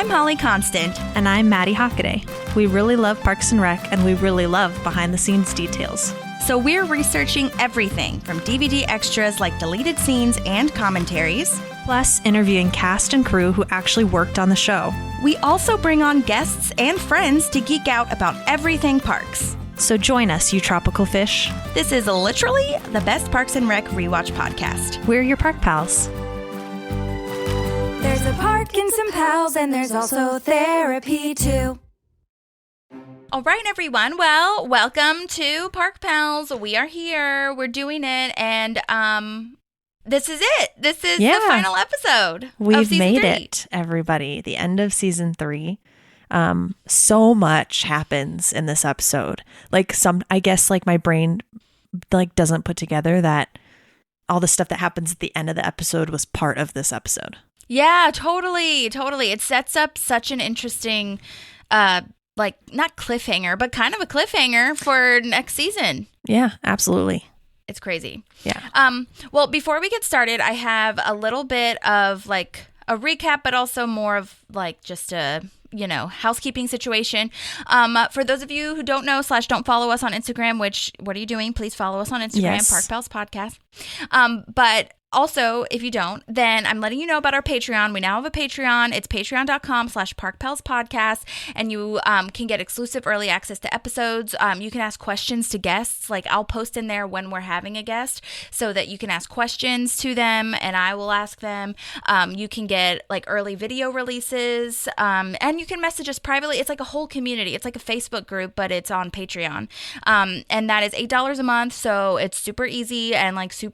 I'm Holly Constant. And I'm Maddie Hockaday. We really love Parks and Rec, and we really love behind-the-scenes details. So we're researching everything from DVD extras like deleted scenes and commentaries, plus interviewing cast and crew who actually worked on the show. We also bring on guests and friends to geek out about everything parks. So join us, you tropical fish. This is literally the best Parks and Rec rewatch podcast. We're your park pals. There's a park and some pals, and there's also therapy too. All right, everyone. Well, welcome to Park Pals. We are here. We're doing it, and this is it. This is the final episode. We've made it, everybody. The end of season 3. So much happens in this episode. I guess my brain doesn't put together that all the stuff that happens at the end of the episode was part of this episode. Yeah, totally. It sets up such an interesting, not cliffhanger, but kind of a cliffhanger for next season. Yeah, absolutely. It's crazy. Yeah. Well, before we get started, I have a little bit of a recap, but also more of just a housekeeping situation. For those of you who don't know / don't follow us on Instagram, what are you doing? Please follow us on Instagram, yes. Park Pals Podcast. But also, if you don't, then I'm letting you know about our Patreon. We now have a Patreon. It's patreon.com/parkpalspodcast. And you can get exclusive early access to episodes. You can ask questions to guests. I'll post in there when we're having a guest so that you can ask questions to them and I will ask them. You can get early video releases. And you can message us privately. It's like a whole community. It's like a Facebook group, but it's on Patreon. And that is $8 a month. So it's super easy and I feel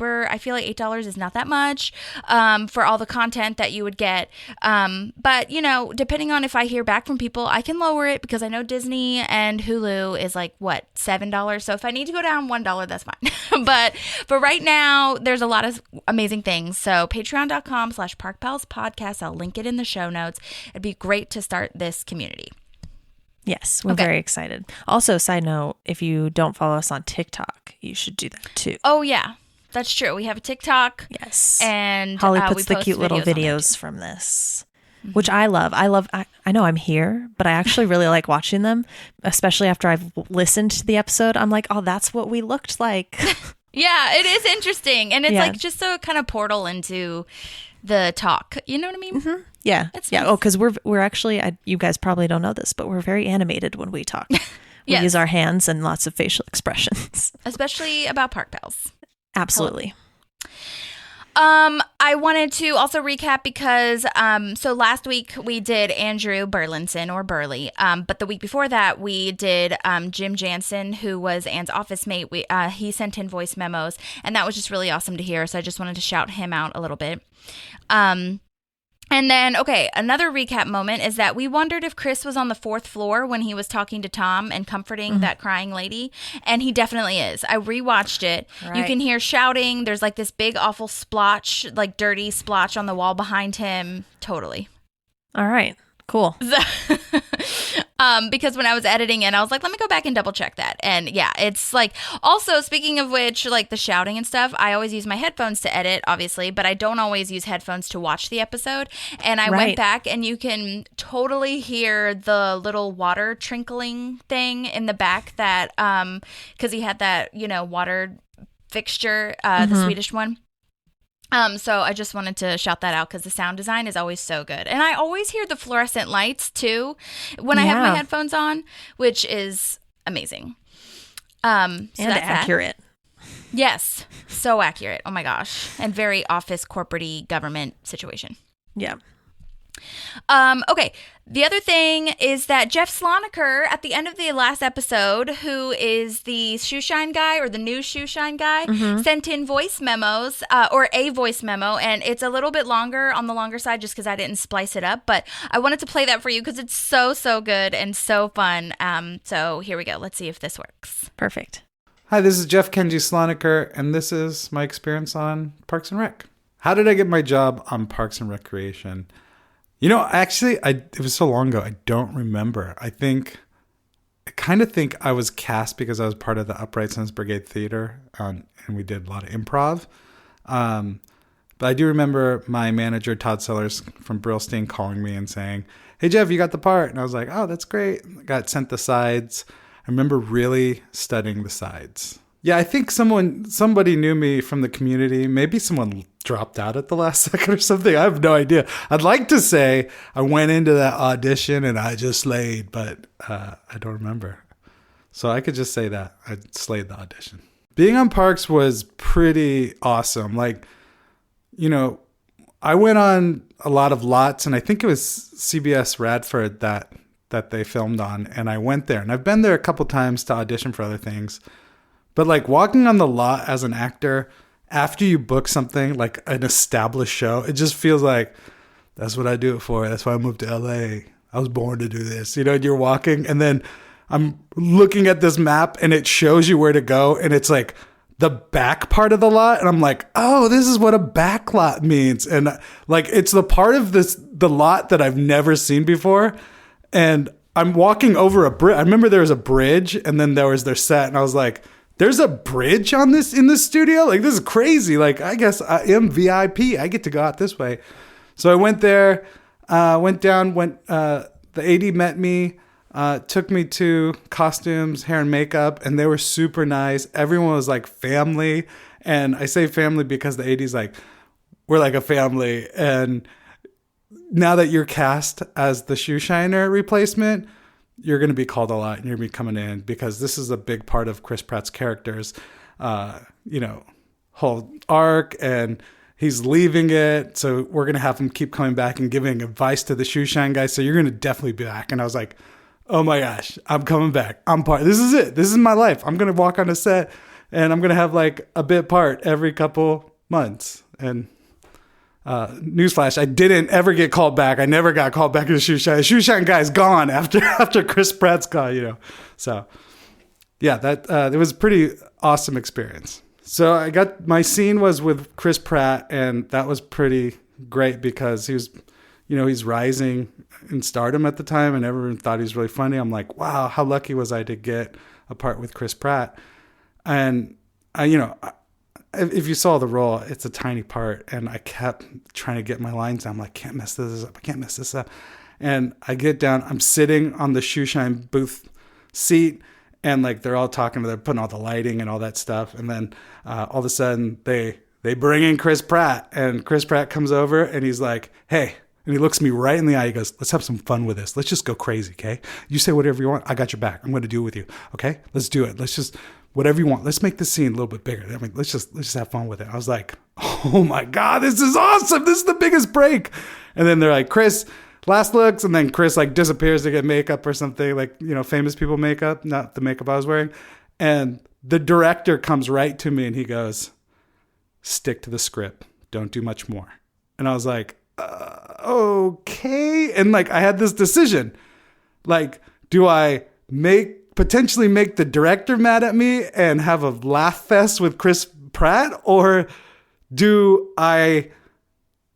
like $8 is not that much for all the content that you would get. But, depending on if I hear back from people, I can lower it because I know Disney and Hulu is $7? So if I need to go down $1, that's fine. but right now, there's a lot of amazing things. So patreon.com/parkpalspodcast. I'll link it in the show notes. It'd be great to start this community. Yes, we're very excited. Also, side note, if you don't follow us on TikTok, you should do that too. Oh, yeah. That's true. We have a TikTok. Yes. And Holly puts the cute little videos from this, which I love. I know I'm here, but I actually really like watching them, especially after I've listened to the episode. I'm like, oh, that's what we looked like. Yeah, it is interesting. And it's just a kind of portal into the talk. You know what I mean? Mm-hmm. Yeah. It's yeah. nice. Oh, because we're actually, you guys probably don't know this, but we're very animated when we talk. We use our hands and lots of facial expressions. Especially about Park Pals. Absolutely. I wanted to also recap because so last week we did Andrew Burlinson or Burley, but the week before that we did Jim Jansen, who was Anne's office mate. He sent in voice memos, and that was just really awesome to hear. So I just wanted to shout him out a little bit. And then, another recap moment is that we wondered if Chris was on the 4th floor when he was talking to Tom and comforting that crying lady. And he definitely is. I rewatched it. Right. You can hear shouting. There's this big, awful splotch, dirty splotch on the wall behind him. Totally. All right. Cool. Because when I was editing it, I was like, let me go back and double check that. And yeah, it's also speaking of which, the shouting and stuff, I always use my headphones to edit, obviously, but I don't always use headphones to watch the episode. And I went back and you can totally hear the little water trickling thing in the back that, because he had that, water fixture, the Swedish one. So I just wanted to shout that out because the sound design is always so good. And I always hear the fluorescent lights too when I have my headphones on, which is amazing. So and that's accurate. That. Yes. So accurate. Oh my gosh. And very office corporate-y government situation. Yeah. Okay. The other thing is that Jeff Sloniker, at the end of the last episode, who is the shoe shine guy or the new shoe shine guy, sent in voice memos or a voice memo. And it's a little bit longer on the longer side just because I didn't splice it up. But I wanted to play that for you because it's so, so good and so fun. So here we go. Let's see if this works. Perfect. Hi, this is Jeff Kenji Sloniker, and this is my experience on Parks and Rec. How did I get my job on Parks and Recreation? Actually, it was so long ago, I don't remember. I kind of think I was cast because I was part of the Upright Citizens Brigade Theater, and we did a lot of improv. But I do remember my manager, Todd Sellers from Brillstein, calling me and saying, "Hey, Jeff, you got the part." And I was like, "Oh, that's great." I got sent the sides. I remember really studying the sides. Yeah, I think somebody knew me from the community. Maybe someone dropped out at the last second or something. I have no idea. I'd like to say I went into that audition and I just slayed, but I don't remember. So I could just say that I slayed the audition. Being on Parks was pretty awesome. Like, you know, I went on a lot of lots, and I think it was CBS Radford that they filmed on, and I went there. And I've been there a couple times to audition for other things. But like walking on the lot as an actor, after you book something like an established show, it just feels like that's what I do it for. That's why I moved to LA. I was born to do this. You know, you're walking, and then I'm looking at this map and it shows you where to go. And it's like the back part of the lot. And I'm like, oh, this is what a back lot means. And like, it's the part of the lot that I've never seen before. And I'm walking over a bridge. I remember there was a bridge, and then there was their set. And I was like, there's a bridge in this studio? Like, this is crazy. Like, I guess I am VIP. I get to go out this way. So I went there, the AD met me, took me to costumes, hair and makeup, and they were super nice. Everyone was like family. And I say family because the AD's like, we're like a family. And now that you're cast as the shoe shiner replacement, you're going to be called a lot, and you're going to be coming in because this is a big part of Chris Pratt's character's, whole arc, and he's leaving it. So we're going to have him keep coming back and giving advice to the shoe shine guys. So you're going to definitely be back. And I was like, oh my gosh, I'm coming back. This is it. This is my life. I'm going to walk on a set, and I'm going to have like a bit part every couple months. And newsflash, I didn't ever get called back. I never got called back to the shoe shine. The shoe shine guy's gone after Chris Pratt's gone, you know. So yeah, it was a pretty awesome experience. So I got, my scene was with Chris Pratt, and that was pretty great because he was, you know, he's rising in stardom at the time, and everyone thought he was really funny. I'm like, wow, how lucky was I to get a part with Chris Pratt? And if you saw the role, it's a tiny part, and I kept trying to get my lines down. I'm like, can't mess this up. I can't mess this up. And I get down, I'm sitting on the shoe shine booth seat, and like they're all talking, they're putting all the lighting and all that stuff. And then all of a sudden they bring in Chris Pratt, and Chris Pratt comes over, and he's like, hey, and he looks me right in the eye. He goes, let's have some fun with this. Let's just go crazy. Okay. You say whatever you want. I got your back. I'm going to do it with you. Okay. Let's do it. Let's just, whatever you want. Let's make this scene a little bit bigger. I mean, let's just have fun with it. I was like, oh my God, this is awesome. This is the biggest break. And then they're like, Chris, last looks. And then Chris like disappears to get makeup or something, like, you know, famous people makeup, not the makeup I was wearing. And the director comes right to me and he goes, stick to the script. Don't do much more. And I was like, okay. And like, I had this decision, like, do I potentially make the director mad at me and have a laugh fest with Chris Pratt, or do I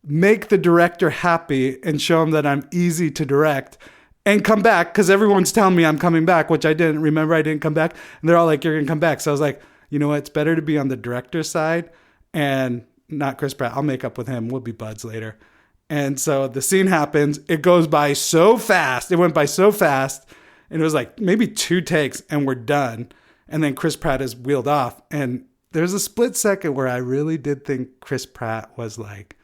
make the director happy and show him that I'm easy to direct and come back? Because everyone's telling me I'm coming back, which I didn't remember. I didn't come back. And they're all like, you're going to come back. So I was like, you know what? It's better to be on the director's side and not Chris Pratt. I'll make up with him. We'll be buds later. And so the scene happens. It goes by so fast. It went by so fast. And it was like maybe 2 takes and we're done. And then Chris Pratt is wheeled off. And there's a split second where I really did think Chris Pratt was like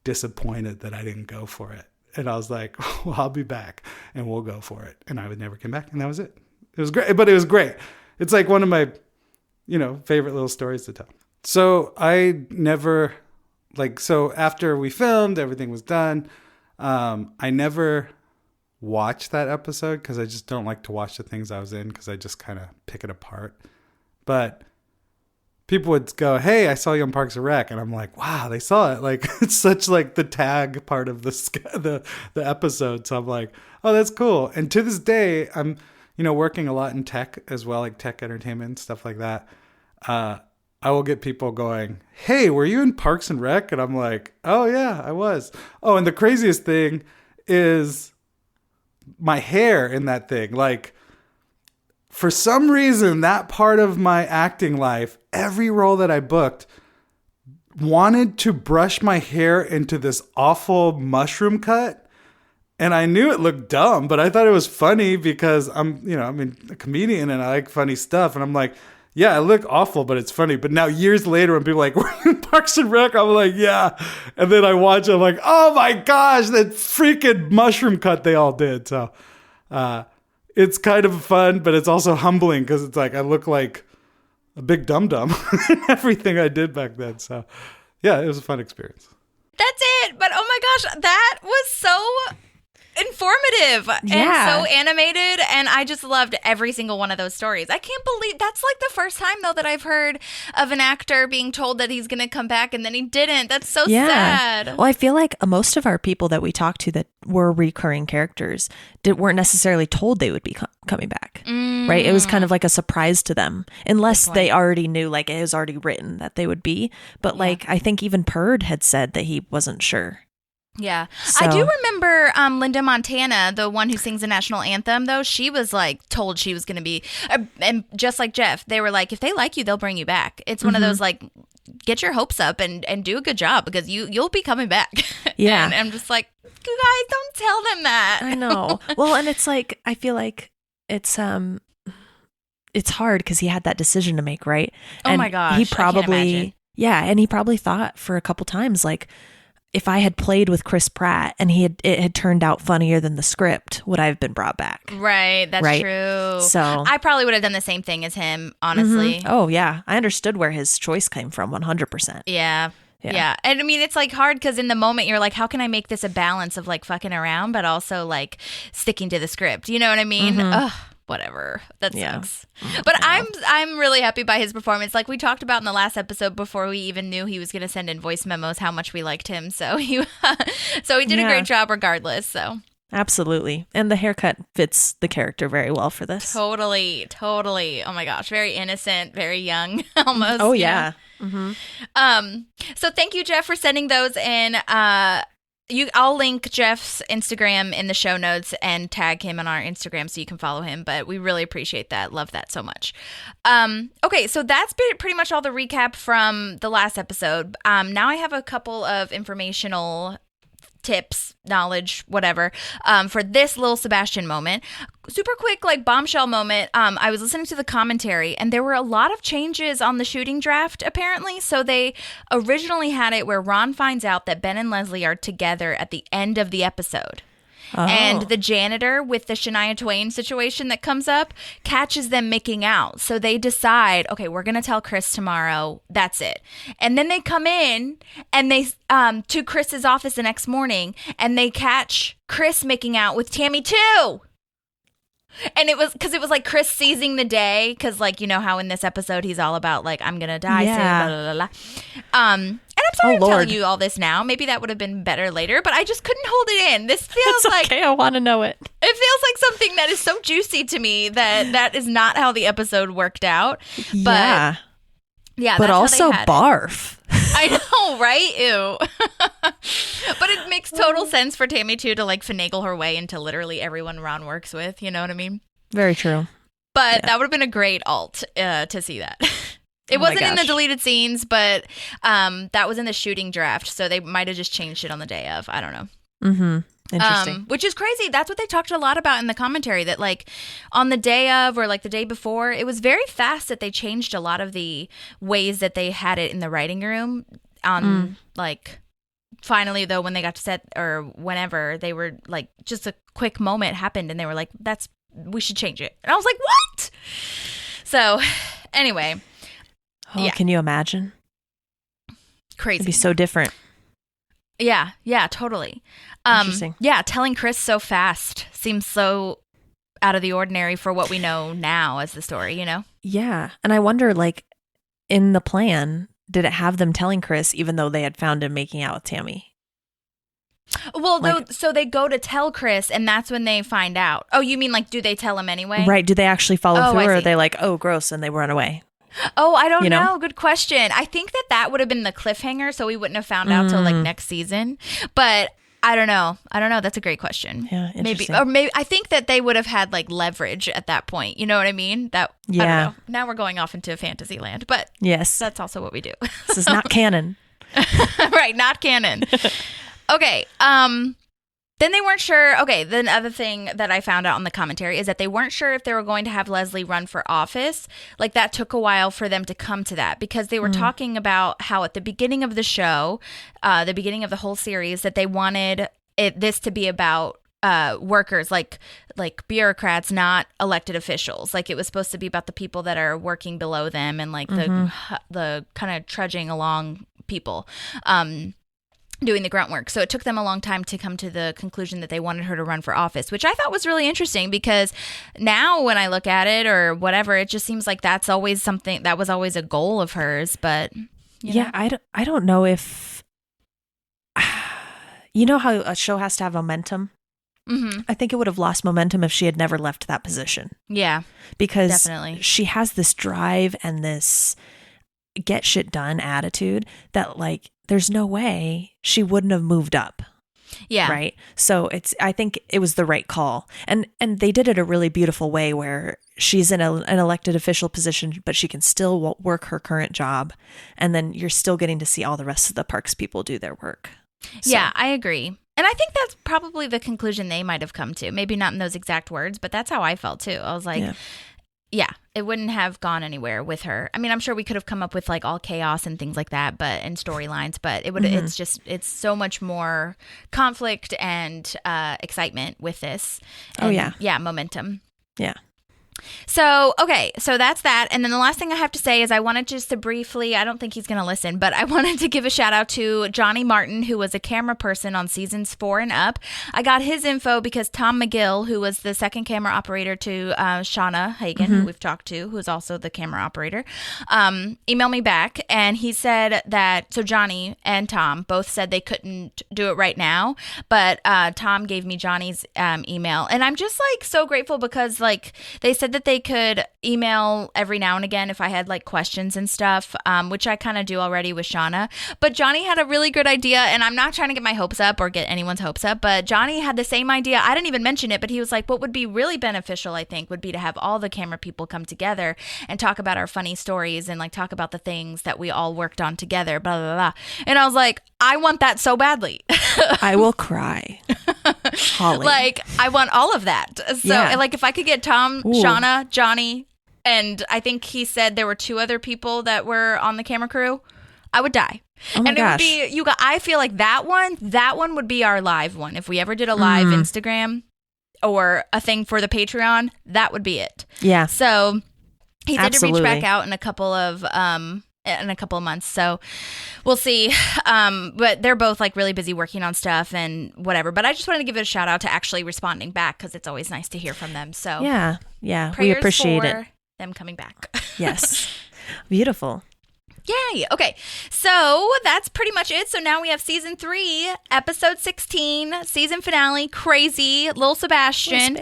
disappointed that I didn't go for it. And I was like, well, I'll be back and we'll go for it. And I would never come back. And that was it. It was great. But it was great. It's like one of my, favorite little stories to tell. So I never, so after we filmed, everything was done. I never watched that episode because I just don't like to watch the things I was in because I just kind of pick it apart. But people would go, hey, I saw you on Parks and Rec. And I'm like, wow, they saw it. Like, it's such like the tag part of the episode. So I'm like, oh, that's cool. And to this day, I'm, working a lot in tech as well, like tech entertainment, stuff like that. I will get people going, hey, were you in Parks and Rec? And I'm like, oh yeah, I was. Oh, and the craziest thing is my hair in that thing. Like, for some reason, that part of my acting life, every role that I booked wanted to brush my hair into this awful mushroom cut. And I knew it looked dumb, but I thought it was funny because I'm a comedian and I like funny stuff. And I'm like, yeah, I look awful, but it's funny. But now years later, when people are like, we're in Parks and Rec, I'm like, yeah. And then I watch it, I'm like, oh my gosh, that freaking mushroom cut they all did. So it's kind of fun, but it's also humbling because it's like I look like a big dum-dum in everything I did back then. So yeah, it was a fun experience. That's it. But oh my gosh, that was so informative and so animated, and I just loved every single one of those stories. I can't believe that's like the first time though that I've heard of an actor being told that he's gonna come back and then he didn't. That's so sad. Well, I feel like most of our people that we talked to that were recurring characters weren't necessarily told they would be coming back, right? It was kind of like a surprise to them, unless they already knew, like it was already written that they would be. But like I think even Purd had said that he wasn't sure. Yeah. So, I do remember Linda Montana, the one who sings the national anthem, though. She was like told she was going to be, and just like Jeff, they were like, if they like you, they'll bring you back. It's one of those like, get your hopes up and do a good job because you'll be coming back. Yeah. And I'm just like, you guys, don't tell them that. I know. Well, and it's like, I feel like it's hard because he had that decision to make, right? Oh and my gosh. He probably, and he probably thought for a couple times, like, if I had played with Chris Pratt and it had turned out funnier than the script, would I have been brought back? Right, that's true. So I probably would have done the same thing as him, honestly. Oh yeah, I understood where his choice came from, 100%. Yeah. And I mean, it's like hard because in the moment you're like, how can I make this a balance of like fucking around, but also like sticking to the script? You know what I mean? Ugh. Whatever. That sucks. But I'm really happy by his performance. Like we talked about in the last episode before we even knew he was going to send in voice memos how much we liked him. So he did a great job regardless. So absolutely. And the haircut fits the character very well for this. Totally. Oh my gosh. Very innocent, very young almost. Oh yeah. So thank you, Jeff, for sending those in. I'll link Jeff's Instagram in the show notes and tag him on our Instagram so you can follow him. But we really appreciate that. Love that so much. Okay, so that's pretty much all the recap from the last episode. Now I have a couple of informational tips, knowledge, whatever, for this little Sebastian moment. Super quick, like bombshell moment. I was listening to the commentary and there were a lot of changes on the shooting draft, apparently. So they originally had it where Ron finds out that Ben and Leslie are together at the end of the episode. Oh. And the janitor with the Shania Twain situation that comes up catches them making out. So they decide, okay, we're going to tell Chris tomorrow. That's it. And then they come in and they to Chris's office the next morning and they catch Chris making out with Tammy too. And it was because it was like Chris seizing the day because, like, you know how in this episode he's all about like, I'm going to die soon, blah, blah, blah, blah. And I'm sorry I'm telling you all this now. Maybe that would have been better later, but I just couldn't hold it in. This feels like... okay, I want to know it. It feels like something that is so juicy to me that is not how the episode worked out. But, yeah, but also barf. I know, right? Ew. But it makes total sense for Tammy, too, to like finagle her way into literally everyone Ron works with. You know what I mean? Very true. But that would have been a great alt to see that. It wasn't in the deleted scenes, but that was in the shooting draft. So they might have just changed it on the day of. I don't know. Mm-hmm. Interesting. Which is crazy. That's what they talked a lot about in the commentary, that like on the day of or like the day before, it was very fast that they changed a lot of the ways that they had it in the writing room. Like finally, though, when they got to set or whenever, they were like, just a quick moment happened and they were like, we should change it. And I was like, what? So anyway. Oh, can you imagine? Crazy. It'd be so different. Yeah, totally. Interesting. Yeah, telling Chris so fast seems so out of the ordinary for what we know now as the story, you know? Yeah. And I wonder, like, in the plan, did it have them telling Chris even though they had found him making out with Tammy? Well, so they go to tell Chris and that's when they find out. Oh, you mean like, do they tell him anyway? Right. Do they actually follow through or are they like, oh, gross, and they run away? Oh, I don't know. Good question. I think that would have been the cliffhanger, so we wouldn't have found out till like next season. But I don't know. That's a great question. Yeah, interesting. Maybe I think that they would have had like leverage at that point. You know what I mean? I don't know. Now we're going off into fantasy land, but yes, that's also what we do. This is not canon. Right, not canon. Okay. Then they weren't sure. Okay, the other thing that I found out on the commentary is that they weren't sure if they were going to have Leslie run for office. Like, that took a while for them to come to that, because they were talking about how at the beginning of the show, the beginning of the whole series, that they wanted this to be about workers, like bureaucrats, not elected officials. Like, it was supposed to be about the people that are working below them, and like the kind of trudging along people. Doing the grunt work. So it took them a long time to come to the conclusion that they wanted her to run for office, which I thought was really interesting, because now when I look at it or whatever, it just seems like that's always something that was always a goal of hers. But you know. I don't know if, you know how a show has to have momentum. I think it would have lost momentum if she had never left that position. Yeah, because definitely. She has this drive and this get shit done attitude that, like, there's no way she wouldn't have moved up. Yeah. Right. So I think it was the right call. And they did it a really beautiful way where she's in an elected official position, but she can still work her current job. And then you're still getting to see all the rest of the parks people do their work. So. Yeah, I agree. And I think that's probably the conclusion they might have come to. Maybe not in those exact words, but that's how I felt too. I was like, yeah, it wouldn't have gone anywhere with her. I mean, I'm sure we could have come up with like all chaos and things like that, but and storylines, but it would it's so much more conflict and excitement with this. And, yeah, momentum. Yeah. So, okay, so that's that. And then the last thing I have to say is I wanted just to briefly, I don't think he's going to listen, but I wanted to give a shout out to Johnny Martin, who was a camera person on seasons 4 and up. I got his info because Tom McGill, who was the second camera operator to Shauna Hagen, who we've talked to, who's also the camera operator, emailed me back. And he said that, so Johnny and Tom both said they couldn't do it right now, but Tom gave me Johnny's email. And I'm just like so grateful because like they said that they could email every now and again if I had like questions and stuff, which I kind of do already with Shauna. But Johnny had a really good idea, and I'm not trying to get my hopes up or get anyone's hopes up, but Johnny had the same idea. I didn't even mention it, but he was like, what would be really beneficial, I think, would be to have all the camera people come together and talk about our funny stories and like talk about the things that we all worked on together, blah, blah, blah. And I was like, I want that so badly. I will cry. Holly. Like, I want all of that. So, like, if I could get Tom, Shauna, Johnny, and I think he said there were 2 other people that were on the camera crew, I would die. Oh my gosh. It would be, I feel like that one would be our live one. If we ever did a live Instagram or a thing for the Patreon, that would be it. Yeah. So he said Absolutely. to reach back out in a couple of months, so we'll see. But they're both like really busy working on stuff and whatever, but I just wanted to give it a shout out to actually responding back because it's always nice to hear from them. So yeah we appreciate for it, them coming back. yes. Beautiful. Yay. Okay, so that's pretty much it. So now we have season 3 episode 16 season finale. Crazy Lil Sebastian.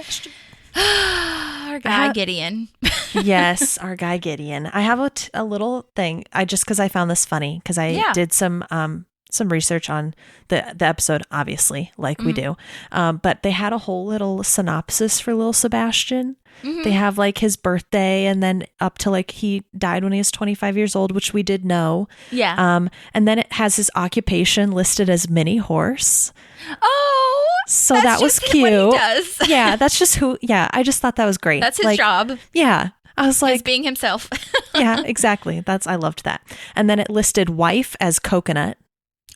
Our guy Gideon. Yes, our guy Gideon. I have a little thing. Because I found this funny because I did some research on the episode, obviously, like we do. But they had a whole little synopsis for Lil Sebastian. They have like his birthday and then up to like he died when he was 25 years old, which we did know. Yeah. And then it has his occupation listed as mini horse. Oh, so that was cute. What he does. Yeah, that's just who. Yeah, I just thought that was great. That's his job. Yeah, I was like, he's being himself. Yeah, exactly. I loved that. And then it listed wife as Coconut.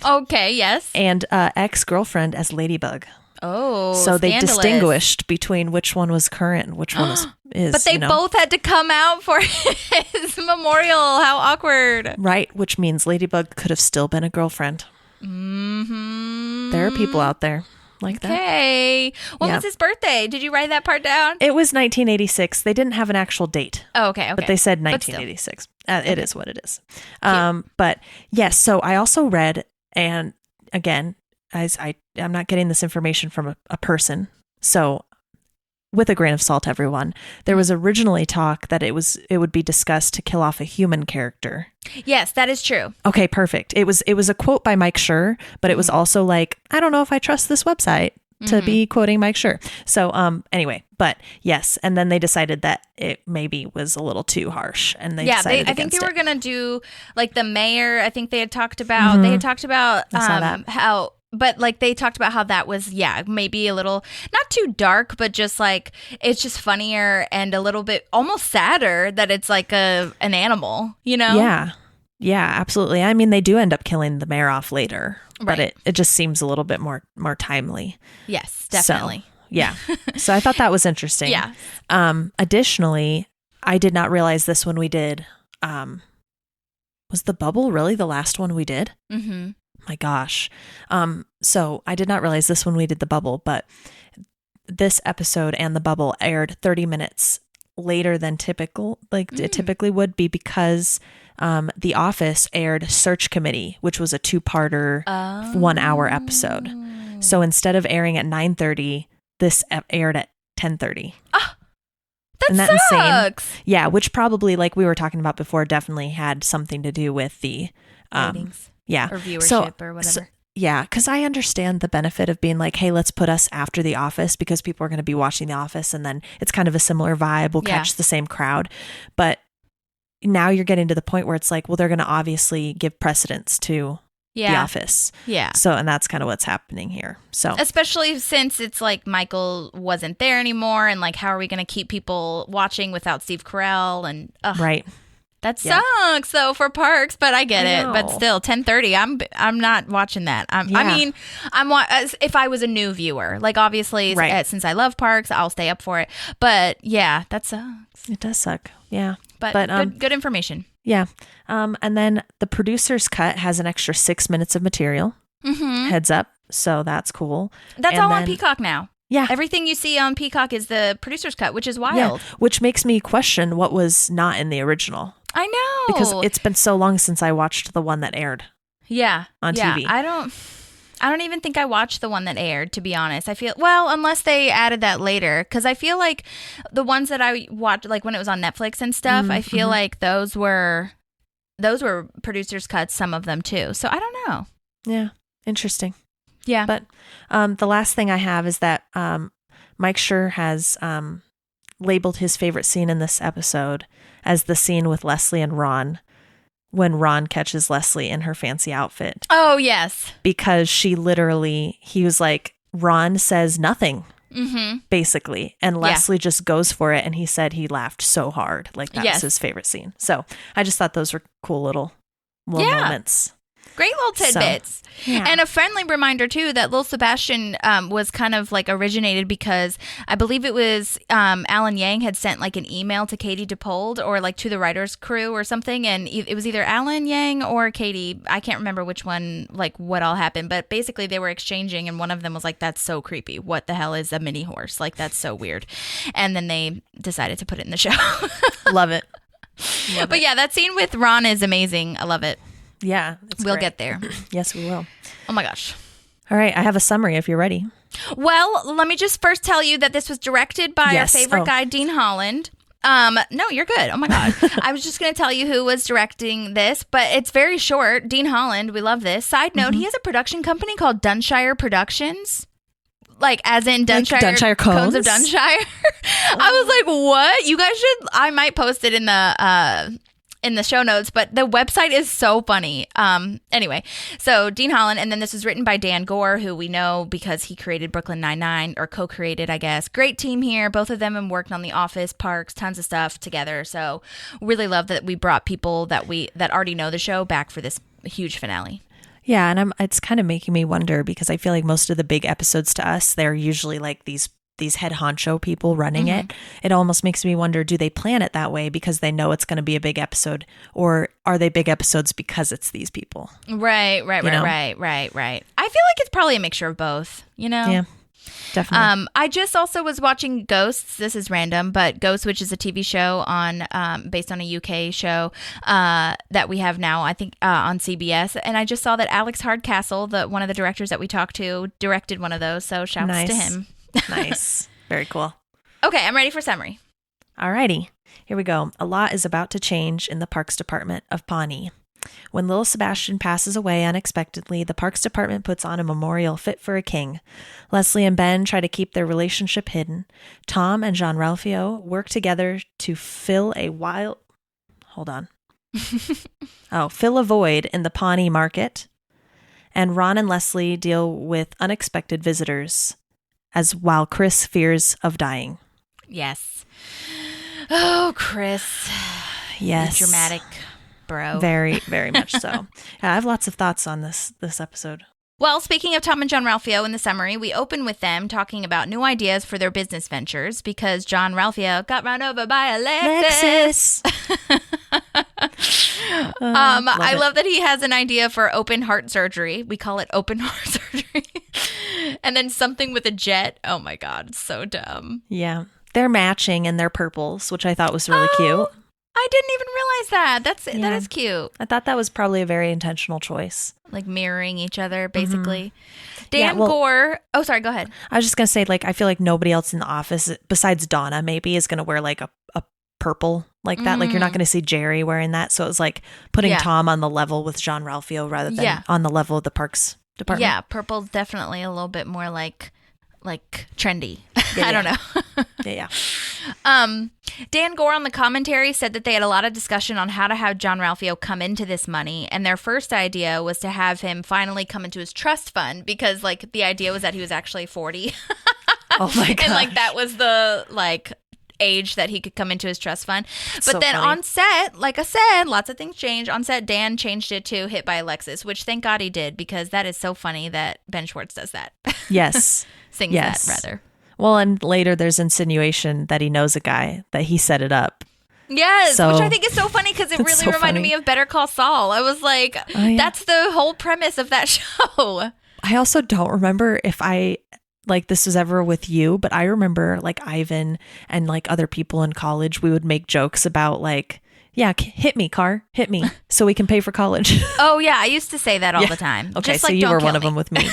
Okay. Yes. And ex-girlfriend as Ladybug. Oh, so scandalous. They distinguished between which one was current and which one is. But they both had to come out for his memorial. How awkward. Right, which means Ladybug could have still been a girlfriend. Mm-hmm. There are people out there like that. Okay. When was his birthday? Did you write that part down? It was 1986. They didn't have an actual date. Oh, okay. But they said 1986. It is what it is. But yes, so I also read, and again, as I'm not getting this information from a person, so with a grain of salt, everyone, there was originally talk that it would be discussed to kill off a human character. Yes, that is true. Okay, perfect. It was a quote by Mike Schur, but it was also like, I don't know if I trust this website. to be quoting Mike Schur. So anyway, but yes. And then they decided that it maybe was a little too harsh. And they decided I think they were against going to do like the mayor. I think they had talked about, they had talked about I saw that. how, but like they talked about how that was, maybe a little, not too dark, but just like, it's just funnier and a little bit almost sadder that it's like an animal, you know? Yeah. Yeah, absolutely. I mean, they do end up killing the mayor off later, but Right. it just seems a little bit more timely. Yes, definitely. So, yeah. So I thought that was interesting. Yeah. Additionally, I did not realize this when we did, was the bubble really the last one we did? Mm-hmm. My gosh. So I did not realize this when we did the bubble, but this episode and the bubble aired 30 minutes later than typical, like it typically would be, because The Office aired Search Committee, which was a 2-parter 1-hour episode. So instead of airing at 9:30, this aired at 10:30. That Isn't that sucks. insane? Yeah, which probably, like we were talking about before, definitely had something to do with the Ratings yeah, or viewership or whatever. Yeah, because I understand the benefit of being like, hey, let's put us after The Office because people are going to be watching The Office, and then it's kind of a similar vibe. We'll catch the same crowd. But now you're getting to the point where it's like, well, they're going to obviously give precedence to The Office. Yeah. So, and that's kind of what's happening here. So, Especially since it's like Michael wasn't there anymore, and like, how are we going to keep people watching without Steve Carell? And right. That sucks though for Parks, but I get it. But know. still, 10:30. I'm not watching that. I mean, if I was a new viewer, like obviously, since I love Parks, I'll stay up for it. But yeah, that sucks. It does suck. Yeah, but good information. Yeah, and then the producer's cut has an extra 6 minutes of material. Heads up, so that's cool. That's and all then, on Peacock now. Yeah. Everything you see on Peacock is the producer's cut, which is wild. Yeah, which makes me question what was not in the original. I know. Because it's been so long since I watched the one that aired. Yeah. On TV. I don't even think I watched the one that aired, to be honest. I feel, well, unless they added that later, because I feel like the ones that I watched, like when it was on Netflix and stuff, I feel like those were producers' cuts, some of them too. So I don't know. Yeah. Interesting. Yeah. But the last thing I have is that Mike Schur has labeled his favorite scene in this episode as the scene with Leslie and Ron, when Ron catches Leslie in her fancy outfit. Oh, yes. Because he was like, Ron says nothing, basically. And Leslie just goes for it. And he said he laughed so hard. Like that was his favorite scene. So I just thought those were cool little moments. Great little tidbits. So, and a friendly reminder, too, that Lil Sebastian was kind of like originated because I believe it was Alan Yang had sent like an email to Katie DePold or like to the writers crew or something. And it was either Alan Yang or Katie. I can't remember which one, like what all happened. But basically they were exchanging and one of them was like, that's so creepy. What the hell is a mini horse? Like, that's so weird. And then they decided to put it in the show. Love it. But yeah, that scene with Ron is amazing. I love it. Yeah. We'll get there. Yes, we will. Oh my gosh. All right. I have a summary if you're ready. Well, let me just first tell you that this was directed by our favorite guy, Dean Holland. No, you're good. Oh my God. I was just going to tell you who was directing this, but it's very short. Dean Holland. We love this. Side note, he has a production company called Dunshire Productions. Like, as in Dunshire, like Dunshire Cones of Dunshire. I was like, what? You guys should, I might post it in the show notes, but the website is so funny. Anyway, so Dean Holland, and then this was written by Dan Gore, who we know because he created Brooklyn Nine-Nine, or co-created, I guess. Great team here. Both of them have worked on The Office, Parks, tons of stuff together. So really love that we brought people that already know the show back for this huge finale. Yeah, and it's kind of making me wonder because I feel like most of the big episodes to us, they're usually like these head honcho people running it. It almost makes me wonder, do they plan it that way because they know it's going to be a big episode, or are they big episodes because it's these people? Right. I feel like it's probably a mixture of both, you know? Yeah, definitely. I just also was watching Ghosts. This is random, but Ghosts, which is a TV show based on a UK show that we have now, I think, on CBS. And I just saw that Alex Hardcastle, one of the directors that we talked to, directed one of those. So shouts to him. Nice. Very cool. Okay, I'm ready for summary. Alrighty. Here we go. A lot is about to change in the Parks Department of Pawnee. When Lil Sebastian passes away unexpectedly, the Parks Department puts on a memorial fit for a king. Leslie and Ben try to keep their relationship hidden. Tom and Jean Ralphio work together to fill a void in the Pawnee market. And Ron and Leslie deal with unexpected visitors, while Chris fears of dying. Yes. Oh, Chris. Yes. You're dramatic, bro. Very, very much so. I have lots of thoughts on this episode. Well, speaking of Tom and Jean Ralphio in the summary, we open with them talking about new ideas for their business ventures because Jean Ralphio got run over by a Lexus. I love that he has an idea for open heart surgery. We call it open heart surgery. And then something with a jet. Oh my God, it's so dumb. Yeah. They're matching in their purples, which I thought was really cute. I didn't even realize that. That is cute. I thought that was probably a very intentional choice. Like mirroring each other, basically. Dan Gore. Oh, sorry. Go ahead. I was just going to say, like, I feel like nobody else in the office, besides Donna, maybe, is going to wear like a purple like that. Like, you're not going to see Jerry wearing that. So it was like putting Tom on the level with Jean Ralphio rather than on the level of the Parks Department. Yeah, purple's definitely a little bit more like trendy. I don't know. Yeah. Dan Gore on the commentary said that they had a lot of discussion on how to have Jean Ralphio come into this money, and their first idea was to have him finally come into his trust fund because like the idea was that he was actually 40. Oh my god. And like that was the like age that he could come into his trust fund. But so then funny. on set, like I said, lots of things changed. On set, Dan changed it to hit by a Lexus, which thank God he did because that is so funny that Ben Schwartz does that. Yes. Sings that rather. Well, and later there's insinuation that he knows a guy, that he set it up. Yes, So- which I think is so funny because it really so reminded funny. me of Better Call Saul. I was like, that's the whole premise of that show. I also don't remember if this was ever with you, but I remember like Ivan and like other people in college, we would make jokes about like, hit me, car, hit me so we can pay for college. Oh, yeah. I used to say that all the time. Okay, Just so like, you don't were kill one of me. them with me.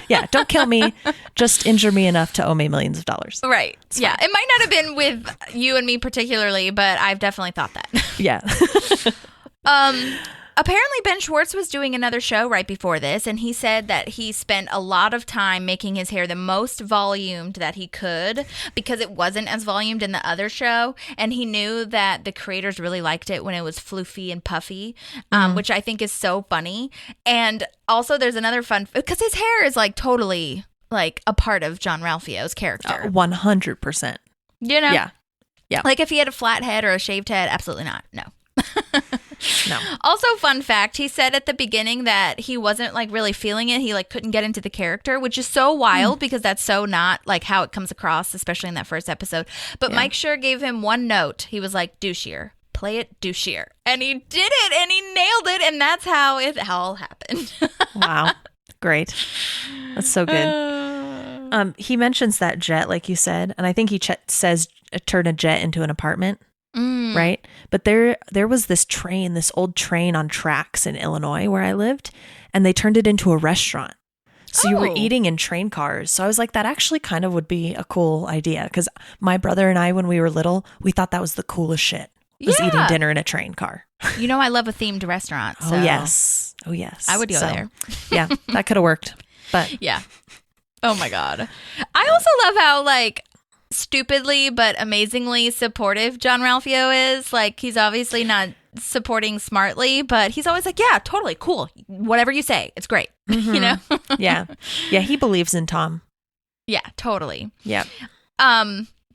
Yeah. Don't kill me. Just injure me enough to owe me millions of dollars. Right. Yeah. It might not have been with you and me particularly, but I've definitely thought that. Yeah. Apparently, Ben Schwartz was doing another show right before this, and he said that he spent a lot of time making his hair the most volumed that he could because it wasn't as volumed in the other show, and he knew that the creators really liked it when it was floofy and puffy, which I think is so funny. And also, there's another fun because his hair is like totally like a part of Jean Ralphio's character. 100%. You know? Yeah. Like if he had a flat head or a shaved head, absolutely not. No. No. Also, fun fact, he said at the beginning that he wasn't like really feeling it. He like couldn't get into the character, which is so wild because that's so not like how it comes across, especially in that first episode. But Mike Schur gave him one note. He was like, douchier. Play it douchier. And he did it and he nailed it. And that's how it all happened. Wow. Great. That's so good. He mentions that jet, like you said, and I think he says turn a jet into an apartment. Right. But there was this old train on tracks in Illinois where I lived, and they turned it into a restaurant. So you were eating in train cars. So I was like, that actually kind of would be a cool idea. Because my brother and I, when we were little, we thought that was the coolest shit. Was eating dinner in a train car. You know, I love a themed restaurant. So Oh, yes. I would go there. Yeah, that could have worked. But yeah. Oh, my God. I also love how, like, stupidly but amazingly supportive Jean Ralphio is. Like, he's obviously not supporting smartly, but he's always like, yeah, totally cool, whatever you say, it's great. You know? yeah he believes in Tom. Yeah, totally. Yeah.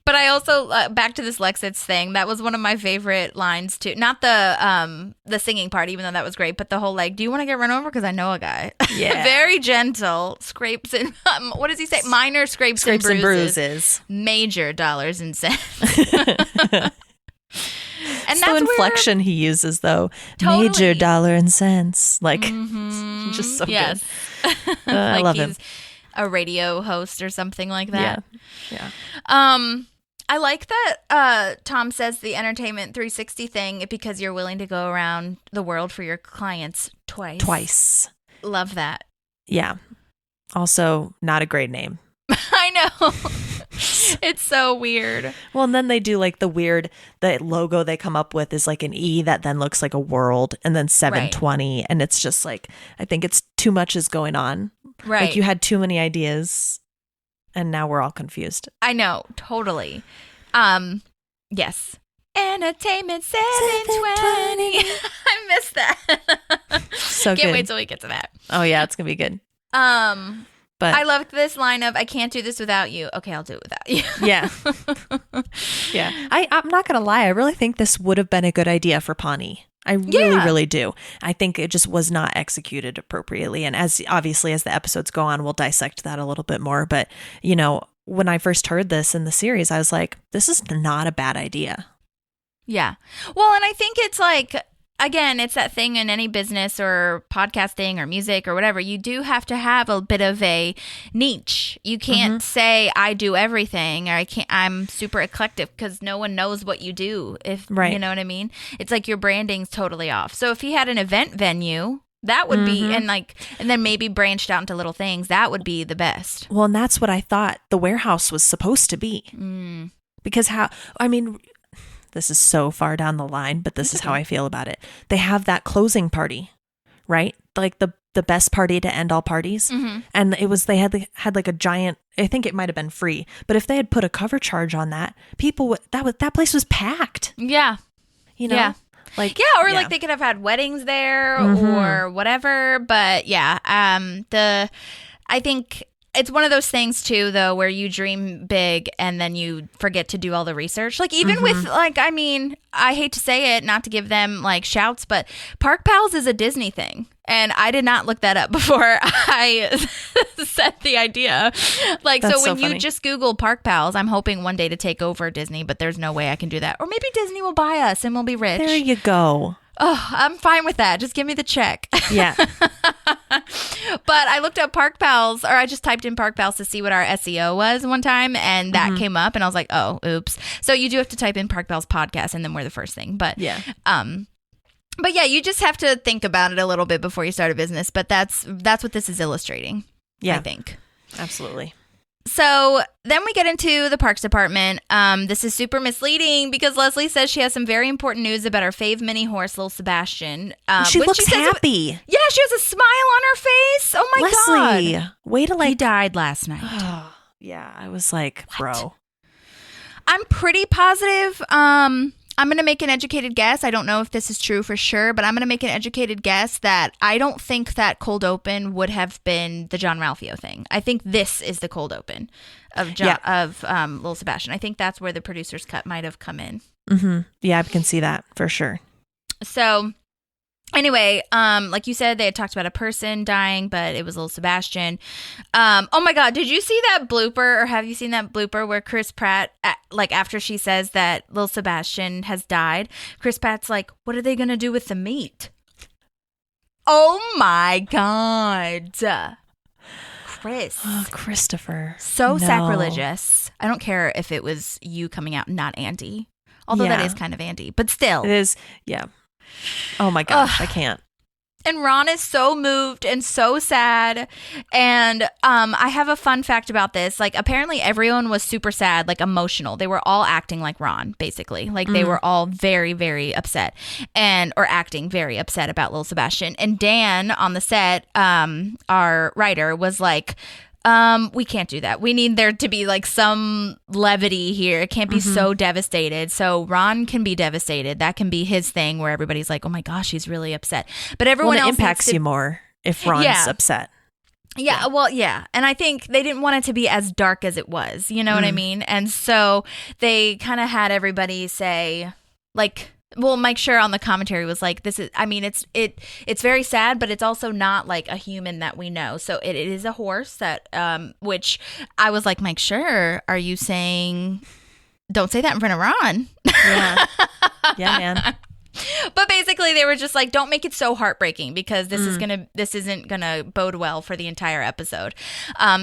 But I also back to this Lexus thing, that was one of my favorite lines too. Not the singing part, even though that was great, but the whole like, do you want to get run over because I know a guy. Yeah. Very gentle scrapes and what does he say, minor scrapes and bruises, major dollars and cents. And it's the inflection he uses, though. Totally. Major dollar and cents. Like, just so yes. good. I like love he's him. a radio host or something like that. Yeah. I like that Tom says the Entertainment 360 thing because you're willing to go around the world for your clients twice. Love that. Yeah. Also, not a great name. I know. It's so weird. Well, and then they do like the logo they come up with is like an E that then looks like a world, and then 720. And it's just like, I think it's too much is going on. Right. Like you had too many ideas and now we're all confused. I know. Totally. Yes. Entertainment 720. I missed that. So Can't good. wait till we get to that. Oh yeah, it's gonna be good. But I loved this line of, I can't do this without you. Okay, I'll do it without you. Yeah. Yeah. I'm not gonna lie, I really think this would have been a good idea for Pawnee. I really do. I think it just was not executed appropriately. And as obviously as the episodes go on, we'll dissect that a little bit more. But, you know, when I first heard this in the series, I was like, this is not a bad idea. Yeah. Well, and I think it's like, again, it's that thing in any business or podcasting or music or whatever. You do have to have a bit of a niche. You can't say I do everything, or I'm super eclectic, because no one knows what you do. If you know what I mean? It's like your branding's totally off. So if he had an event venue, that would be, and then maybe branched out into little things, that would be the best. Well, and that's what I thought the warehouse was supposed to be. Because this is so far down the line, but this is how I feel about it. They have that closing party, right? Like the best party to end all parties. And it was, they had like a giant, I think it might've been free, but if they had put a cover charge on that, that place was packed. Yeah. You know? Yeah. Like, like they could have had weddings there or whatever. But yeah, I think it's one of those things too, though, where you dream big and then you forget to do all the research. Like even with I hate to say it, not to give them like shouts, but Park Pals is a Disney thing. And I did not look that up before I set the idea. Like, That's so when funny. you just Google Park Pals, I'm hoping one day to take over Disney, but there's no way I can do that. Or maybe Disney will buy us and we'll be rich. There you go. Oh, I'm fine with that. Just give me the check. Yeah. But I looked up Park Pals, or I just typed in Park Pals to see what our SEO was one time, and that came up, and I was like, oh, oops. So you do have to type in Park Pals podcast, and then we're the first thing. But yeah. But yeah, you just have to think about it a little bit before you start a business. But that's what this is illustrating. Yeah, I think. Absolutely. So then we get into the parks department. This is super misleading because Leslie says she has some very important news about our fave mini horse, Lil Sebastian. She looks happy. Yeah, she has a smile on her face. Oh my Leslie, God. Way to He died last night. Yeah, I was like, bro. I'm pretty positive. I'm going to make an educated guess. I don't know if this is true for sure, but I'm going to make an educated guess that I don't think that cold open would have been the Jean Ralphio thing. I think this is the cold open of Lil Sebastian. I think that's where the producer's cut might have come in. Yeah, I can see that for sure. So anyway, like you said, they had talked about a person dying, but it was Lil Sebastian. Oh my God, did you see that blooper, or have you seen that blooper where Chris Pratt, like after she says that Lil Sebastian has died, Chris Pratt's like, what are they going to do with the meat? Oh my God. Chris. Oh, Christopher. So sacrilegious. I don't care if it was you coming out, not Andy. Although that is kind of Andy, but still. It is, yeah. Oh my gosh, I can't. And Ron is so moved and so sad. And I have a fun fact about this. Like, apparently everyone was super sad, like emotional. They were all acting like Ron, basically. Like, they were all very, very upset or acting very upset about Lil Sebastian. And Dan on the set, our writer, was like, we can't do that. We need there to be like some levity here. It can't be so devastated. So Ron can be devastated. That can be his thing where everybody's like, oh my gosh, he's really upset. But everyone else impacts you more if Ron's upset. Yeah, well, yeah. And I think they didn't want it to be as dark as it was. You know what I mean? And so they kind of had everybody say, like, well, Mike Schur on the commentary was like, "This is. I mean, it's very sad, but it's also not like a human that we know. So it is a horse that, which I was like, Mike Schur, are you saying don't say that in front of Ron?" Yeah, yeah, man. But basically, they were just like, "Don't make it so heartbreaking because this isn't gonna bode well for the entire episode."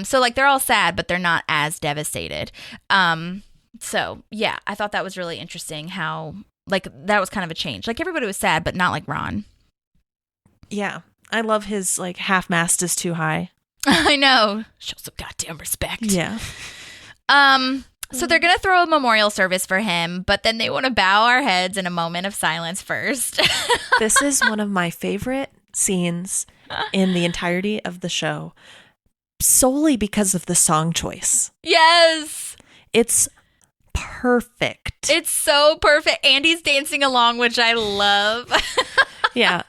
So like they're all sad, but they're not as devastated. So yeah, I thought that was really interesting how. Like, that was kind of a change. Like, everybody was sad, but not like Ron. Yeah. I love his, like, half-mast is too high. I know. Show some goddamn respect. Yeah. So they're going to throw a memorial service for him, but then they want to bow our heads in a moment of silence first. This is one of my favorite scenes in the entirety of the show, solely because of the song choice. Yes. It's perfect. It's so perfect. Andy's dancing along, which I love. Yeah.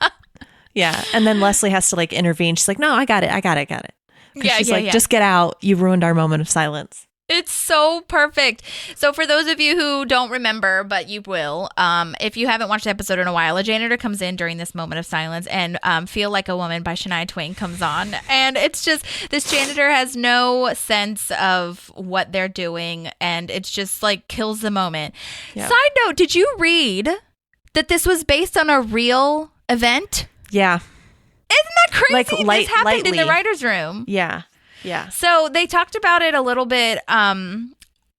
Yeah. And then Leslie has to like intervene. She's like, no, I got it. 'Cause she's like, just get out. You ruined our moment of silence. It's so perfect. So for those of you who don't remember, but you will, if you haven't watched the episode in a while, a janitor comes in during this moment of silence, and Feel Like a Woman by Shania Twain comes on. And it's just, this janitor has no sense of what they're doing, and it's just like kills the moment. Yeah. Side note, did you read that this was based on a real event? Yeah. Isn't that crazy? Like this happened lightly. in the writer's room. Yeah. Yeah. So they talked about it a little bit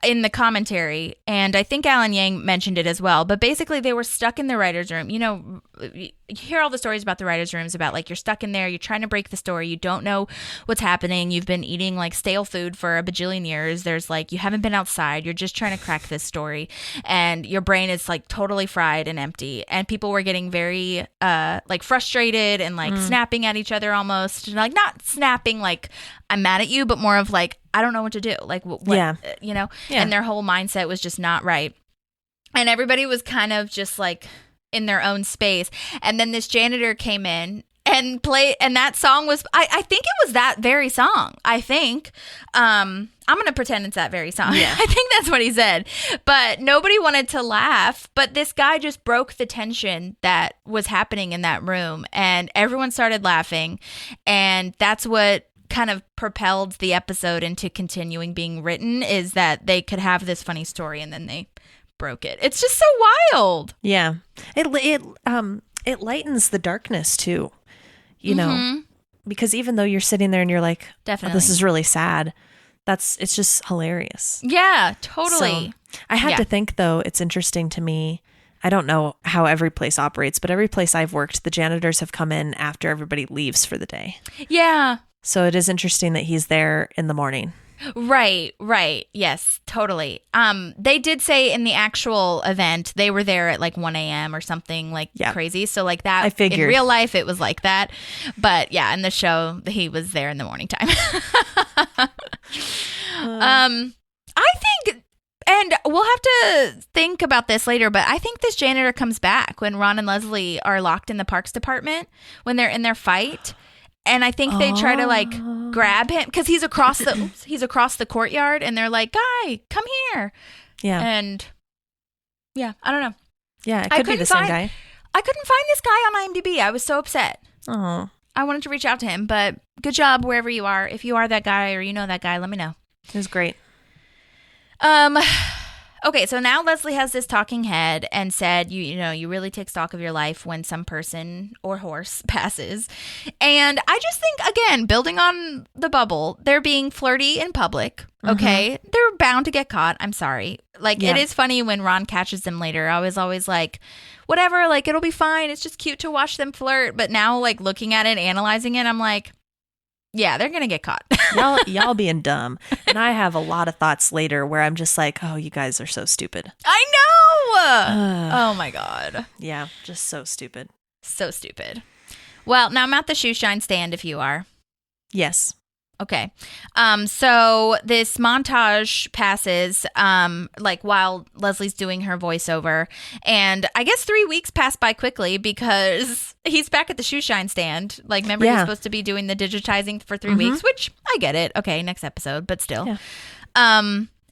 in the commentary, and I think Alan Yang mentioned it as well. But basically, they were stuck in the writer's room. You know, you hear all the stories about the writer's rooms about like you're stuck in there, you're trying to break the story, you don't know what's happening, you've been eating like stale food for a bajillion years. There's like, you haven't been outside, you're just trying to crack this story, and your brain is like totally fried and empty. And people were getting very like frustrated and like snapping at each other almost, and like not snapping like I'm mad at you, but more of like, I don't know what to do. Like, what you know? Yeah. And their whole mindset was just not right. And everybody was kind of just like in their own space. And then this janitor came in and played, and that song was, I think it was that very song. I think. I'm going to pretend it's that very song. Yeah. I think that's what he said. But nobody wanted to laugh. But this guy just broke the tension that was happening in that room. And everyone started laughing. And that's what kind of propelled the episode into continuing being written, is that they could have this funny story and then they broke it. It's just so wild. Yeah. It lightens the darkness too, you know, because even though you're sitting there and you're like, definitely, oh, this is really sad, it's just hilarious. Yeah, totally. So, I had to think though, it's interesting to me, I don't know how every place operates, but every place I've worked, the janitors have come in after everybody leaves for the day. Yeah. So it is interesting that he's there in the morning. Right. Yes, totally. They did say in the actual event, they were there at like 1 a.m. or something like crazy. So like that, I figured. In real life, it was like that. But yeah, in the show, he was there in the morning time. I think, and we'll have to think about this later, but I think this janitor comes back when Ron and Leslie are locked in the parks department when they're in their fight. And I think they try to like grab him because he's across the courtyard, and they're like, "Guy, come here." Yeah. And yeah, I don't know. Yeah, it could be the same guy. I couldn't find this guy on IMDb. I was so upset. Oh. I wanted to reach out to him, but good job wherever you are. If you are that guy or you know that guy, let me know. It was great. Okay, so now Leslie has this talking head and said, you really take stock of your life when some person or horse passes. And I just think, again, building on the bubble, they're being flirty in public, okay? They're bound to get caught. I'm sorry. Like, It is funny when Ron catches them later. I was always like, whatever, like, it'll be fine. It's just cute to watch them flirt. But now, like, looking at it, analyzing it, I'm like, yeah, they're going to get caught. y'all being dumb. And I have a lot of thoughts later where I'm just like, oh, you guys are so stupid. I know. Oh, my God. Yeah, just so stupid. So stupid. Well, now I'm at the shoe shine stand if you are. Yes. Okay. So this montage passes, like while Leslie's doing her voiceover, and I guess 3 weeks pass by quickly because he's back at the shoe shine stand. Like, remember he's supposed to be doing the digitizing for 3 weeks, which I get it. Okay. Next episode, but still. Yeah.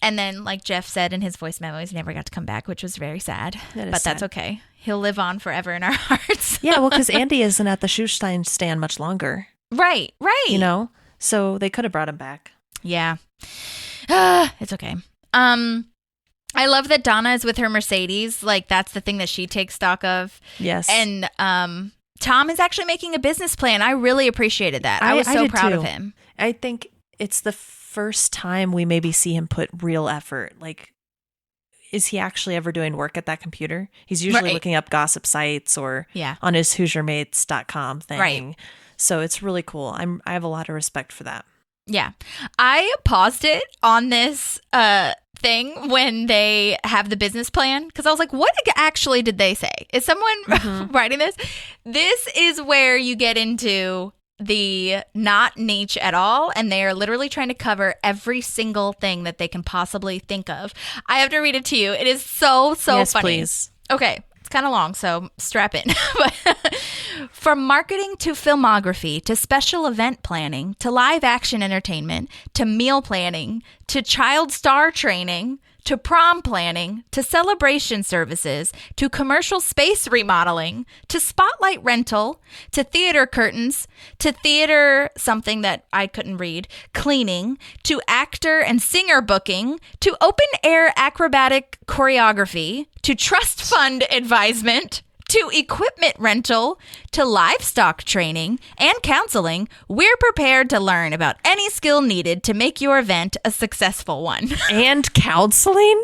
And then like Jeff said in his voice memo, he's never got to come back, which was very sad, but that's okay. He'll live on forever in our hearts. Yeah. Well, cause Andy isn't at the shoe shine stand much longer. Right. You know? So they could have brought him back. Yeah. It's okay. I love that Donna is with her Mercedes. Like, that's the thing that she takes stock of. Yes. And Tom is actually making a business plan. I really appreciated that. I was so proud of him. I think it's the first time we maybe see him put real effort. Like, is he actually ever doing work at that computer? He's usually looking up gossip sites or on his HoosierMates.com thing. Right. So it's really cool. I have a lot of respect for that. Yeah. I paused it on this thing when they have the business plan, because I was like, what actually did they say? Is someone writing this? This is where you get into the not niche at all, and they are literally trying to cover every single thing that they can possibly think of. I have to read it to you. It is so Yes, funny. please. Okay, it's kind of long, so strap in. From marketing to filmography to special event planning to live action entertainment to meal planning to child star training to prom planning to celebration services to commercial space remodeling to spotlight rental to theater curtains to theater something that I couldn't read cleaning to actor and singer booking to open air acrobatic choreography to trust fund advisement to equipment rental, to livestock training and counseling, we're prepared to learn about any skill needed to make your event a successful one. And counseling?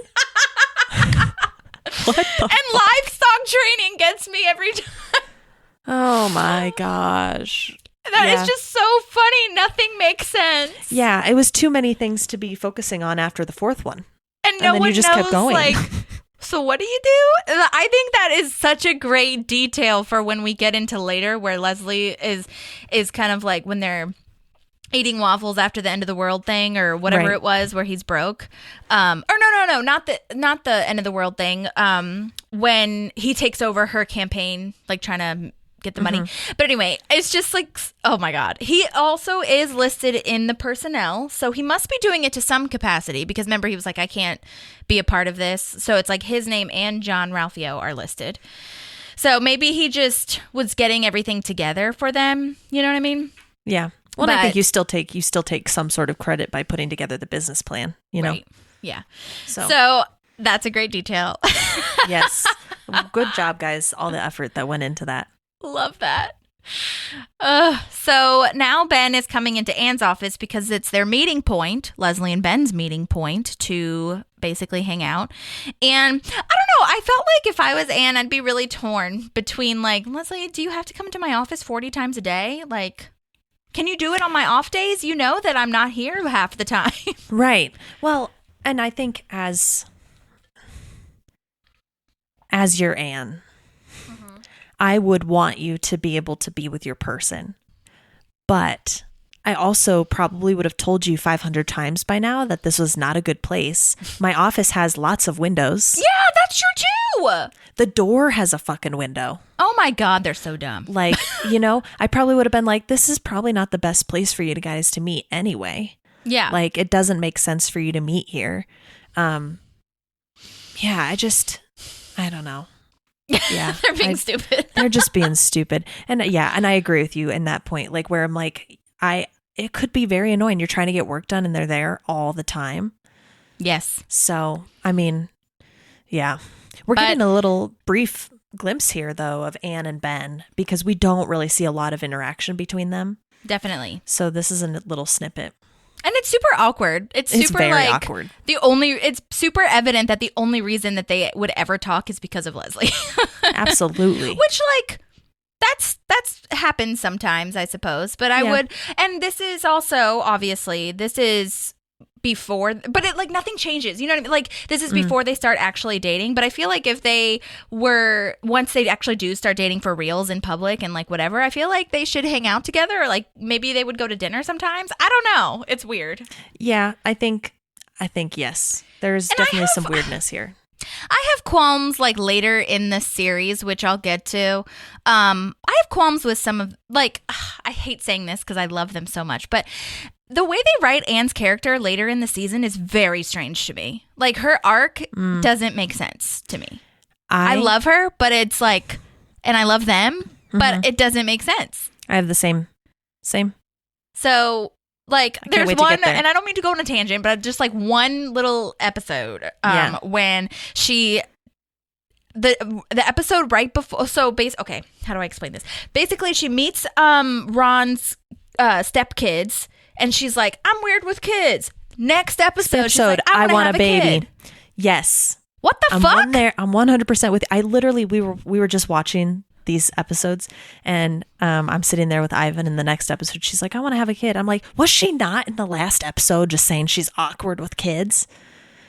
What the And livestock training gets me every time. Oh my gosh. That is just so funny. Nothing makes sense. Yeah, it was too many things to be focusing on after the fourth one. And no then one you just knows, kept going. like, so what do you do? I think that is such a great detail for when we get into later, where Leslie is kind of like when they're eating waffles after the end of the world thing or whatever it was, where he's broke. Or no, not the end of the world thing. When he takes over her campaign, like trying to get the money. But anyway, it's just like, oh my God. He also is listed in the personnel, so he must be doing it to some capacity, because remember, he was like, I can't be a part of this. So it's like his name and Jean Ralphio are listed. So maybe he just was getting everything together for them. You know what I mean? Yeah. Well, I think you still take some sort of credit by putting together the business plan, you know? Right. Yeah. So that's a great detail. Yes. Good job, guys. All the effort that went into that. Love that. So now Ben is coming into Anne's office because it's their meeting point, Leslie and Ben's meeting point, to basically hang out. And I don't know, I felt like if I was Anne, I'd be really torn between like, Leslie, do you have to come to my office 40 times a day? Like, can you do it on my off days? You know that I'm not here half the time. Right. Well, and I think as your Anne, I would want you to be able to be with your person. But I also probably would have told you 500 times by now that this was not a good place. My office has lots of windows. Yeah, that's true too. The door has a fucking window. Oh my God, they're so dumb. Like, you know, I probably would have been like, this is probably not the best place for you guys to meet anyway. Yeah. Like, it doesn't make sense for you to meet here. Yeah, I don't know. Yeah. They're being stupid. They're just being stupid. And yeah, and I agree with you in that point, like where I'm like, it could be very annoying. You're trying to get work done and they're there all the time. Yes. So, I mean, yeah. We're getting a little brief glimpse here, though, of Anne and Ben, because we don't really see a lot of interaction between them. Definitely. So this is a little snippet. And it's super awkward. It's super very like awkward. It's super evident that the only reason that they would ever talk is because of Leslie. Absolutely. Which, like, that's happens sometimes, I suppose. But I would, and this is also, obviously, this is before, but it, like, nothing changes. You know what I mean? Like, this is before they start actually dating. But I feel like if they were, once they actually do start dating for reals in public and like whatever, I feel like they should hang out together, or like maybe they would go to dinner sometimes. I don't know. It's weird. Yeah, I think yes. There's definitely some weirdness here. I have qualms like later in the series, which I'll get to. I have qualms with some of, like, I hate saying this because I love them so much, but the way they write Anne's character later in the season is very strange to me. Like, her arc doesn't make sense to me. I love her, but it's like, and I love them, but it doesn't make sense. I have the same. So, like, there's wait to one, get there. and I don't mean to go on a tangent, but just like one little episode when the episode right before, so okay, how do I explain this? Basically, she meets Ron's stepkids, and she's like, I'm weird with kids. Next episode, she's like, I want a baby. Kid. Yes. What the fuck? I'm 100% with you. I literally, we were just watching these episodes, and I'm sitting there with Ivan in the next episode. She's like, I want to have a kid. I'm like, was she not in the last episode just saying she's awkward with kids?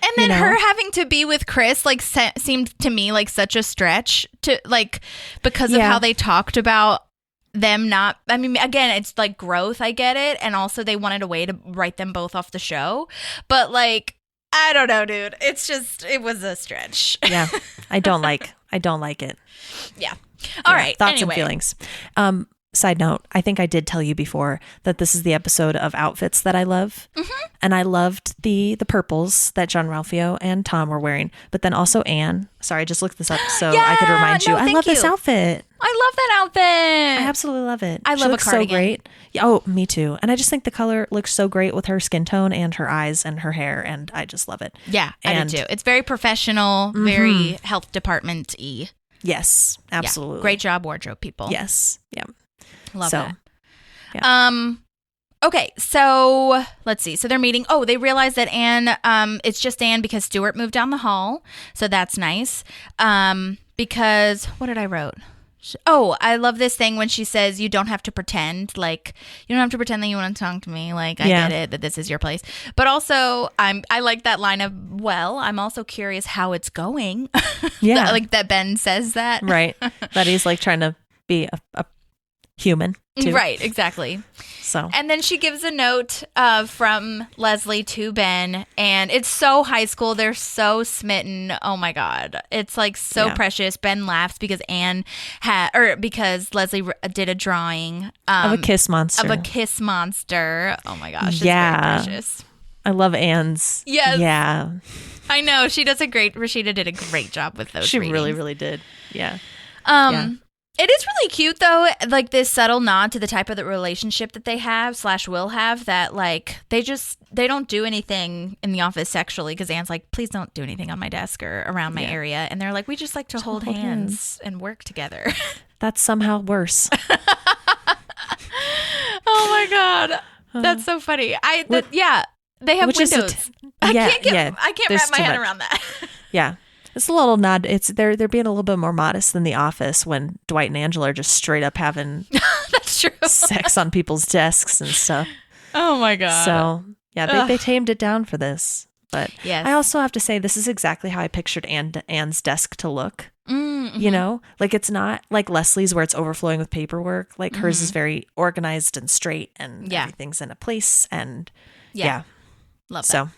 And then her having to be with Chris like seemed to me like such a stretch to like because of how they talked about them not. I mean, again, it's like growth. I get it, and also they wanted a way to write them both off the show, but like I don't know, dude. It's just it was a stretch. Yeah, I don't like it. Yeah. All right. Thoughts and feelings. Side note, I think I did tell you before that this is the episode of outfits that I love. Mm-hmm. And I loved the purples that Jean Ralphio and Tom were wearing. But then also Anne. Sorry, I just looked this up so I could remind you. I love this outfit. I love that outfit. I absolutely love it. I love a cardigan. So great. Oh, me too. And I just think the color looks so great with her skin tone and her eyes and her hair. And I just love it. Yeah, I do too. It's very professional, very health department-y. Yes, absolutely. Yeah. Great job, wardrobe people. Yes. Yeah. Love that. Yeah. Okay, so let's see. So they're meeting. Oh, they realize that Anne, it's just Anne because Stuart moved down the hall. So that's nice. Because, what did I wrote? Oh, I love this thing when she says, you don't have to pretend. Like, you don't have to pretend that you want to talk to me. Like, I get it, that this is your place. But also, I like that line of, well, I'm also curious how it's going. Yeah. Like that Ben says that. Right. That he's like trying to be a human too. Right, exactly. So, and then she gives a note from Leslie to Ben, and it's so high school. They're so smitten. Oh my god, it's like so precious. Ben laughs because because Leslie did a drawing of a kiss monster. Oh my gosh, it's very precious. I love Anne's. Yes. Yeah. I know Rashida did a great job with those. She readings. really, really did. Yeah. It is really cute, though, like this subtle nod to the type of the relationship that they have / will have, that like they don't do anything in the office sexually because Anne's like, please don't do anything on my desk or around my area. And they're like, we just like to hold hands and work together. That's somehow worse. Oh my God. That's so funny. They have windows. I can't wrap my head around that. Yeah. It's a little nod. They're being a little bit more modest than The Office when Dwight and Angela are just straight up having that's true sex on people's desks and stuff. Oh my god! So they tamed it down for this. But I also have to say this is exactly how I pictured Anne's desk to look. Mm-hmm. You know, like it's not like Leslie's where it's overflowing with paperwork. Like hers is very organized and straight, and everything's in a place. And love that. So.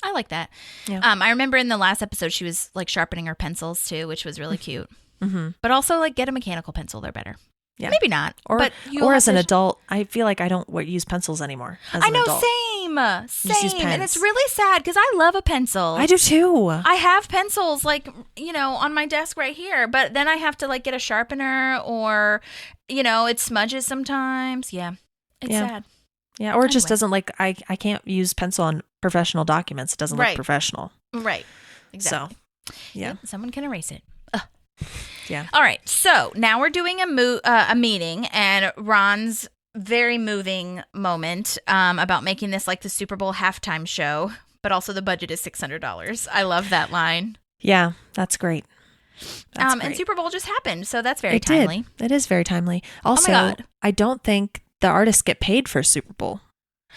I like that. Yeah. I remember in the last episode she was like sharpening her pencils too, which was really cute. Mm-hmm. But also like get a mechanical pencil; they're better. Yeah. Maybe not. Or as an adult, I feel like I don't use pencils anymore. I know, same. And it's really sad because I love a pencil. I do too. I have pencils like, on my desk right here, but then I have to like get a sharpener or, it smudges sometimes. Yeah. It's sad. Yeah, or it just doesn't like, I can't use pencil on professional documents. It doesn't look professional. Right. Exactly. So, yeah. Someone can erase it. Yeah. All right. So now we're doing a meeting, and Ron's very moving moment about making this like the Super Bowl halftime show, but also the budget is $600. I love that line. Yeah, that's great. And Super Bowl just happened, so that's very timely. It is very timely. Also, oh my God. I don't think the artists get paid for Super Bowl.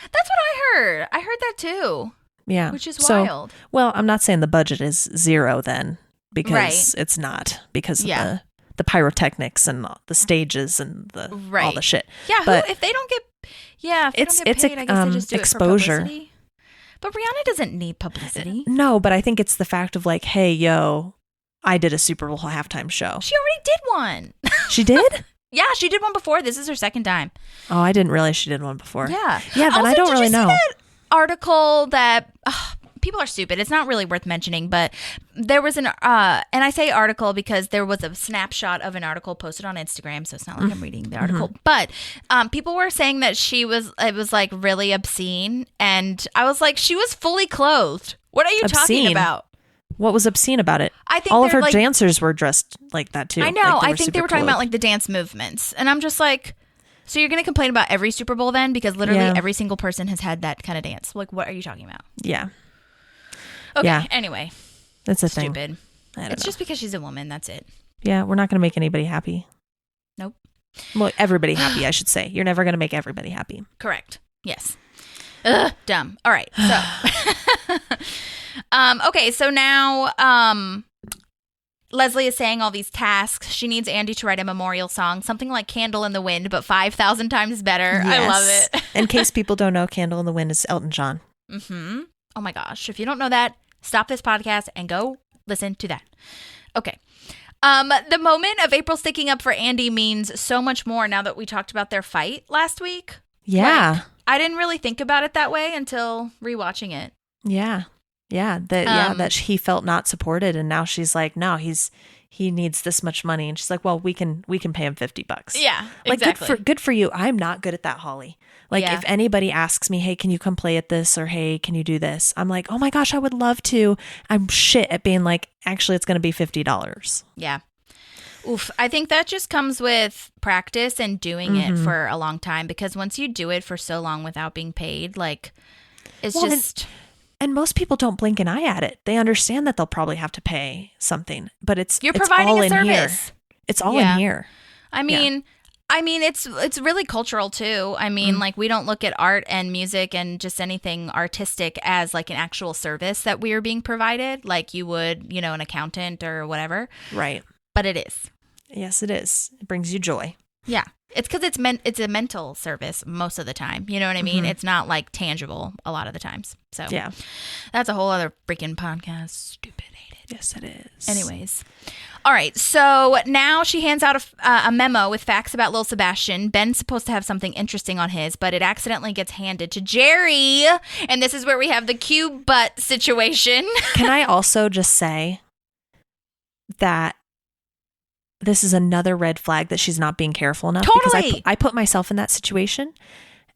That's what I heard. I heard that too. Yeah. Which is wild. Well, I'm not saying the budget is zero then, because it's not, because of the pyrotechnics and the stages and all the shit. Yeah, but if they don't get paid, I guess they just do exposure. It for publicity. But Rihanna doesn't need publicity. No, but I think it's the fact of like, hey, yo, I did a Super Bowl halftime show. She already did one. She did? Yeah, she did one before. This is her second time. Oh, I didn't realize she did one before. Yeah. Yeah, then I don't really know. Did you see that article that people are stupid? It's not really worth mentioning, but there was and I say article because there was a snapshot of an article posted on Instagram, so it's not like I'm reading the article. But people were saying that it was like really obscene, and I was like, she was fully clothed. What are you talking about? What was obscene about it? I think all of her dancers were dressed like that too. I know. I think they were talking about like the dance movements, and I'm just like, so you're going to complain about every Super Bowl then? Because literally every single person has had that kind of dance. Like, what are you talking about? Yeah. Okay. Yeah. Anyway, that's a thing. Stupid. It's just because she's a woman. That's it. Yeah, we're not going to make anybody happy. Nope. Well, everybody happy, I should say. You're never going to make everybody happy. Correct. Yes. Dumb. All right. So Okay, so now Leslie is saying all these tasks. She needs Andy to write a memorial song, something like Candle in the Wind, but 5,000 times better. Yes. I love it. In case people don't know, Candle in the Wind is Elton John. Mm-hmm. Oh my gosh. If you don't know that, stop this podcast and go listen to that. Okay. The moment of April sticking up for Andy means so much more now that we talked about their fight last week. Yeah. Like, I didn't really think about it that way until rewatching it. Yeah. Yeah. That he felt not supported. And now she's like, no, he needs this much money. And she's like, well, we can pay him $50. Yeah. Like exactly. good for you. I'm not good at that, Holly. Like if anybody asks me, hey, can you come play at this? Or hey, can you do this? I'm like, oh my gosh, I would love to. I'm shit at being like, actually, it's going to be $50. Yeah. Oof. I think that just comes with practice and doing it for a long time, because once you do it for so long without being paid, like it's just... And most people don't blink an eye at it. They understand that they'll probably have to pay something, but you're providing all a in service. Here. It's all in here. I mean, it's really cultural too. I mean, like we don't look at art and music and just anything artistic as like an actual service that we are being provided, like you would, an accountant or whatever. Right. But it is. Yes, it is. It brings you joy. Yeah. It's because it's a mental service most of the time. You know what I mean? It's not like tangible a lot of the times. So yeah, that's a whole other freaking podcast. Stupid, hate it. Yes, it is. Anyways. All right. So now she hands out a memo with facts about Lil Sebastian. Ben's supposed to have something interesting on his, but it accidentally gets handed to Jerry. And this is where we have the cube butt situation. Can I also just say that this is another red flag that she's not being careful enough? Totally. Because I put myself in that situation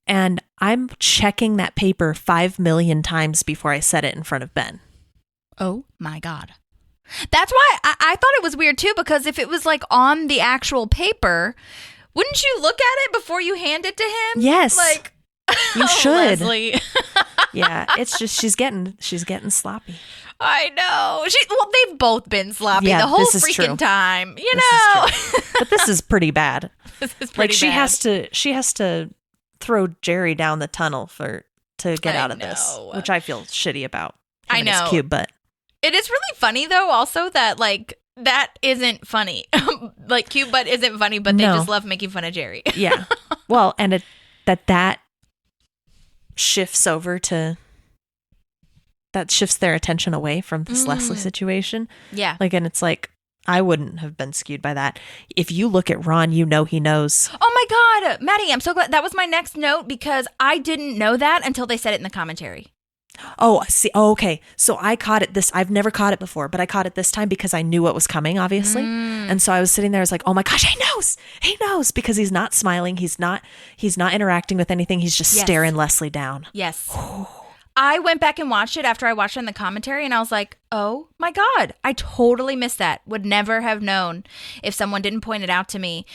and I'm checking that paper 5 million times before I set it in front of Ben. Oh my God. That's why I thought it was weird too, because if it was like on the actual paper, wouldn't you look at it before you hand it to him? Yes. Like you should. Leslie. Yeah, it's just she's getting sloppy. I know. They've both been sloppy the whole freaking time. But this is pretty bad. This is pretty bad. She has to throw Jerry down the tunnel to get out of this, which I feel shitty about. I know. It's cute, but it is really funny though. Also, that like that isn't funny. Like cute butt isn't funny, but they just love making fun of Jerry. Yeah. Well, and that shifts over to. That shifts their attention away from this Leslie situation. Yeah. Like, and it's like, I wouldn't have been skewed by that. If you look at Ron, you know he knows. Oh my God, Maddie, I'm so glad. That was my next note because I didn't know that until they said it in the commentary. Oh, see. Oh, okay. So I caught it I've never caught it before, but I caught it this time because I knew what was coming, obviously. And so I was sitting there, I was like, oh my gosh, he knows because he's not smiling. He's not interacting with anything. He's just staring Leslie down. Yes. I went back and watched it after I watched it in the commentary and I was like, oh my God, I totally missed that. Would never have known if someone didn't point it out to me.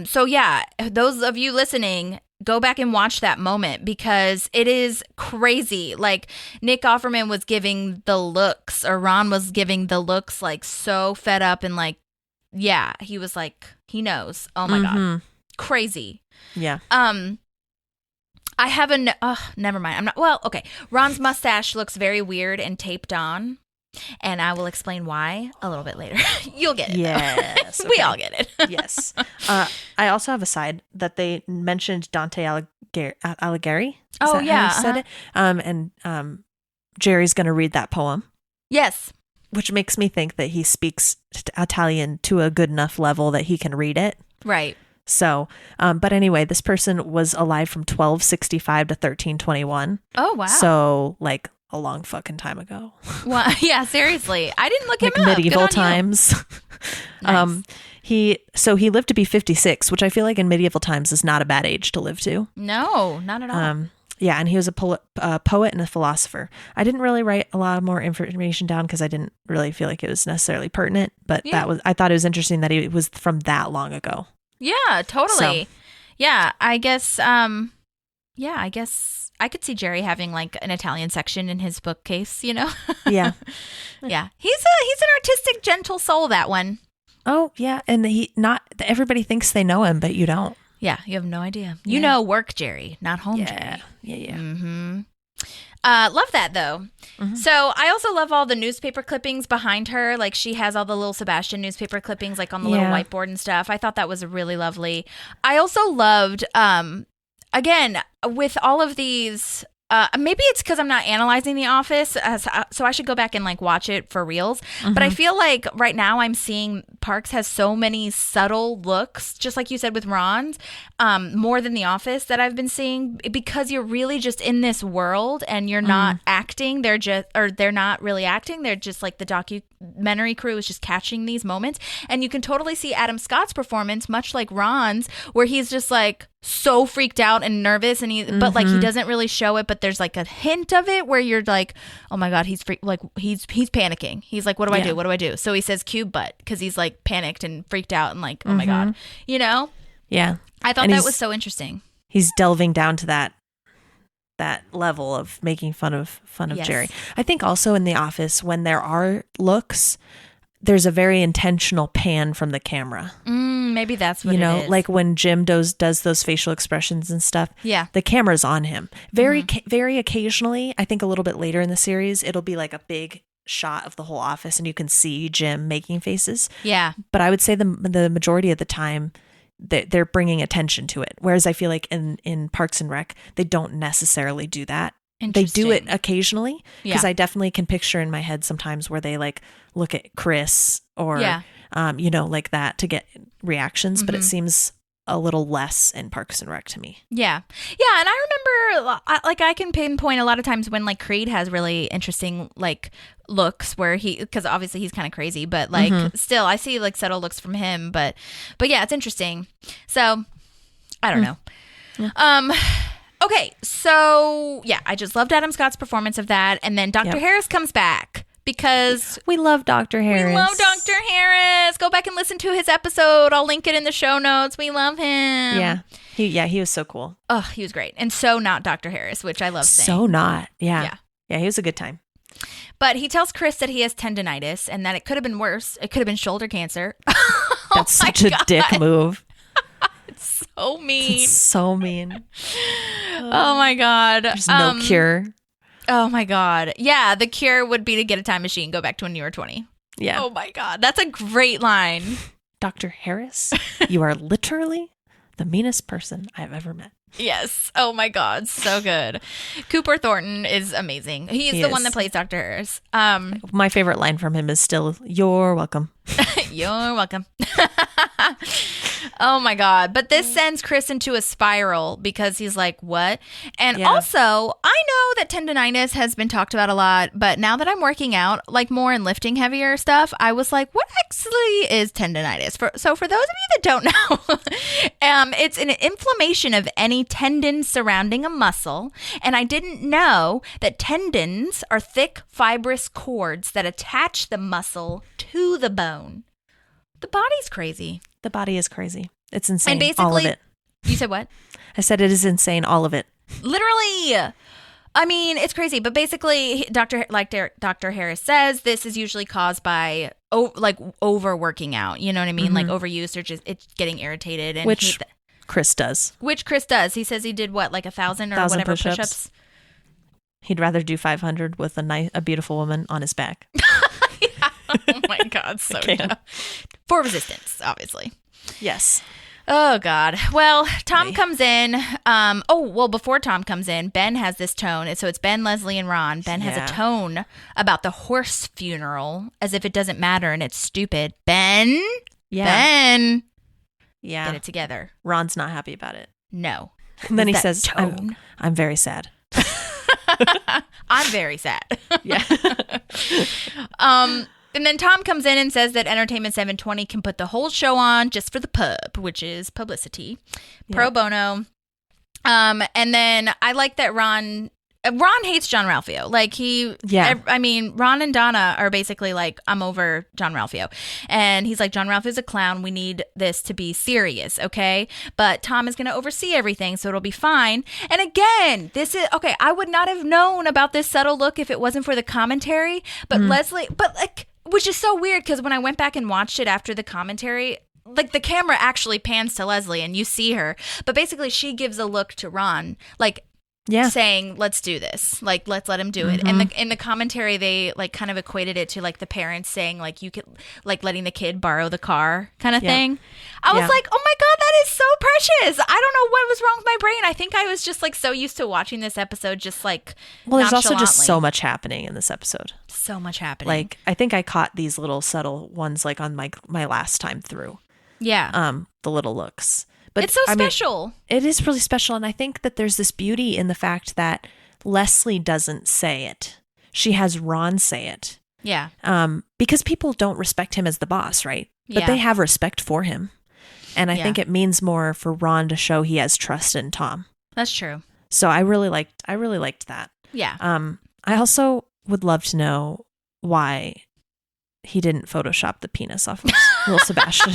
So yeah, those of you listening, go back and watch that moment because it is crazy. Like Nick Offerman was giving the looks, or Ron was giving the looks, like so fed up and like, yeah, he was like, he knows. Oh my God. Crazy. Yeah. I have never mind. I'm not, well, okay. Ron's mustache looks very weird and taped on, and I will explain why a little bit later. You'll get it. Yes. We all get it. Yes. I also have a side that they mentioned Dante Alighieri. Oh, yeah. How you said it? And Jerry's going to read that poem. Yes. Which makes me think that he speaks Italian to a good enough level that he can read it. Right. So, but anyway, this person was alive from 1265 to 1321. Oh, wow. So, like, a long fucking time ago. Well, yeah, seriously. I didn't look him up. Medieval times. Nice. He lived to be 56, which I feel like in medieval times is not a bad age to live to. No, not at all. Yeah, and he was a poet and a philosopher. I didn't really write a lot more information down because I didn't really feel like it was necessarily pertinent, but I thought it was interesting that he was from that long ago. Yeah, totally. So. Yeah, I guess I could see Jerry having like an Italian section in his bookcase, you know? Yeah. Yeah. He's an artistic, gentle soul, that one. Oh, yeah, and everybody thinks they know him, but you don't. Yeah, you have no idea. You know work Jerry, not home Jerry. Yeah. Mm-hmm. Love that, though. So I also love all the newspaper clippings behind her. Like, she has all the little Sebastian newspaper clippings, like, on the little whiteboard and stuff. I thought that was really lovely. I also loved, again, with all of these... maybe it's because I'm not analyzing The Office, so I should go back and like watch it for reals. But I feel like right now I'm seeing Parks has so many subtle looks, just like you said with Ron's, more than The Office that I've been seeing, because you're really just in this world and you're not acting. They're not really acting. They're just like the documentary crew is just catching these moments, and you can totally see Adam Scott's performance, much like Ron's, where he's just like so freaked out and nervous, and but like he doesn't really show it, but there's like a hint of it where you're like, oh my god, he's panicking. He's like, what do I do? So he says cube butt because he's like panicked and freaked out and like, oh my god, you know? Yeah, I thought that was so interesting. He's delving down to that level of making fun of Jerry. I think also in The Office, when there are looks, there's a very intentional pan from the camera. Maybe that's what it is. Like when Jim does those facial expressions and stuff. Yeah. The camera's on him. Very occasionally, I think a little bit later in the series, it'll be like a big shot of the whole office and you can see Jim making faces. Yeah. But I would say the majority of the time, they're bringing attention to it. Whereas I feel like in Parks and Rec, they don't necessally do that. They do it occasionally, because I definitely can picture in my head sometimes where they like look at Chris or, like that to get reactions, but it seems a little less in Parks and Rec to me. Yeah. Yeah. And I remember like I can pinpoint a lot of times when like Creed has really interesting like looks where because obviously he's kind of crazy, but like still I see like subtle looks from him, but yeah, it's interesting. So I don't know. Yeah. Okay, so yeah, I just loved Adam Scott's performance of that, and then Dr. Harris comes back because we love Dr. Harris. We love Dr. Harris. Go back and listen to his episode. I'll link it in the show notes. We love him. Yeah, he was so cool. Oh, he was great, and so not Dr. Harris, which I love saying. So not, yeah, he was a good time. But he tells Chris that he has tendinitis and that it could have been worse. It could have been shoulder cancer. That's such a dick move. It's so mean. It's so mean. Oh my god. There's no cure. Oh my god. Yeah, the cure would be to get a time machine, go back to when you were 20. Yeah. Oh my god. That's a great line. Dr. Harris, you are literally the meanest person I've ever met. Yes. Oh my god. So good. Cooper Thornton is amazing. He is the one that plays Dr. Harris. My favorite line from him is still, "You're welcome." You're welcome. Oh my god. But this sends Chris into a spiral because he's like, what? And also, I know that tendinitis has been talked about a lot, but now that I'm working out like more and lifting heavier stuff, I was like, what actually is tendinitis? So for those of you that don't know, it's an inflammation of any tendon surrounding a muscle. And I didn't know that tendons are thick, fibrous cords that attach the muscle to the bone. The body's crazy. The body is crazy. It's insane. And basically, all of it. You said what? I said it is insane. All of it. Literally. I mean, it's crazy. But basically, Dr. Harris says, this is usually caused by overworking out. You know what I mean? Like overuse or just it's getting irritated. And Which Chris does. He says he did what, like 1,000 or whatever push-ups? He'd rather do 500 with a beautiful woman on his back. Oh my god, so dumb. For resistance, obviously. Yes. Oh god. Well, Tom comes in. Before Tom comes in, Ben has this tone. So it's Ben, Leslie, and Ron. Ben has a tone about the horse funeral as if it doesn't matter and it's stupid. Ben. Yeah. Get it together. Ron's not happy about it. No. And then he says, I'm very sad. I'm very sad. Yeah. And then Tom comes in and says that Entertainment 720 can put the whole show on just for the pub, which is publicity, pro bono. And then I like that Ron hates Jean Ralphio. Like I mean, Ron and Donna are basically like, I'm over Jean Ralphio. And he's like, Jean Ralphio's a clown. We need this to be serious, okay? But Tom is going to oversee everything, so it'll be fine. And again, this is, okay, I would not have known about this subtle look if it wasn't for the commentary. But Leslie, which is so weird because when I went back and watched it after the commentary, like the camera actually pans to Leslie and you see her. But basically she gives a look to Ron, like, Yeah. saying, let's do this. Like, let's let him do it. And in the commentary, they like kind of equated it to like the parents saying like, you could like letting the kid borrow the car kind of thing. I was like, oh my God, that is so precious. I don't know what was wrong with my brain. I think I was just like so used to watching this episode, just like, well, there's also just nonchalantly. so much happening in this episode. So much happening. Like, I think I caught these little subtle ones like on my last time through. Yeah. The little looks. But it's so special. It is really special. And I think that there's this beauty in the fact that Leslie doesn't say it. She has Ron say it. Yeah. Because people don't respect him as the boss, right? But Yeah. they have respect for him. And I think it means more for Ron to show he has trust in Tom. That's true. So I really liked that. Yeah. I also would love to know why he didn't Photoshop the penis off of Lil Sebastian.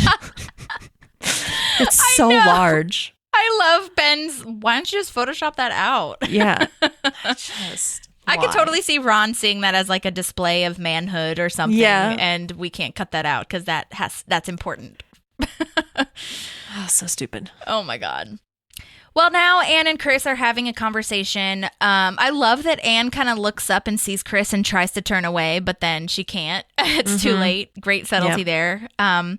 It's so large. I love Ben's. Why don't you just Photoshop that out? Yeah. I could totally see Ron seeing that as like a display of manhood or something. Yeah. And we can't cut that out because that's important. Oh, so stupid. Oh my God. Well, now Anne and Chris are having a conversation. I love that Anne kind of looks up and sees Chris and tries to turn away, but then she can't. It's too late. Great subtlety there. And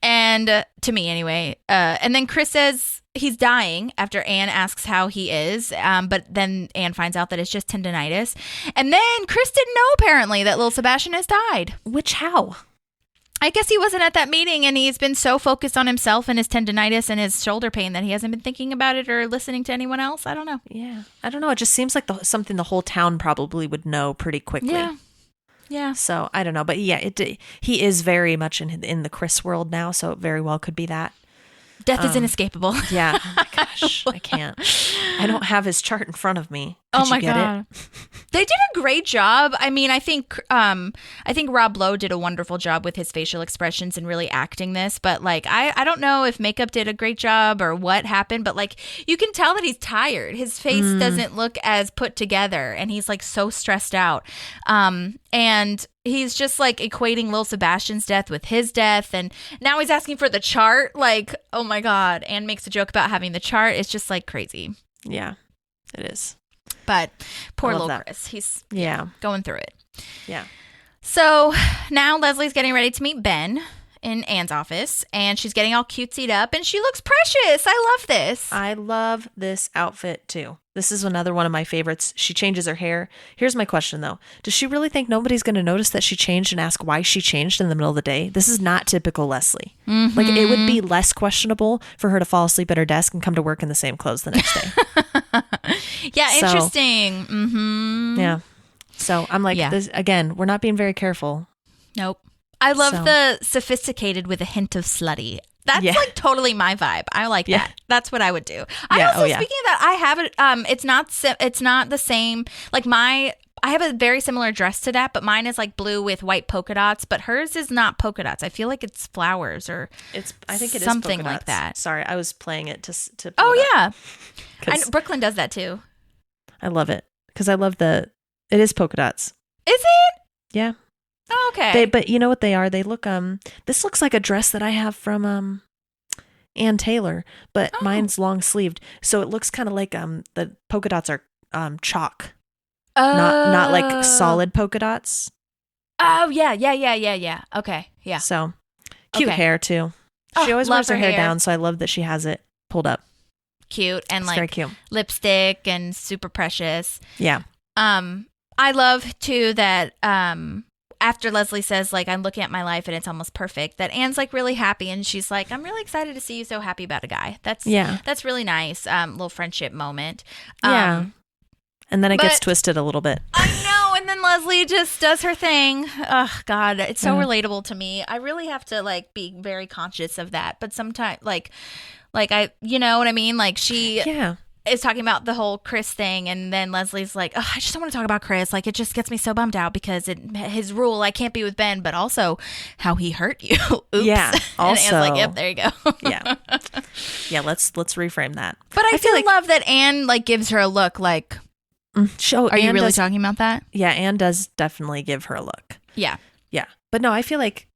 to me anyway. And then Chris says he's dying after Anne asks how he is. But then Anne finds out that it's just tendinitis. And then Chris didn't know apparently that Lil Sebastian has died. Which how? I guess he wasn't at that meeting and he's been so focused on himself and his tendinitis and his shoulder pain that he hasn't been thinking about it or listening to anyone else. I don't know. Yeah. I don't know. It just seems like something the whole town probably would know pretty quickly. Yeah. Yeah. So I don't know. But yeah, he is very much in the Chris world now. So it very well could be that. Death is inescapable. Yeah. Oh my gosh. I can't. I don't have his chart in front of me. Could Oh my you get God. They did a great job. I mean, I think Rob Lowe did a wonderful job with his facial expressions and really acting this, but like I don't know if makeup did a great job or what happened, but like you can tell that he's tired. His face doesn't look as put together and he's like so stressed out. And he's just like equating Lil Sebastian's death with his death, and now he's asking for the chart. Like, oh my God. Anne makes a joke about having the chart. It's just like crazy. Yeah, it is. But poor little that. Chris. He's going through it. Yeah. So now Leslie's getting ready to meet Ben in Anne's office, and she's getting all cutesied up, and she looks precious. I love this. I love this outfit too. This is another one of my favorites. She changes her hair. Here's my question though. Does she really think nobody's going to notice that she changed and ask why she changed in the middle of the day? This is not typical Leslie. Mm-hmm. Like, it would be less questionable for her to fall asleep at her desk and come to work in the same clothes the next day. Yeah, So- interesting. Mm-hmm. Yeah. So I'm like, this, again, we're not being very careful. Nope. I love So- the sophisticated with a hint of slutty. That's Yeah. like totally my vibe. I like Yeah. that. That's what I would do. I Yeah, also, oh, yeah. speaking of that, I have it. It's not the same. Like I have a very similar dress to that, but mine is like blue with white polka dots. But hers is not polka dots. I feel like it's flowers or I think it is something polka like dots. that. Sorry, I was playing it to pull Oh it up, yeah, 'cause Brooklyn does that too. I love it because I love it is polka dots. Is it? Yeah. Oh, okay. But you know what they are? They look this looks like a dress that I have from Ann Taylor, but mine's long sleeved. So it looks kind of like the polka dots are chalk. Not like solid polka dots. Oh yeah. Okay, yeah. So cute Okay. hair too. Oh, She always love wears her her hair hair. down, so I love that she has it pulled up. Cute and It's very like cute. lipstick and super precious. Yeah. I love too that after Leslie says like I'm looking at my life and it's almost perfect, that Anne's like really happy and she's like, I'm really excited to see you so happy about a guy. That's really nice. Little friendship moment. Yeah. And then it gets but- twisted a little bit. I know, and then Leslie just does her thing. Oh God, it's so relatable to me. I really have to like be very conscious of that. But sometimes like I, you know what I mean? Like she is talking about the whole Chris thing, and then Leslie's like, oh, I just don't want to talk about Chris. Like, it just gets me so bummed out because his rule, I can't be with Ben, but also how he hurt you. Oops. Yeah. And Also, Anne's like, yep, there you go. yeah. Yeah, let's reframe that. But I feel do like love that Anne like gives her a look like, are you really talking about that? Yeah, Anne does definitely give her a look. Yeah. Yeah. But no, I feel like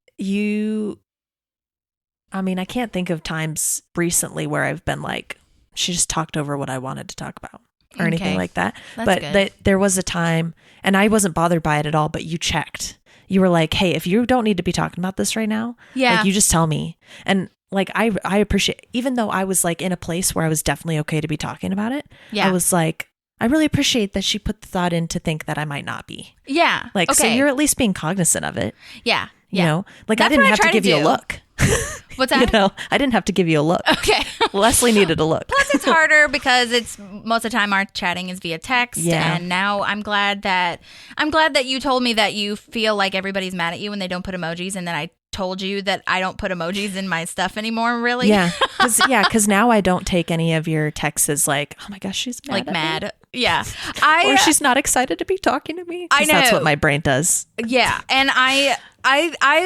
I can't think of times recently where I've been like, she just talked over what I wanted to talk about. or anything Okay. like that. That's But good. there was a time, and I wasn't bothered by it at all, but you checked. You were like, hey, if you don't need to be talking about this right now, Yeah. like, you just tell me. And like, I appreciate, even though I was like in a place where I was definitely okay to be talking about it. Yeah. I was like, I really appreciate that she put the thought in to think that I might not be. Yeah. Like, so okay. you're at least being cognizant of it. You Yeah. know, like, That's I didn't what I have to try to give you a do. look. What's You that? know, I didn't have to give you a look. Okay. Leslie needed a look. Plus, it's harder because it's most of the time our chatting is via text. Yeah. And now I'm glad that you told me that you feel like everybody's mad at you when they don't put emojis, and then I told you that I don't put emojis in my stuff anymore. Really? Yeah, because now I don't take any of your texts as like, oh my gosh, she's mad Like at me. mad. Yeah. Or she's not excited to be talking to me. 'Cause I know. That's what my brain does. Yeah, and I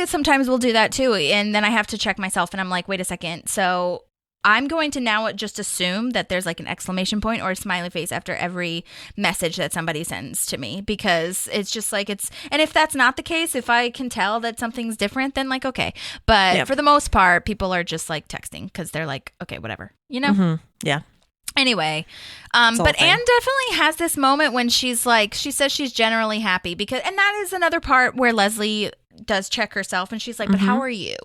sometimes will do that too, and then I have to check myself, and I'm like, wait a second. So I'm going to now just assume that there's like an exclamation point or a smiley face after every message that somebody sends to me, because it's just like and if that's not the case, if I can tell that something's different, then like, okay. But Yep. for the most part, people are just like texting because they're like, okay, whatever, you know? Mhm. Yeah. Anyway, It's all but a thing. Anne definitely has this moment when she's like, she says she's generally happy because, and that is another part where Leslie does check herself, and she's like, but how are you?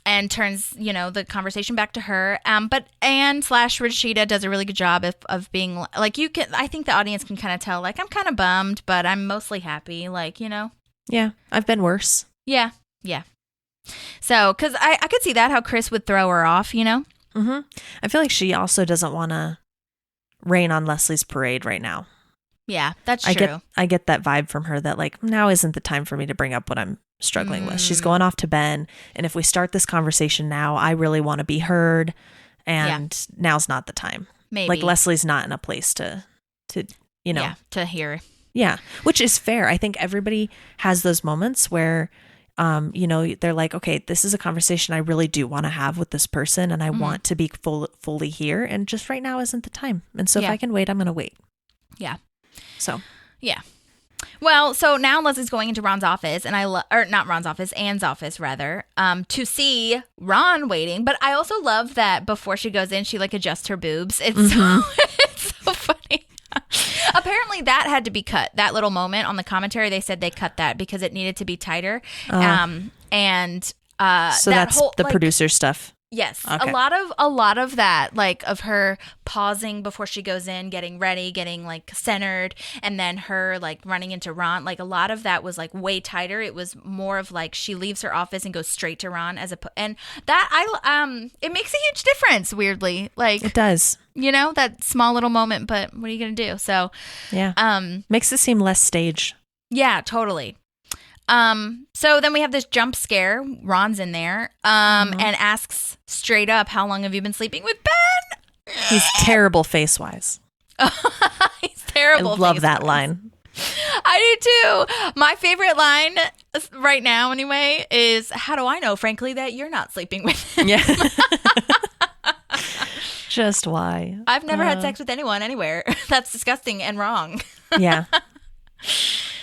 And turns, the conversation back to her. But Anne / Rashida does a really good job of being like, I think the audience can kind of tell, like, I'm kind of bummed, but I'm mostly happy. Like, Yeah, I've been worse. Yeah. Yeah. So, cause I could see that, how Chris would throw her off, Mm-hmm. I feel like she also doesn't want to rain on Leslie's parade right now. Yeah, that's true. I get that vibe from her that like, now isn't the time for me to bring up what I'm struggling with. She's going off to Ben, and if we start this conversation now, I really want to be heard, and now's not the time. Maybe. Like, Leslie's not in a place to Yeah, to hear. Yeah, which is fair. I think everybody has those moments where they're like, okay, this is a conversation I really do want to have with this person, and I want to be fully here, and just right now isn't the time. And so if I can wait, I'm going to wait. Yeah. So. Yeah. Well, so now Leslie's going into Ron's office, and not Ron's office, Anne's office rather, to see Ron waiting. But I also love that before she goes in, she like adjusts her boobs. It's so funny. Apparently that had to be cut. That little moment on the commentary, they said they cut that because it needed to be tighter. So that's the producer stuff. Yes. Okay. A lot of that, like, of her pausing before she goes in, getting ready, getting like centered, and then her like running into Ron, like a lot of that was like way tighter. It was more of like she leaves her office and goes straight to Ron and that it makes a huge difference, weirdly. Like, It does. that small little moment, but what are you going to do? So, Yeah. Makes it seem less stage. yeah, totally. So then we have this jump scare. Ron's in there, and asks straight up, how long have you been sleeping with Ben? He's terrible face-wise. He's terrible. I love face-wise. that line. I do too. My favorite line right now, anyway, is, how do I know, frankly, that you're not sleeping with him? Yeah. Just why? I've never had sex with anyone anywhere. That's disgusting and wrong. Yeah.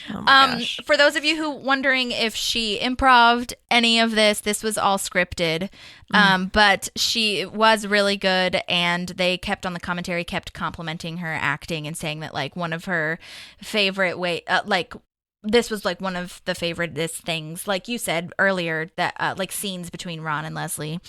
Oh my gosh. For those of you who wondering if she improv'd any of this was all scripted. But she was really good, and they kept on the commentary, kept complimenting her acting and saying that like one of her favorite this was like one of the favoriteest things, like you said earlier, that like scenes between Ron and Leslie.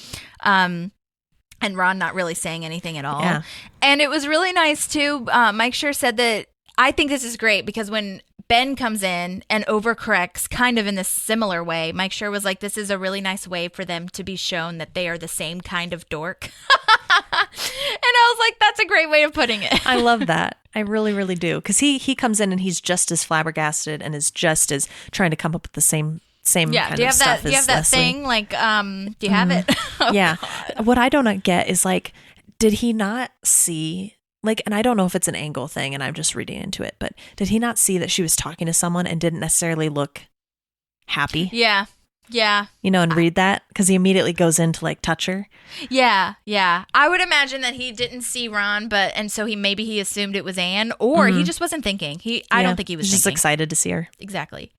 And Ron not really saying anything at all. Yeah. And it was really nice too. Mike Schur said that, I think this is great because when Ben comes in and overcorrects kind of in this similar way, Mike Schur was like, this is a really nice way for them to be shown that they are the same kind of dork. And I was like, that's a great way of putting it. I love that. I really, really do. Because he comes in and he's just as flabbergasted and is just as trying to come up with the same kind of stuff as do you have that Leslie. thing? Like, do you have it? Oh, Yeah. God. What I don't get is like, did he not see, like, and I don't know if it's an angle thing and I'm just reading into it, but did he not see that she was talking to someone and didn't necessarily look happy? Yeah. Yeah. And read that? Because he immediately goes in to like touch her. Yeah. Yeah. I would imagine that he didn't see Ron, and so he assumed it was Anne, or he just wasn't thinking. I don't think he was just thinking. excited to see her. Exactly.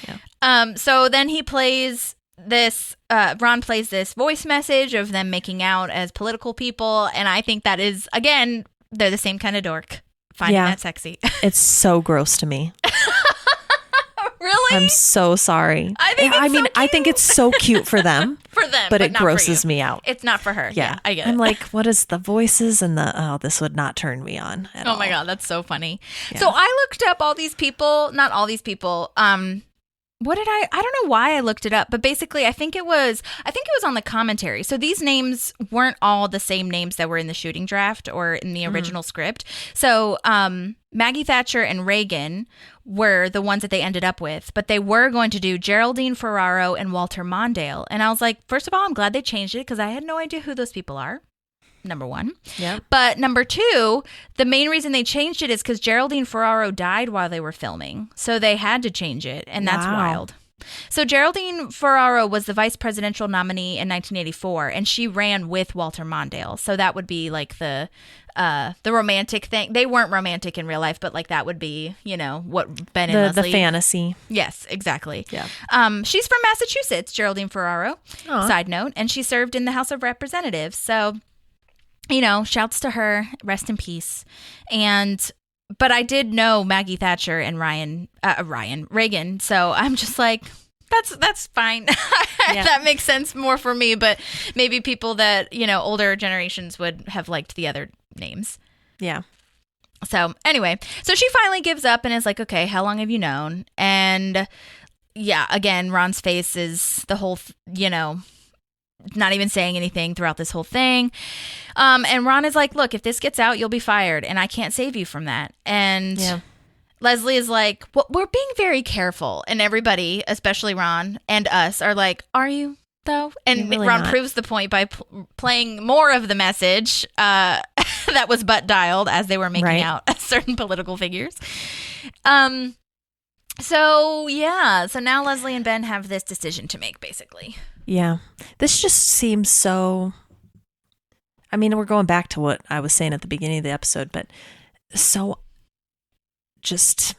Yeah. So then he plays this, Ron plays this voice message of them making out as political people. And I think that is, again, They're the same kind of dork. Finding that sexy. It's so gross to me. Really? I'm so sorry. I think it's so cute for them. For them. But it not for grosses you. me out. It's not for her. Yeah, I get it. I'm like, what is the voices and this would not turn me on at all. Oh my God, that's so funny. Yeah. So I looked up all these people, not all these people. I don't know why I looked it up, but basically I think it was on the commentary. So these names weren't all the same names that were in the shooting draft or in the original script. So Maggie Thatcher and Reagan were the ones that they ended up with, but they were going to do Geraldine Ferraro and Walter Mondale. And I was like, first of all, I'm glad they changed it because I had no idea who those people are. Number one. Yeah. But number two, the main reason they changed it is because Geraldine Ferraro died while they were filming. So they had to change it. And that's wild. So Geraldine Ferraro was the vice presidential nominee in 1984, and she ran with Walter Mondale. So that would be like the romantic thing. They weren't romantic in real life, but like that would be, what Ben and Leslie. The fantasy. Yes, exactly. Yeah. She's from Massachusetts, Geraldine Ferraro. Aww. Side note, and she served in the House of Representatives. So, shouts to her, rest in peace. But I did know Maggie Thatcher and Reagan. So I'm just like, that's fine. Yeah. That makes sense more for me. But maybe people that, older generations would have liked the other names. Yeah. So anyway, so she finally gives up and is like, okay, how long have you known? And yeah, again, Ron's face is the whole, not even saying anything throughout this whole thing. And Ron is like, look, if this gets out, you'll be fired and I can't save you from that. And Leslie is like, well, we're being very careful. And everybody, especially Ron and us, are like, are you though? And really Ron proves the point by playing more of the message that was butt dialed as they were making out certain political figures. So now Leslie and Ben have this decision to make, basically. Yeah. This just seems so, we're going back to what I was saying at the beginning of the episode, but so just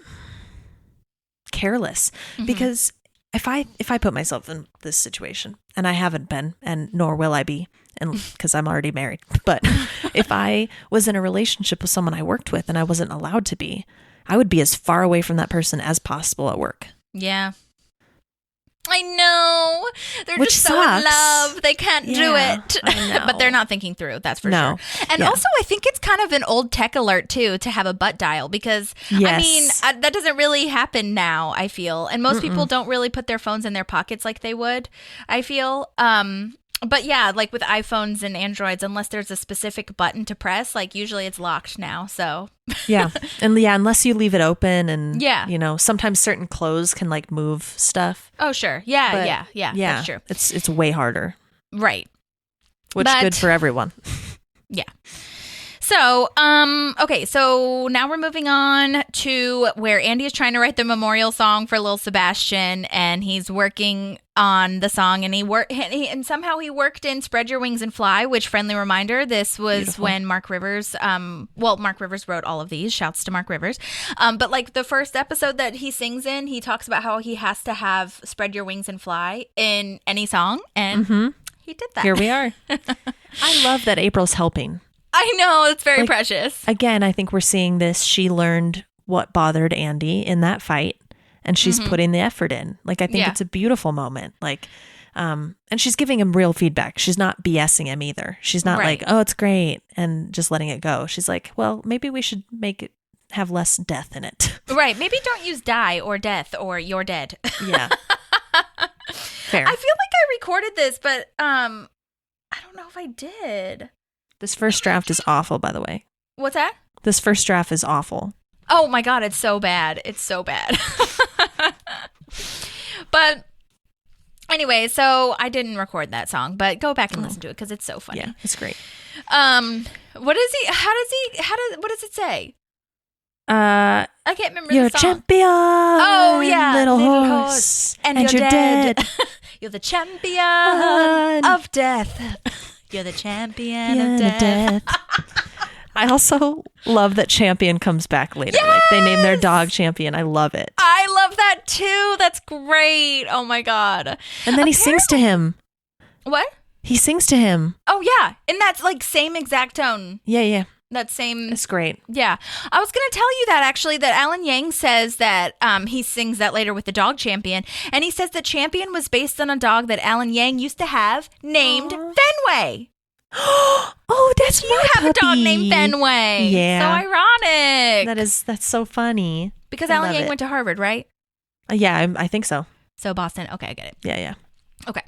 careless. Mm-hmm. Because if I put myself in this situation, and I haven't been, and nor will I be, and because I'm already married, but if I was in a relationship with someone I worked with and I wasn't allowed to be, I would be as far away from that person as possible at work. Yeah. I know. They're Which just sucks. so in love. They can't do it. But they're not thinking through. That's for sure. And also, I think it's kind of an old tech alert, too, to have a butt dial. Because, that doesn't really happen now, I feel. And most people don't really put their phones in their pockets like they would, I feel. But yeah, like with iPhones and Androids, unless there's a specific button to press, like usually it's locked now. So yeah. And unless you leave it open and, sometimes certain clothes can like move stuff. Oh, sure. Yeah. That's true. It's way harder. Right. Which good for everyone. Yeah. So, okay, so now we're moving on to where Andy is trying to write the memorial song for Lil Sebastian, and he's working on the song, and somehow he worked in Spread Your Wings and Fly, which, friendly reminder, this was beautiful. When Mark Rivers, Mark Rivers wrote all of these, shouts to Mark Rivers, but like the first episode that he sings in, he talks about how he has to have Spread Your Wings and Fly in any song, and he did that. Here we are. I love that April's helping. I know, it's very precious. Again, I think we're seeing this. She learned what bothered Andy in that fight, and she's putting the effort in. Like, I think it's a beautiful moment. Like, and she's giving him real feedback. She's not BSing him either. She's not like, oh, it's great, and just letting it go. She's like, well, maybe we should make it have less death in it. Right. Maybe don't use die or death or you're dead. Yeah. Fair. I feel like I recorded this, but I don't know if I did. This first draft is awful, by the way. What's that? This first draft is awful. Oh my God, it's so bad. It's so bad. But anyway, so I didn't record that song, but go back and listen to it because it's so funny. Yeah, it's great. What does it say? I can't remember you're the song. You're a champion. Oh yeah, little horse, and you're dead. You're the champion of death. You're the champion of death. I also love that Champion comes back later. Yes! Like they name their dog Champion. I love it. I love that too. That's great. Oh my God. And then he sings to him. What? He sings to him. Oh yeah. And that's like same exact tone. Yeah. That same. It's great. Yeah. I was going to tell you that actually, that Alan Yang says that he sings that later with the dog Champion. And he says that Champion was based on a dog that Alan Yang used to have named Fenway. Oh, that's you have a dog named Fenway. Yeah. So ironic. That's so funny. Because Alan Yang went to Harvard, right? Yeah, I think so. So Boston. Okay, I get it. Yeah. Okay.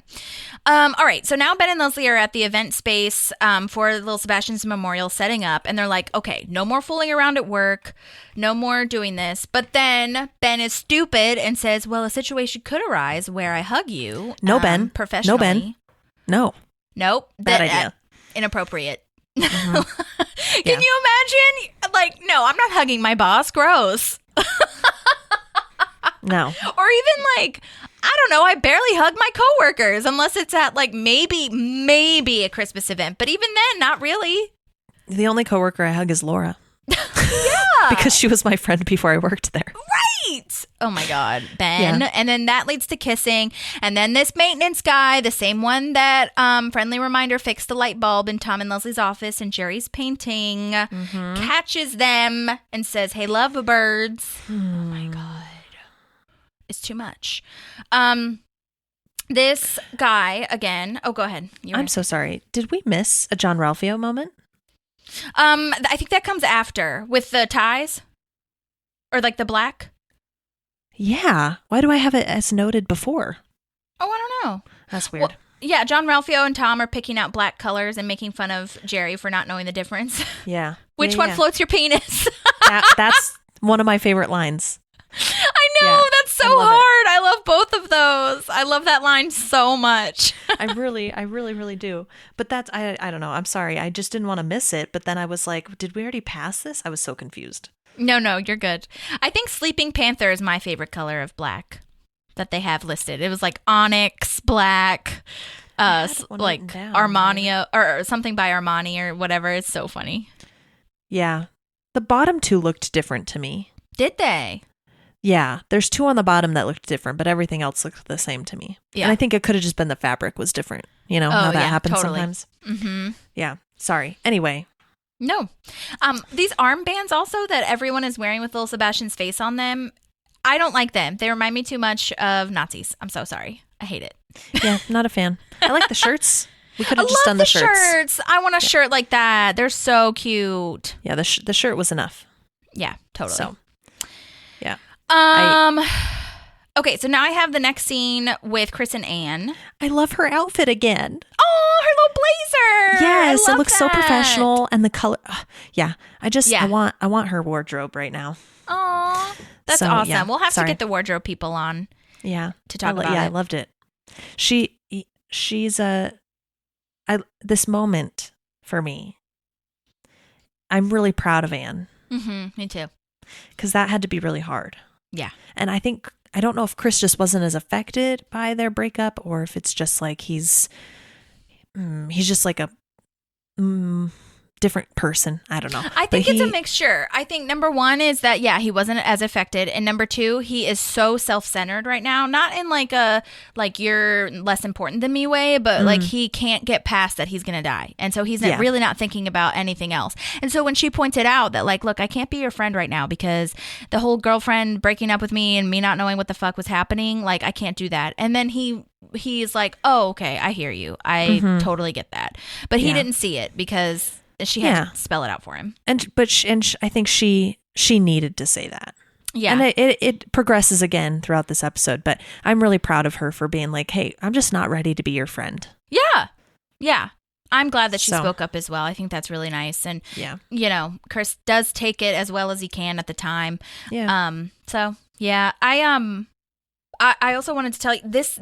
All right. So now Ben and Leslie are at the event space for Little Sebastian's memorial setting up. And they're like, okay, no more fooling around at work. No more doing this. But then Ben is stupid and says, well, a situation could arise where I hug you. No, Ben. Professionally. No, Ben. No. Nope. Bad idea. Inappropriate. Mm-hmm. Can you imagine? Like, no, I'm not hugging my boss. Gross. No. Or even like, I don't know, I barely hug my coworkers unless it's at like maybe a Christmas event. But even then, not really. The only coworker I hug is Laura. Yeah. Because she was my friend before I worked there. Right. Oh my God, Ben. Yeah. And then that leads to kissing. And then this maintenance guy, the same one that friendly reminder fixed the light bulb in Tom and Leslie's office and Jerry's painting, catches them and says, hey, lovebirds. Oh my God. It's too much. This guy again. Oh, go ahead. I'm so sorry. Did we miss a Jean Ralphio moment? I think that comes after with the ties or like the black. Yeah. Why do I have it as noted before? Oh, I don't know. That's weird. Well, yeah, Jean Ralphio and Tom are picking out black colors and making fun of Jerry for not knowing the difference. Yeah. Which one floats your penis? That's one of my favorite lines. I know, that's so hard. I love both of those. I love that line so much. I really do. But that's, I don't know. I'm sorry. I just didn't want to miss it. But then I was like, did we already pass this? I was so confused. No, you're good. I think Sleeping Panther is my favorite color of black that they have listed. It was like onyx, black, like Armani or something by Armani or whatever. It's so funny. Yeah. The bottom two looked different to me. Did they? Yeah, there's two on the bottom that looked different, but everything else looked the same to me. Yeah. And I think it could have just been the fabric was different. You know how that happens sometimes? Mm-hmm. Yeah, sorry. Anyway. No. These armbands also that everyone is wearing with Little Sebastian's face on them, I don't like them. They remind me too much of Nazis. I'm so sorry. I hate it. Yeah, not a fan. I like the shirts. We could have just done the shirts. I want a shirt like that. They're so cute. Yeah, the shirt was enough. Yeah, totally. So, yeah. Okay, so now I have the next scene with Chris and Anne. I love her outfit again. Oh, her little blazer. Yes, it looks so professional, and the color. I want her wardrobe right now. Oh, that's awesome. Yeah, we'll have to get the wardrobe people on. Yeah, to talk about it. Yeah, I loved it. She's this moment for me. I'm really proud of Anne. Mm-hmm, me too. Because that had to be really hard. Yeah. And I don't know if Chris just wasn't as affected by their breakup or if it's just like he's just like a different person. I don't know. I think it's a mixture. I think number one is that, he wasn't as affected. And number two, he is so self-centered right now. Not in like a, like you're less important than me way, but like he can't get past that he's going to die. And so he's really not thinking about anything else. And so when she pointed out that like, look, I can't be your friend right now because the whole girlfriend breaking up with me and me not knowing what the fuck was happening, like I can't do that. And then he's like, oh, okay, I hear you. I totally get that. But he didn't see it because she had to spell it out for him. But I think she needed to say that. Yeah. And it progresses again throughout this episode, but I'm really proud of her for being like, hey, I'm just not ready to be your friend. Yeah. Yeah. I'm glad that she spoke up as well. I think that's really nice. And, Chris does take it as well as he can at the time. Yeah. I also wanted to tell you this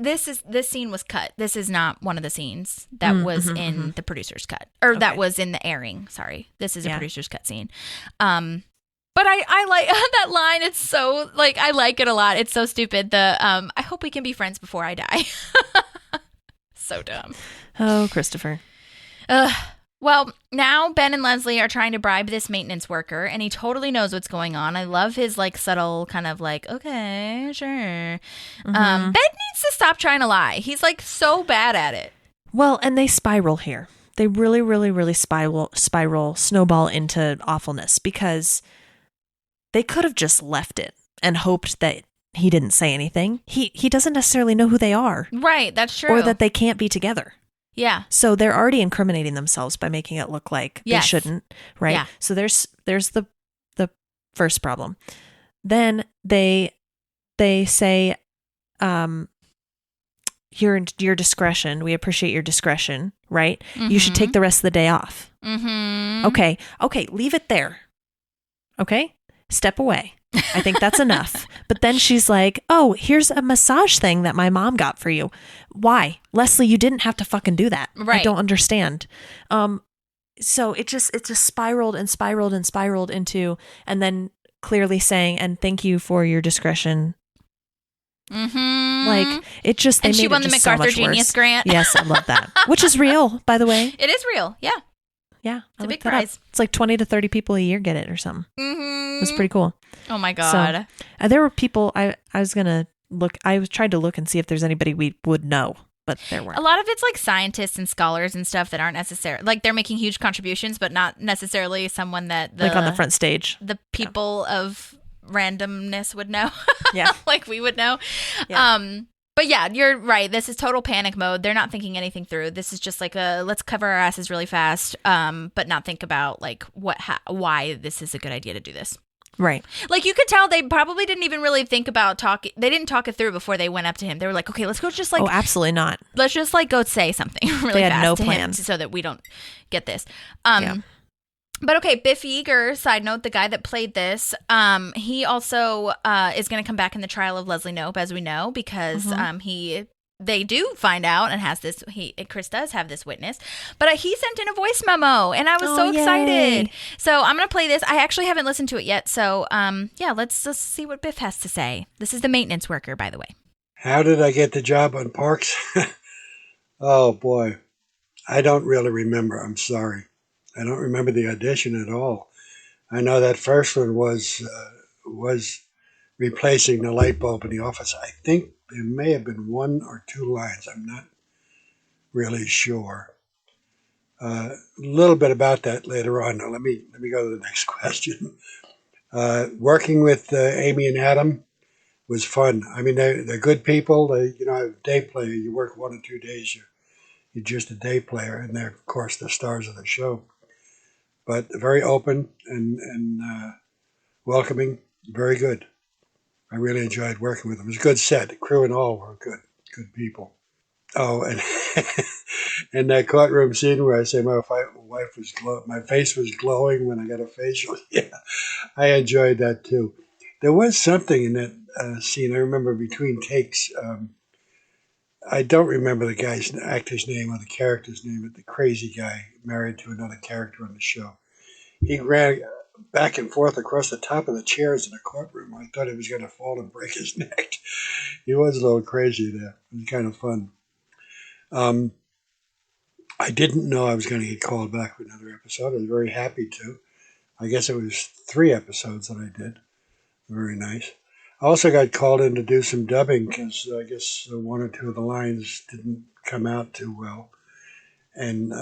scene was cut. This is not one of the scenes that was in the producer's cut or that was in the airing. Sorry. This is a producer's cut scene. But I like that line. It's so like, I like it a lot. It's so stupid. I hope we can be friends before I die. So dumb. Oh, Christopher. Well, now Ben and Leslie are trying to bribe this maintenance worker, and he totally knows what's going on. I love his like subtle kind of like, okay, sure. Ben needs to stop trying to lie. He's like so bad at it. Well, and they spiral here. They really, really, really snowball into awfulness because they could have just left it and hoped that he didn't say anything. He doesn't necessarily know who they are. Right, that's true. Or that they can't be together. Yeah. So they're already incriminating themselves by making it look like they shouldn't, right? Yeah. So there's the first problem. Then they say, your discretion. We appreciate your discretion, right? Mm-hmm. You should take the rest of the day off. Mm-hmm. Okay, leave it there. Okay, step away. I think that's enough. But then she's like, oh, here's a massage thing that my mom got for you. Why? Leslie, you didn't have to fucking do that. Right. I don't understand. So it just spiraled and spiraled and spiraled into, and then clearly saying, and thank you for your discretion. Mm-hmm. Like it just, they and made she won it the just MacArthur so much Genius worse. Grant. Yes, I love that. Which is real, by the way. It is real. Yeah. Yeah. It's a big prize. It's like 20 to 30 people a year get it or something. Mm-hmm. It was pretty cool. Oh my God. So, there were people, I was going to look, I tried to look and see if there's anybody we would know, but there weren't. A lot of it's like scientists and scholars and stuff that aren't necessarily, like they're making huge contributions, but not necessarily someone that like on the front stage. The people of randomness would know. Yeah. Like we would know. Yeah. But yeah, you're right. This is total panic mode. They're not thinking anything through. This is just like let's cover our asses really fast, but not think about like why this is a good idea to do this. Right. Like you could tell they probably didn't even really think about talking. They didn't talk it through before they went up to him. They were like, okay, let's go just like. Oh, absolutely not. Let's just like go say something really they had fast no to plan. him so that we don't get this. Yeah. But okay, Biff Yeager, side note, the guy that played this, he also is going to come back in the trial of Leslie Knope, as we know, because they do find out and has this. Chris does have this witness, but he sent in a voice memo, and I was so excited. So I'm going to play this. I actually haven't listened to it yet, so let's just see what Biff has to say. This is the maintenance worker, by the way. How did I get the job on Parks? Oh boy, I don't really remember. I'm sorry. I don't remember the audition at all. I know that first one was replacing the light bulb in the office. I think there may have been 1 or 2 lines. I'm not really sure. A little bit about that later on. Now, let me go to the next question. Working with Amy and Adam was fun. I mean, they're good people. A day player. You work 1 or 2 days. You're just a day player, and they're of course the stars of the show. But very open and welcoming, very good. I really enjoyed working with them. It was a good set. The crew and all were good people. Oh, and and that courtroom scene where I say my face was glowing when I got a facial. Yeah, I enjoyed that too. There was something in that scene. I remember between takes. I don't remember the actor's name or the character's name, but the crazy guy married to another character on the show. He ran back and forth across the top of the chairs in the courtroom. I thought he was going to fall and break his neck. He was a little crazy there. It was kind of fun. I didn't know I was going to get called back for another episode. I was very happy to. I guess it was 3 episodes that I did. Very nice. I also got called in to do some dubbing because I guess 1 or 2 of the lines didn't come out too well. And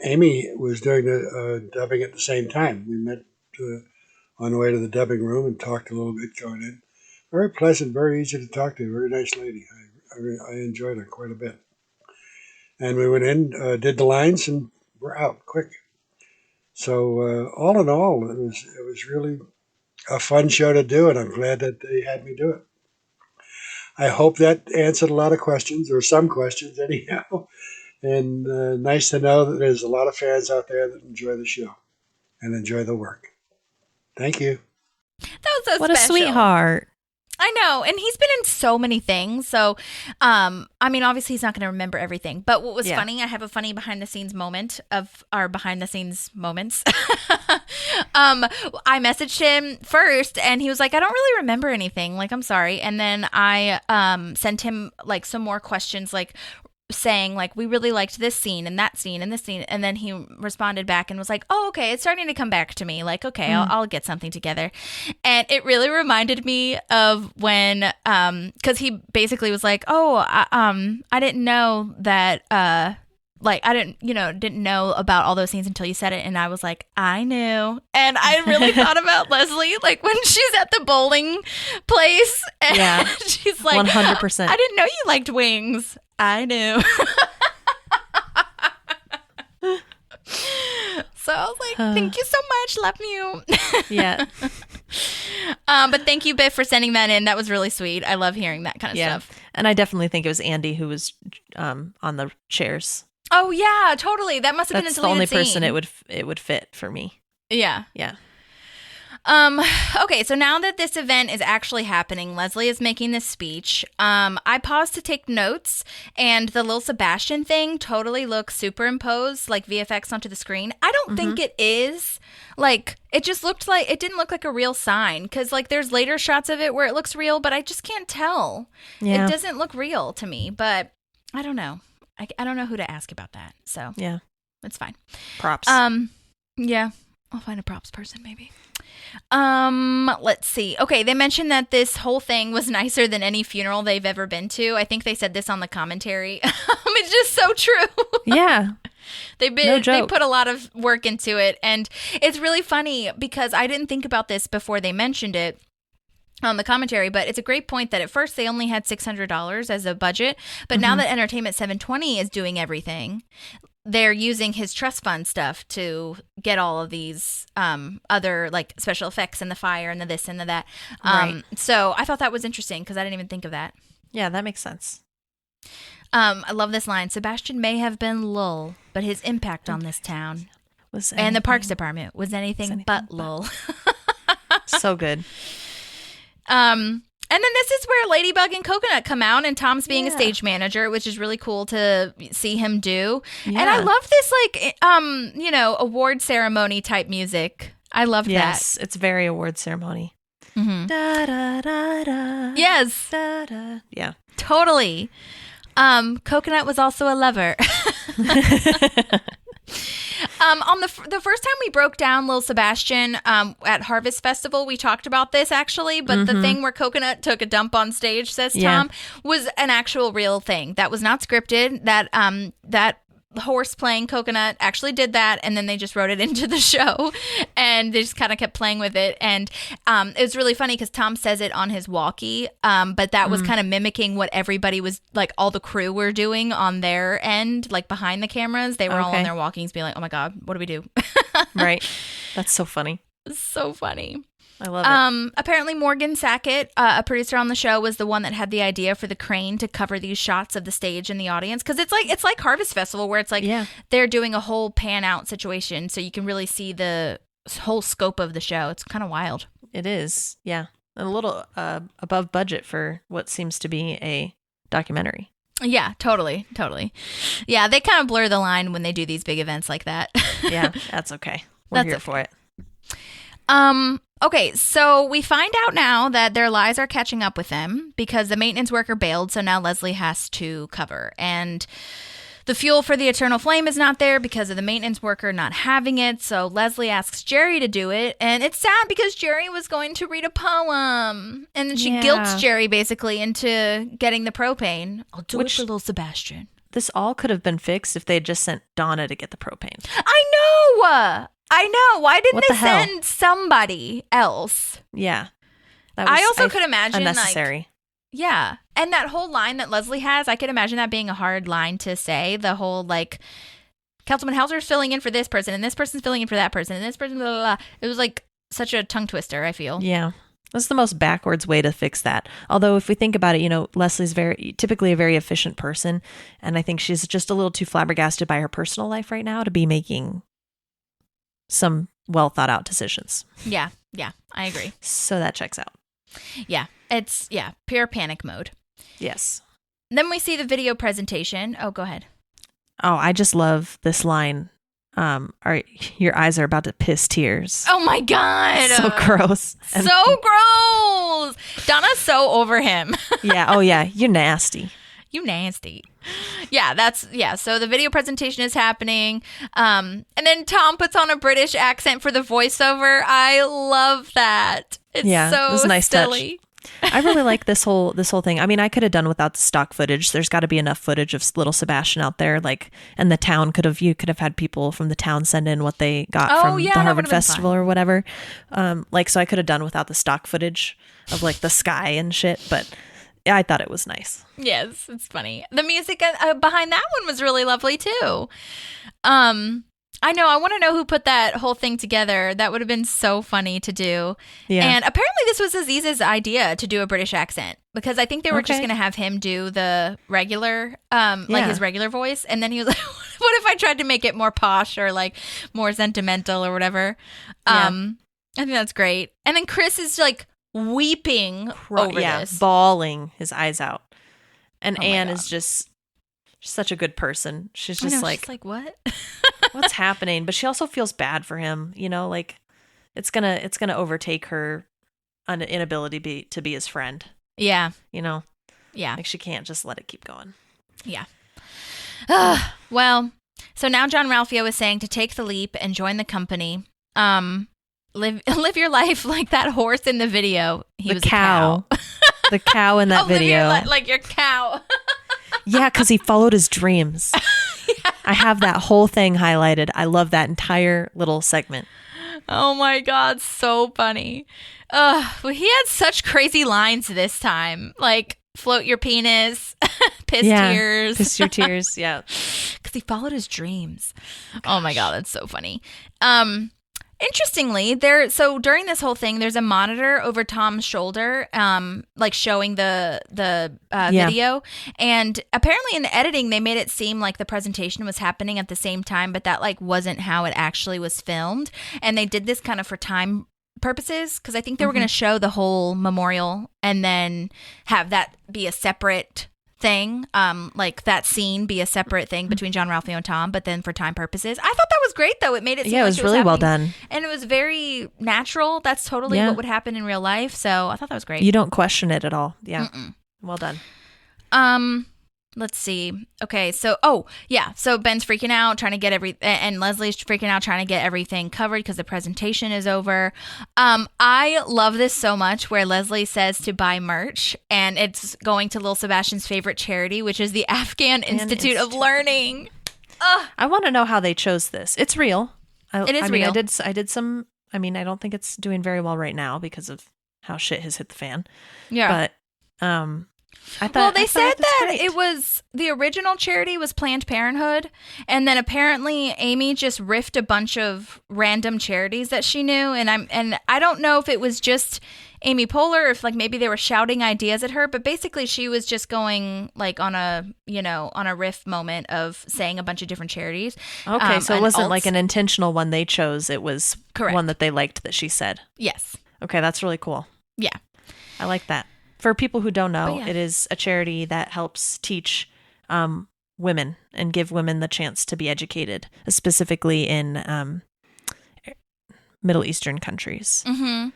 Amy was doing the dubbing at the same time. We met on the way to the dubbing room and talked a little bit going in. Very pleasant, very easy to talk to. Very nice lady. I enjoyed her quite a bit. And we went in, did the lines, and we're out quick. So all in all, it was really a fun show to do, and I'm glad that they had me do it. I hope that answered a lot of questions, or some questions anyhow. And nice to know that there's a lot of fans out there that enjoy the show and enjoy the work. Thank you. That was so what special. A sweetheart. I know. And he's been in so many things. So, I mean, obviously he's not going to remember everything. But what was funny, I have a funny behind the scenes moment of our behind the scenes moments. I messaged him first and he was like, I don't really remember anything. Like, I'm sorry. And then I sent him like some more questions, like saying like, we really liked this scene and that scene and this scene. And then he responded back and was like, oh, okay, it's starting to come back to me. Like, okay, I'll get something together. And it really reminded me of when, cause he basically was like, oh, I didn't know that, like, I didn't know about all those scenes until you said it. And I was like, I knew. And I really thought about Leslie, like when she's at the bowling place. And she's like, 100%. I didn't know you liked wings. I knew. So I was like, thank you so much. Love you. Yeah. But thank you, Biff, for sending that in. That was really sweet. I love hearing that kind of stuff. And I definitely think it was Andy who was on the chairs. Oh, yeah, totally. That must have been a That's the deleted only scene. person it would fit for me. Yeah. Yeah. Okay, so now that this event is actually happening, Leslie is making this speech. I paused to take notes, and the Lil Sebastian thing totally looks superimposed, like VFX onto the screen. I don't think it is. Like, it just looked like, it didn't look like a real sign, because, like, there's later shots of it where it looks real, but I just can't tell. Yeah. It doesn't look real to me, but I don't know. I don't know who to ask about that, so yeah, it's fine. Props. Yeah, I'll find a props person maybe. Let's see. Okay, they mentioned that this whole thing was nicer than any funeral they've ever been to. I think they said this on the commentary. It's just so true. Yeah. They put a lot of work into it, and it's really funny because I didn't think about this before they mentioned it on the commentary, but it's a great point that at first they only had $600 as a budget, but now that Entertainment 720 is doing everything, they're using his trust fund stuff to get all of these other like special effects and the fire and the this and the that. Right. So I thought that was interesting because I didn't even think of that. Yeah, that makes sense. I love this line. Sebastian may have been Lul, but his impact on this town and the Parks Department was anything but Lul. So good. And then this is where Ladybug and Coconut come out, and Tom's being a stage manager, which is really cool to see him do. Yeah. And I love this, like, award ceremony type music. I love that. Yes, it's very award ceremony. Mm-hmm. Da, da, da, da, yes. Da, da. Yeah. Totally. Coconut was also a lover. On the first time we broke down Lil Sebastian at Harvest Festival, we talked about this actually, but the thing where Coconut took a dump on stage, says Tom, was an actual real thing. That was not scripted. That horse playing Coconut actually did that, and then they just wrote it into the show, and they just kind of kept playing with it. And it was really funny because Tom says it on his walkie, but that was kind of mimicking what everybody was, like, all the crew were doing on their end, like behind the cameras. They were all on their walkies being like, oh my God, what do we do? Right. That's so funny. So funny. I love it. Apparently Morgan Sackett, a producer on the show, was the one that had the idea for the crane to cover these shots of the stage and the audience, because it's like Harvest Festival, where it's like they're doing a whole pan out situation, so you can really see the whole scope of the show. It's kind of wild. It is, yeah, a little above budget for what seems to be a documentary. Yeah, totally. Yeah, they kind of blur the line when they do these big events like that. Yeah, that's okay. We're here for it. Okay, so we find out now that their lies are catching up with them because the maintenance worker bailed, so now Leslie has to cover. And the fuel for the Eternal Flame is not there because of the maintenance worker not having it, so Leslie asks Jerry to do it, and it's sad because Jerry was going to read a poem. And then she guilts Jerry basically into getting the propane. I'll do it for little Sebastian. This all could have been fixed if they had just sent Donna to get the propane. I know. Why didn't they send somebody else? Yeah. I also could imagine unnecessary. Like, yeah. And that whole line that Leslie has, I could imagine that being a hard line to say. The whole, like, Councilman Hauser's filling in for this person, and this person's filling in for that person, and this person, blah, blah, blah. It was like such a tongue twister, I feel. Yeah. That's the most backwards way to fix that. Although if we think about it, Leslie's typically a very efficient person, and I think she's just a little too flabbergasted by her personal life right now to be making some well thought out decisions. Yeah, I agree. So that checks out. Yeah, it's pure panic mode. Yes. Then we see the video presentation. Oh, go ahead. Oh, I just love this line. Your eyes are about to piss tears. Oh my God. So gross. So gross. Donna's so over him. Yeah. Oh yeah. You're nasty. You nasty. Yeah, so the video presentation is happening. And then Tom puts on a British accent for the voiceover. I love that. It's so it was a nice silly. Touch. I really like this whole thing. I mean, I could have done without the stock footage. There's got to be enough footage of little Sebastian out there, like, and the town you could have had people from the town send in what they got from the Harvard Festival or whatever. So I could have done without the stock footage of like the sky and shit, but I thought it was nice. Yes, it's funny. The music behind that one was really lovely too. I know. I want to know who put that whole thing together. That would have been so funny to do. Yeah. And apparently this was Aziz's idea to do a British accent, because I think they were just going to have him do the regular, like his regular voice. And then he was like, what if I tried to make it more posh or like more sentimental or whatever? I think that's great. And then Chris is like weeping over this. Bawling his eyes out. And Anne is just such a good person. She's just she's like, what? What's happening? But she also feels bad for him, like it's gonna overtake her inability to be his friend. Yeah. Yeah. Like she can't just let it keep going. Yeah. Well, so now Jean Ralphio is saying to take the leap and join the company. Live your life like that horse in the video. He was a cow. The cow in that video. Like your cow. Yeah, because he followed his dreams. Yeah. I have that whole thing highlighted. I love that entire little segment. Oh my God, so funny. Well, he had such crazy lines this time. Like, float your penis, piss tears. Piss your tears, yeah. Because he followed his dreams. Oh my God, that's so funny. Interestingly, during this whole thing, there's a monitor over Tom's shoulder, like showing the video. And apparently in the editing, they made it seem like the presentation was happening at the same time, but that like wasn't how it actually was filmed. And they did this kind of for time purposes, because I think they were going to show the whole memorial and then have that be a separate thing, like that scene be a separate thing between Jean Ralphio and Tom, but then for time purposes. I thought that was great though. It made it seem like it was really well done. And it was very natural. That's totally what would happen in real life. So I thought that was great. You don't question it at all. Yeah. Well done. Let's see. Okay, so so Ben's freaking out, trying to get and Leslie's freaking out, trying to get everything covered because the presentation is over. I love this so much, where Leslie says to buy merch, and it's going to Lil Sebastian's favorite charity, which is the Afghan Institute of Learning. I want to know how they chose this. It's real. It is real. I did some. I mean, I don't think it's doing very well right now because of how shit has hit the fan. Yeah, but they said that it was the original charity was Planned Parenthood, and then apparently Amy just riffed a bunch of random charities that she knew, and I don't know if it was just Amy Poehler, or if like maybe they were shouting ideas at her, but basically she was just going like on a riff moment of saying a bunch of different charities. Okay, so it wasn't like an intentional one they chose; it was correct. One that they liked that she said. Yes. Okay, that's really cool. Yeah, I like that. For people who don't know, it is a charity that helps teach women and give women the chance to be educated, specifically in Middle Eastern countries. Mm-hmm.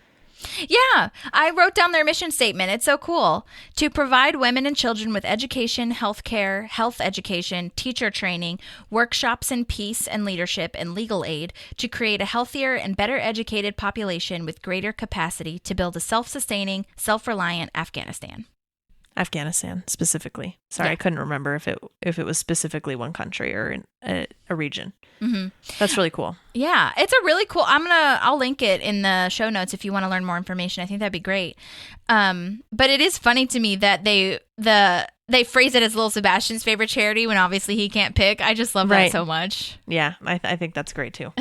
Yeah, I wrote down their mission statement. It's so cool. To provide women and children with education, healthcare, health education, teacher training, workshops in peace and leadership, and legal aid, to create a healthier and better educated population with greater capacity to build a self-sustaining, self-reliant Afghanistan. Afghanistan specifically. Sorry, I couldn't remember if it was specifically one country or a region. Mm-hmm. That's really cool. Yeah, it's a really cool. I'll link it in the show notes if you want to learn more information. I think that'd be great. But it is funny to me that they phrase it as Lil Sebastian's favorite charity when obviously he can't pick. I just love that so much. Yeah, I think that's great too.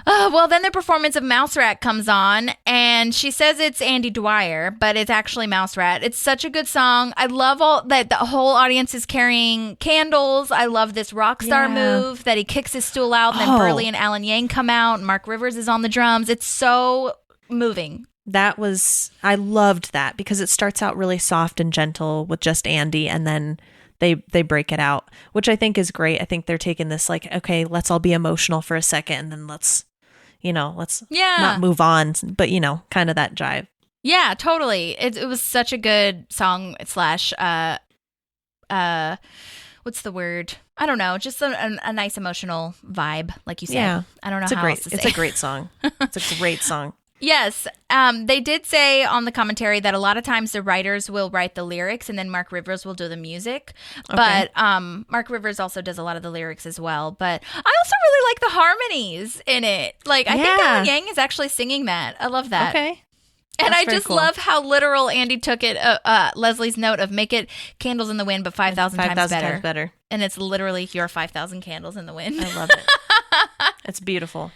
Well, then the performance of Mouse Rat comes on, and she says it's Andy Dwyer, but it's actually Mouse Rat. It's such a good song. I love all that the whole audience is carrying candles. I love this rock star move that he kicks his stool out, and then Burley and Alan Yang come out, and Mark Rivers is on the drums. It's so moving. I loved that because it starts out really soft and gentle with just Andy, and then they break it out, which I think is great. I think they're taking this like, okay, let's all be emotional for a second, and then let's not move on, but kind of that jive. Yeah, totally. It was such a good song / what's the word? I don't know. Just a nice emotional vibe, like you said. Yeah. I don't know how else to say. It's a great song. It's a great song. Yes. They did say on the commentary that a lot of times the writers will write the lyrics and then Mark Rivers will do the music. Okay. But Mark Rivers also does a lot of the lyrics as well. But I also really like the harmonies in it. Like, I think Ellen Yang is actually singing that. I love that. Okay. And That's I very just cool. love how literal Andy took it. Leslie's note of make it candles in the wind, but 5,000 times better. And it's literally your 5,000 candles in the wind. I love it. It's beautiful.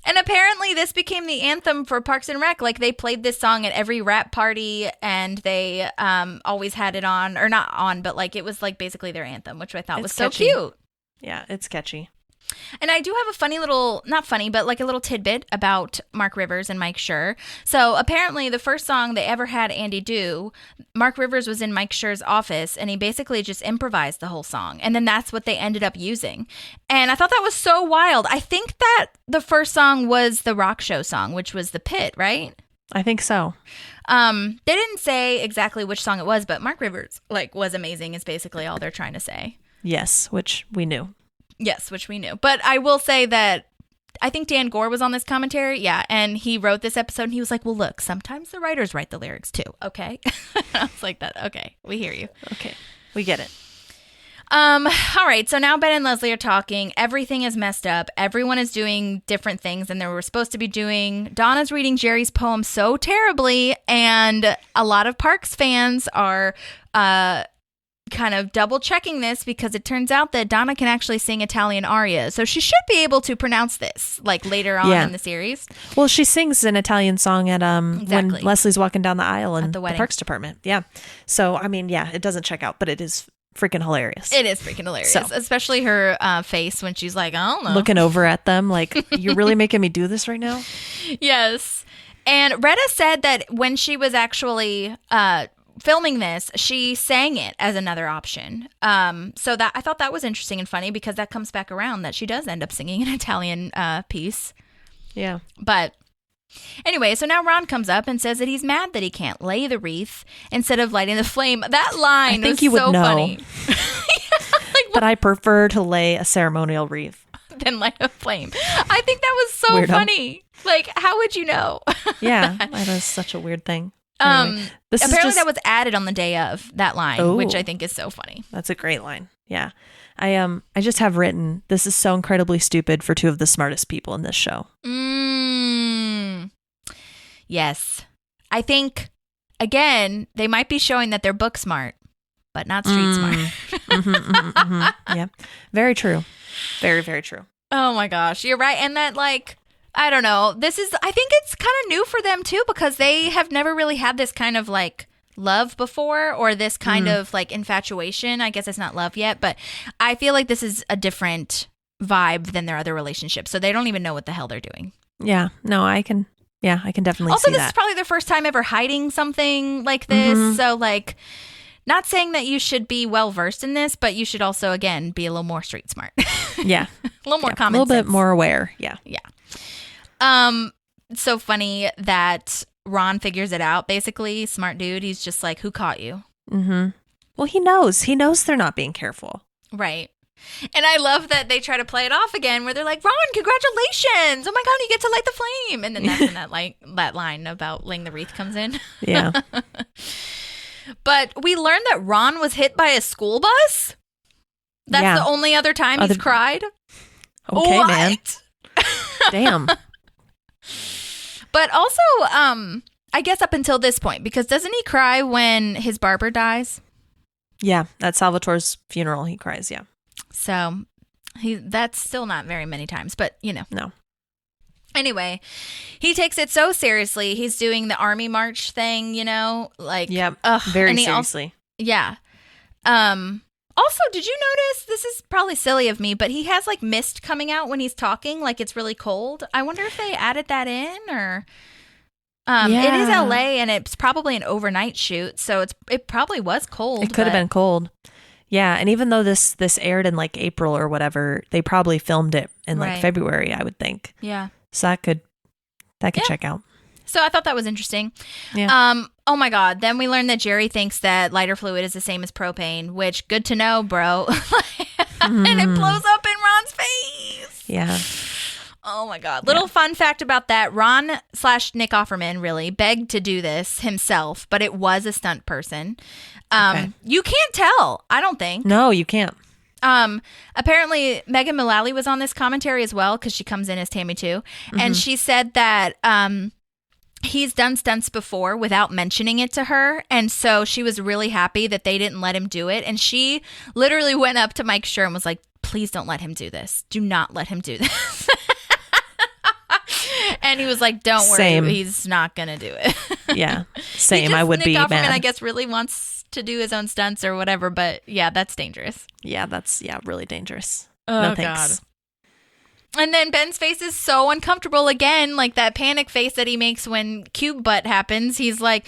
And apparently this became the anthem for Parks and Rec. Like, they played this song at every rap party, and they always had it on, or not on, but like it was like basically their anthem, which I thought was so catchy. cute. Yeah, it's catchy. And I do have a funny little, not funny, but like a little tidbit about Mark Rivers and Mike Schur. So apparently the first song they ever had Andy do, Mark Rivers was in Mike Schur's office and he basically just improvised the whole song. And then that's what they ended up using. And I thought that was so wild. I think that the first song was the rock show song, which was The Pit, right? I think so. They didn't say exactly which song it was, but Mark Rivers like was amazing is basically all they're trying to say. Yes, which we knew. Yes, which we knew. But I will say that I think Dan Gore was on this commentary. Yeah. And he wrote this episode and he was like, well, look, sometimes the writers write the lyrics too. Okay. I was like that. Okay. We hear you. Okay. We get it. All right. So now Ben and Leslie are talking. Everything is messed up. Everyone is doing different things than they were supposed to be doing. Donna's reading Jerry's poem so terribly. And a lot of Parks fans are, kind of double checking this because it turns out that Donna can actually sing Italian arias. So she should be able to pronounce this like later on in the series. Well, she sings an Italian song at when Exactly. Leslie's walking down the aisle in At the the wedding. Parks Department. Yeah. So, I mean, yeah, it doesn't check out, but it is freaking hilarious. It is freaking hilarious, So. especially her face when she's like, I don't know. Looking over at them like, you're really making me do this right now? Yes. And Retta said that when she was actually filming this, she sang it as another option. So that I thought that was interesting and funny because that comes back around that she does end up singing an Italian piece. Yeah. But anyway, so now Ron comes up and says that he's mad that he can't lay the wreath instead of lighting the flame. That line I think was you would so know. funny. But I prefer to lay a ceremonial wreath. Than light a flame. I think that was so Weirdo. funny. Like, how would you know? Yeah. That is such a weird thing. Anyway, this is Apparently just, that was added on the day of that line, Oh. which I think is so funny. that's a great line. Yeah. I just have written, this is so incredibly stupid for two of the smartest people in this show. Yes. I think, again, they might be showing that they're book smart, but not street smart. Yeah. Very true. Very, very true. Oh my gosh, you're right. And that, like, I don't know. I think it's kind of new for them too, because they have never really had this kind of like love before, or this kind of like infatuation. I guess it's not love yet, but I feel like this is a different vibe than their other relationships. So they don't even know what the hell they're doing. Yeah. No, I can definitely Also, see this that. is probably their first time ever hiding something like this. So like, not saying that you should be well versed in this, but you should also, again, be a little more street smart. Yeah. A little more A common little sense. bit more aware. Yeah. Yeah. It's so funny that Ron figures it out, basically. Smart dude. He's just like, who caught you? Mm-hmm. Well, he knows they're not being careful. Right. And I love that they try to play it off again where they're like, Ron, congratulations. Oh my God, you get to light the flame. And then that's when that line about laying the wreath comes in. Yeah. But we learned that Ron was hit by a school bus. That's the only other time he's cried. Okay, What? man. Damn. But also, I guess up until this point, because doesn't he cry when his barber dies? Yeah. At Salvatore's funeral, he cries. Yeah. So that's still not very many times, but you know. No. Anyway, he takes it so seriously. He's doing the army march thing, you know, like, Yep. ugh, Very and he seriously. yeah. Also, did you notice, this is probably silly of me, but he has like mist coming out when he's talking, like it's really cold. I wonder if they added that in, or it is Yeah. LA and it's probably an overnight shoot, so it probably was cold. It could have but- been cold. Yeah, and even though this aired in like April or whatever, they probably filmed it in like Right. February, I would think. Yeah. So that could Yeah. check out. So I thought that was interesting. Yeah. Oh my God. Then we learned that Jerry thinks that lighter fluid is the same as propane, which good to know, bro. And it blows up in Ron's face. Yeah. Oh my God. Little fun fact about that. Ron/Nick Offerman really begged to do this himself, but it was a stunt person. You can't tell, I don't think. No, you can't. Apparently Megan Mullally was on this commentary as well, because she comes in as Tammy too. And she said that he's done stunts before without mentioning it to her, and so she was really happy that they didn't let him do it. And she literally went up to Mike Schur and was like, please don't let him do this. Do not let him do this. And he was like, don't worry, Same. he's not gonna do it. Yeah, same. I would Nick be Offerman, mad. I guess, really wants to do his own stunts or whatever, but yeah, that's dangerous. Yeah, that's really dangerous. Oh, no thanks. God. And then Ben's face is so uncomfortable again, like that panic face that he makes when Cube Butt happens. He's like,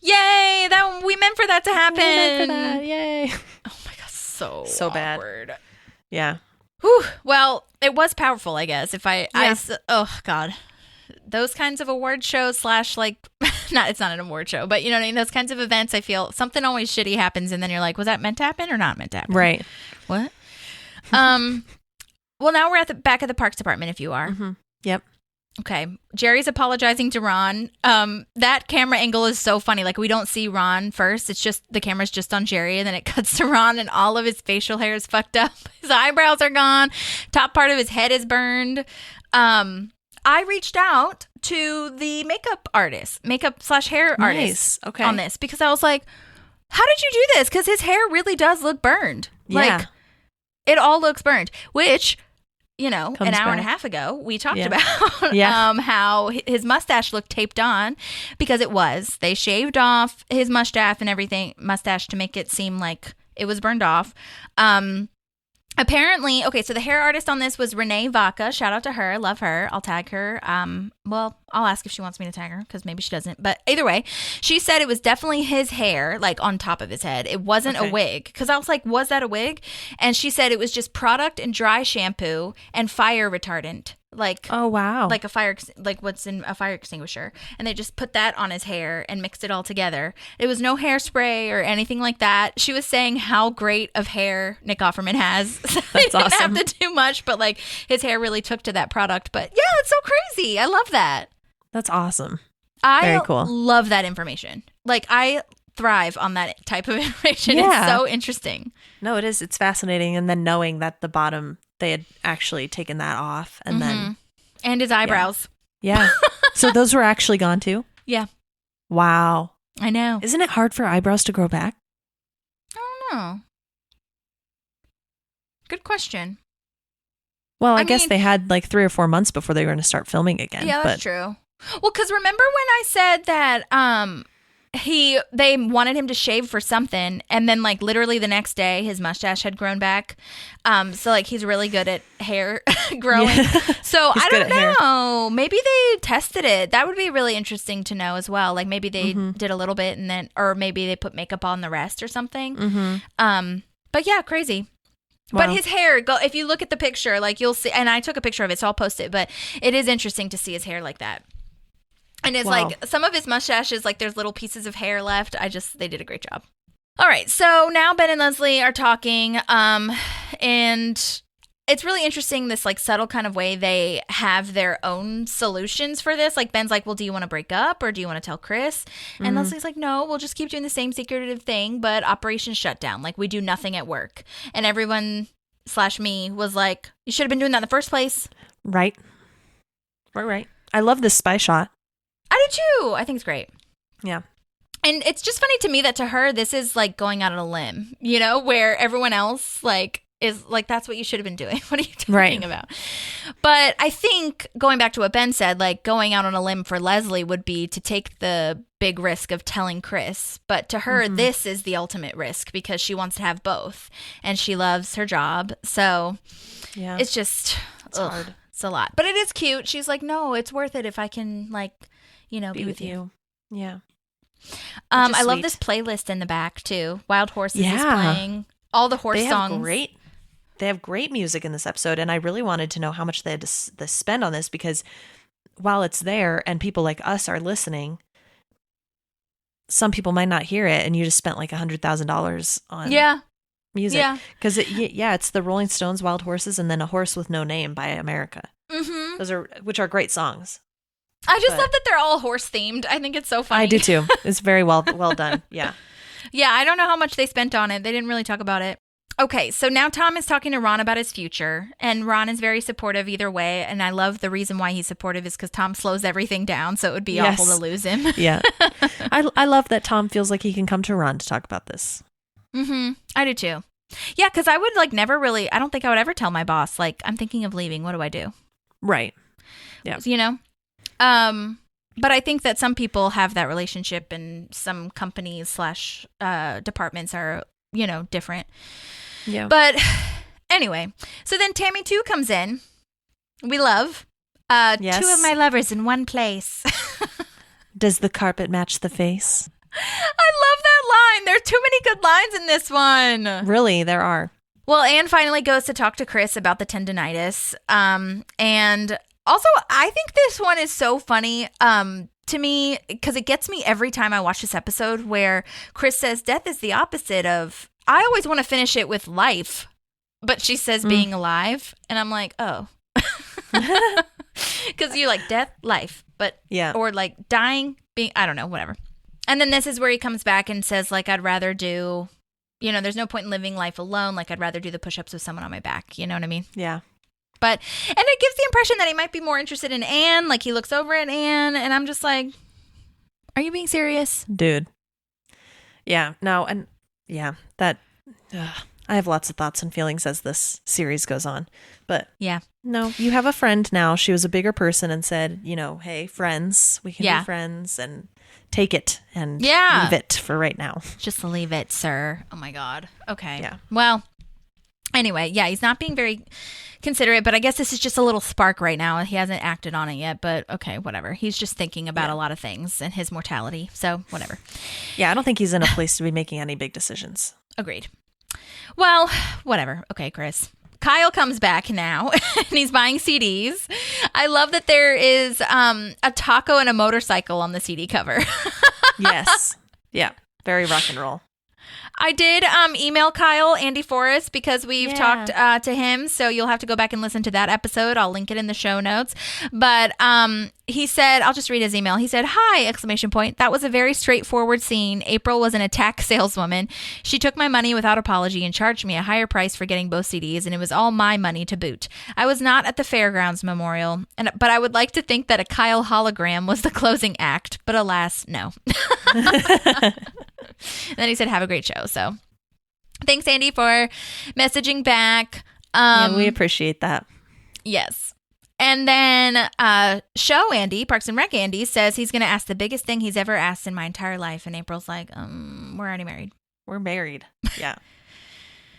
yay, that we meant for that to happen. We meant for that. Yay. Oh my God, so bad. Yeah. Whew. Well, it was powerful, I guess. Oh God, those kinds of award shows / like, it's not an award show, but you know what I mean? Those kinds of events, I feel something always shitty happens, and then you're like, was that meant to happen or not meant to happen? Right. What? Well, now we're at the back of the Parks Department, if you are. Mm-hmm. Yep. Okay. Jerry's apologizing to Ron. That camera angle is so funny. Like, we don't see Ron first. It's just, the camera's just on Jerry, and then it cuts to Ron, and all of his facial hair is fucked up. His eyebrows are gone. Top part of his head is burned. I reached out to the makeup / hair artist on this, because I was like, how did you do this? Because his hair really does look burned. Yeah. Like, it all looks burned, which, you know, Comes an hour back. and a half ago, we talked Yeah. about how his mustache looked taped on, because they shaved off his mustache and everything, to make it seem like it was burned off. Apparently, okay, so the hair artist on this was Renee Vaca. Shout out to her. Love her. I'll tag her. Well, I'll ask if she wants me to tag her, because maybe she doesn't. But either way, she said it was definitely his hair, like on top of his head. It wasn't a wig. Because I was like, was that a wig? And she said it was just product and dry shampoo and fire retardant. Like, oh wow, like what's in a fire extinguisher, and they just put that on his hair and mixed it all together. It was no hairspray or anything like that. She was saying how great of hair Nick Offerman has. So That's he didn't awesome. have to do much, but like his hair really took to that product. But yeah, it's so crazy. I love that. That's awesome. I Very cool. love that information. Like, I thrive on that type of information. Yeah. It's so interesting. No, it is. It's fascinating. And then knowing that the bottom, they had actually taken that off, and then And his eyebrows. yeah. So those were actually gone too? Yeah. Wow. I know. Isn't it hard for eyebrows to grow back? I don't know. Good question. Well, I I guess mean- they had like 3 or 4 months before they were going to start filming again. Yeah, that's but true. Well, because remember when I said that they wanted him to shave for something, and then like literally the next day his mustache had grown back. So like he's really good at hair growing. Yeah. So He's I good don't at hair. know. Maybe they tested it. That would be really interesting to know as well. Like maybe they Mm-hmm. did a little bit, and then, or maybe they put makeup on the rest or something. Mm-hmm. But yeah, crazy. Wow. But his hair, if you look at the picture, like you'll see, and I took a picture of it, so I'll post it, but it is interesting to see his hair like that. And it's Wow. like some of his mustaches, like there's little pieces of hair left. They did a great job. All right. So now Ben and Leslie are talking. And it's really interesting, this like subtle kind of way they have their own solutions for this. Like Ben's like, well, do you want to break up or do you want to tell Chris? And Leslie's like, no, we'll just keep doing the same secretive thing, but operation shut down. Like we do nothing at work. And everyone / me was like, you should have been doing that in the first place. Right. Right. I love this spy shot. I do too. I think it's great. Yeah. And it's just funny to me that to her, this is like going out on a limb, you know, where everyone else like is like, that's what you should have been doing. What are you talking Right. about? But I think going back to what Ben said, like going out on a limb for Leslie would be to take the big risk of telling Chris. But to her, this is the ultimate risk because she wants to have both and she loves her job. So Yeah. it's just, It's hard. It's a lot. But it is cute. She's like, no, it's worth it if I can like, you know, Be with you. Yeah. I is love sweet. this playlist in the back too. Wild Horses is Yeah. playing. All the horse They songs. have great music in this episode, and I really wanted to know how much they had to spend on this, because while it's there and people like us are listening, some people might not hear it, and you just spent like $100,000 on Yeah. music. Yeah. Because it's the Rolling Stones' Wild Horses, and then A Horse with No Name by America. which are great songs. I just love that they're all horse themed. I think it's so funny. I do too. It's very well done. Yeah. Yeah, I don't know how much they spent on it. They didn't really talk about it. Okay, so now Tom is talking to Ron about his future, and Ron is very supportive either way, and I love the reason why he's supportive is because Tom slows everything down, so it would be awful to lose him. Yeah. I love that Tom feels like he can come to Ron to talk about this. I do too. Yeah, because I would like never really, I don't think I would ever tell my boss, like, I'm thinking of leaving, what do I do? Right. Yeah. You know? But I think that some people have that relationship and some companies / departments are, different. Yeah. But anyway, so then Tammy 2 comes in. We love yes. 2 of my lovers in one place. Does the carpet match the face? I love that line. There are too many good lines in this one. Really, there are. Well, Anne finally goes to talk to Chris about the tendinitis. And also, I think this one is so funny to me because it gets me every time I watch this episode where Chris says death is the opposite of, I always want to finish it with life, but she says being alive. And I'm like, oh. Because you like death, life, but, or like dying, being, I don't know, whatever. And then this is where he comes back and says, like, I'd rather do, there's no point in living life alone. Like, I'd rather do the push-ups with someone on my back. You know what I mean? Yeah. And it gives the impression that he might be more interested in Anne. Like, he looks over at Anne, and I'm just like, are you being serious? Dude. Yeah. No, and yeah, that, I have lots of thoughts and feelings as this series goes on. But yeah. No, you have a friend now. She was a bigger person and said, hey, friends, we can be friends and take it and leave it for right now. Just leave it, sir. Oh my God. Okay. Yeah. Well, anyway, he's not being very considerate, but I guess this is just a little spark right now. He hasn't acted on it yet, but okay, whatever. He's just thinking about a lot of things and his mortality. So whatever. Yeah, I don't think he's in a place to be making any big decisions. Agreed. Well, whatever. Okay, Chris. Kyle comes back now and he's buying CDs. I love that there is a taco and a motorcycle on the CD cover. Yes. Yeah. Very rock and roll. I did email Kyle, Andy Forrest, because we've talked to him. So you'll have to go back and listen to that episode. I'll link it in the show notes. But he said, I'll just read his email. He said, "Hi, exclamation point. That was a very straightforward scene. April was an attack saleswoman. She took my money without apology and charged me a higher price for getting both CDs. And it was all my money to boot. I was not at the Fairgrounds Memorial. But I would like to think that a Kyle hologram was the closing act. But alas, no." And then he said, "Have a great show." So thanks, Andy, for messaging back. We appreciate that. Yes. And then show Andy, Parks and Rec Andy, says he's going to ask the biggest thing he's ever asked in my entire life. And April's like, we're already married. We're married. Yeah.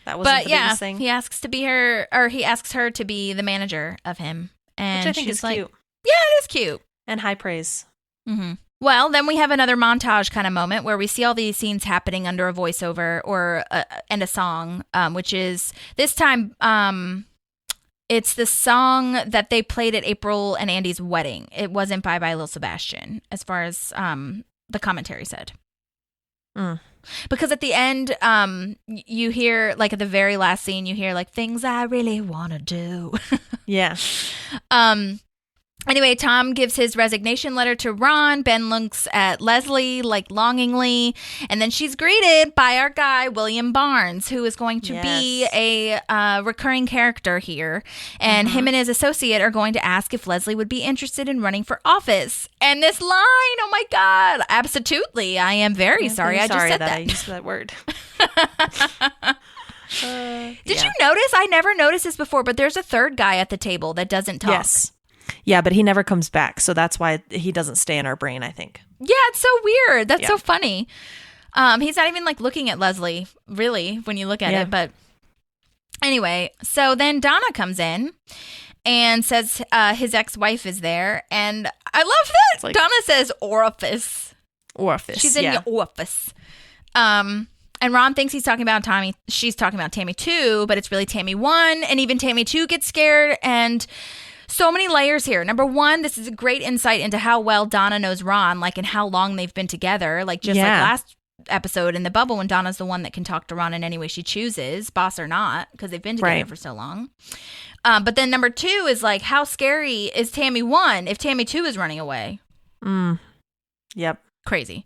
That wasn't the biggest thing. He asks he asks her to be the manager of him. And which I think she's is like, cute. Yeah, it is cute. And high praise. Mm-hmm. Well, then we have another montage kind of moment where we see all these scenes happening under a voiceover or and a song, which is this time it's the song that they played at April and Andy's wedding. It wasn't Bye Bye Lil Sebastian, as far as the commentary said. Because at the end, you hear, like at the very last scene, you hear like things I really want to do. Yeah. Anyway, Tom gives his resignation letter to Ron. Ben looks at Leslie like longingly. And then she's greeted by our guy, William Barnes, who is going to be a recurring character here. And him and his associate are going to ask if Leslie would be interested in running for office. And this line, oh my God, absolutely. I am very sorry. I just said that. I used that word. Did you notice? I never noticed this before, but there's a third guy at the table that doesn't talk. Yes. Yeah, but he never comes back, so that's why he doesn't stay in our brain, I think. Yeah, it's so weird. That's so funny. He's not even like looking at Leslie, really, when you look at it. But anyway, so then Donna comes in and says his ex-wife is there. And I love that like, Donna says orifice. Orifice, she's in your orifice. And Ron thinks he's talking about Tommy. She's talking about Tammy 2, but it's really Tammy 1. And even Tammy 2 gets scared. And so many layers here. Number one, this is a great insight into how well Donna knows Ron, like, and how long they've been together. Like, just like episode in the bubble when Donna's the one that can talk to Ron in any way she chooses, boss or not, because they've been together Right. for so long. But then number 2 is like, how scary is Tammy 1 if Tammy 2 is running away? Yep. Crazy.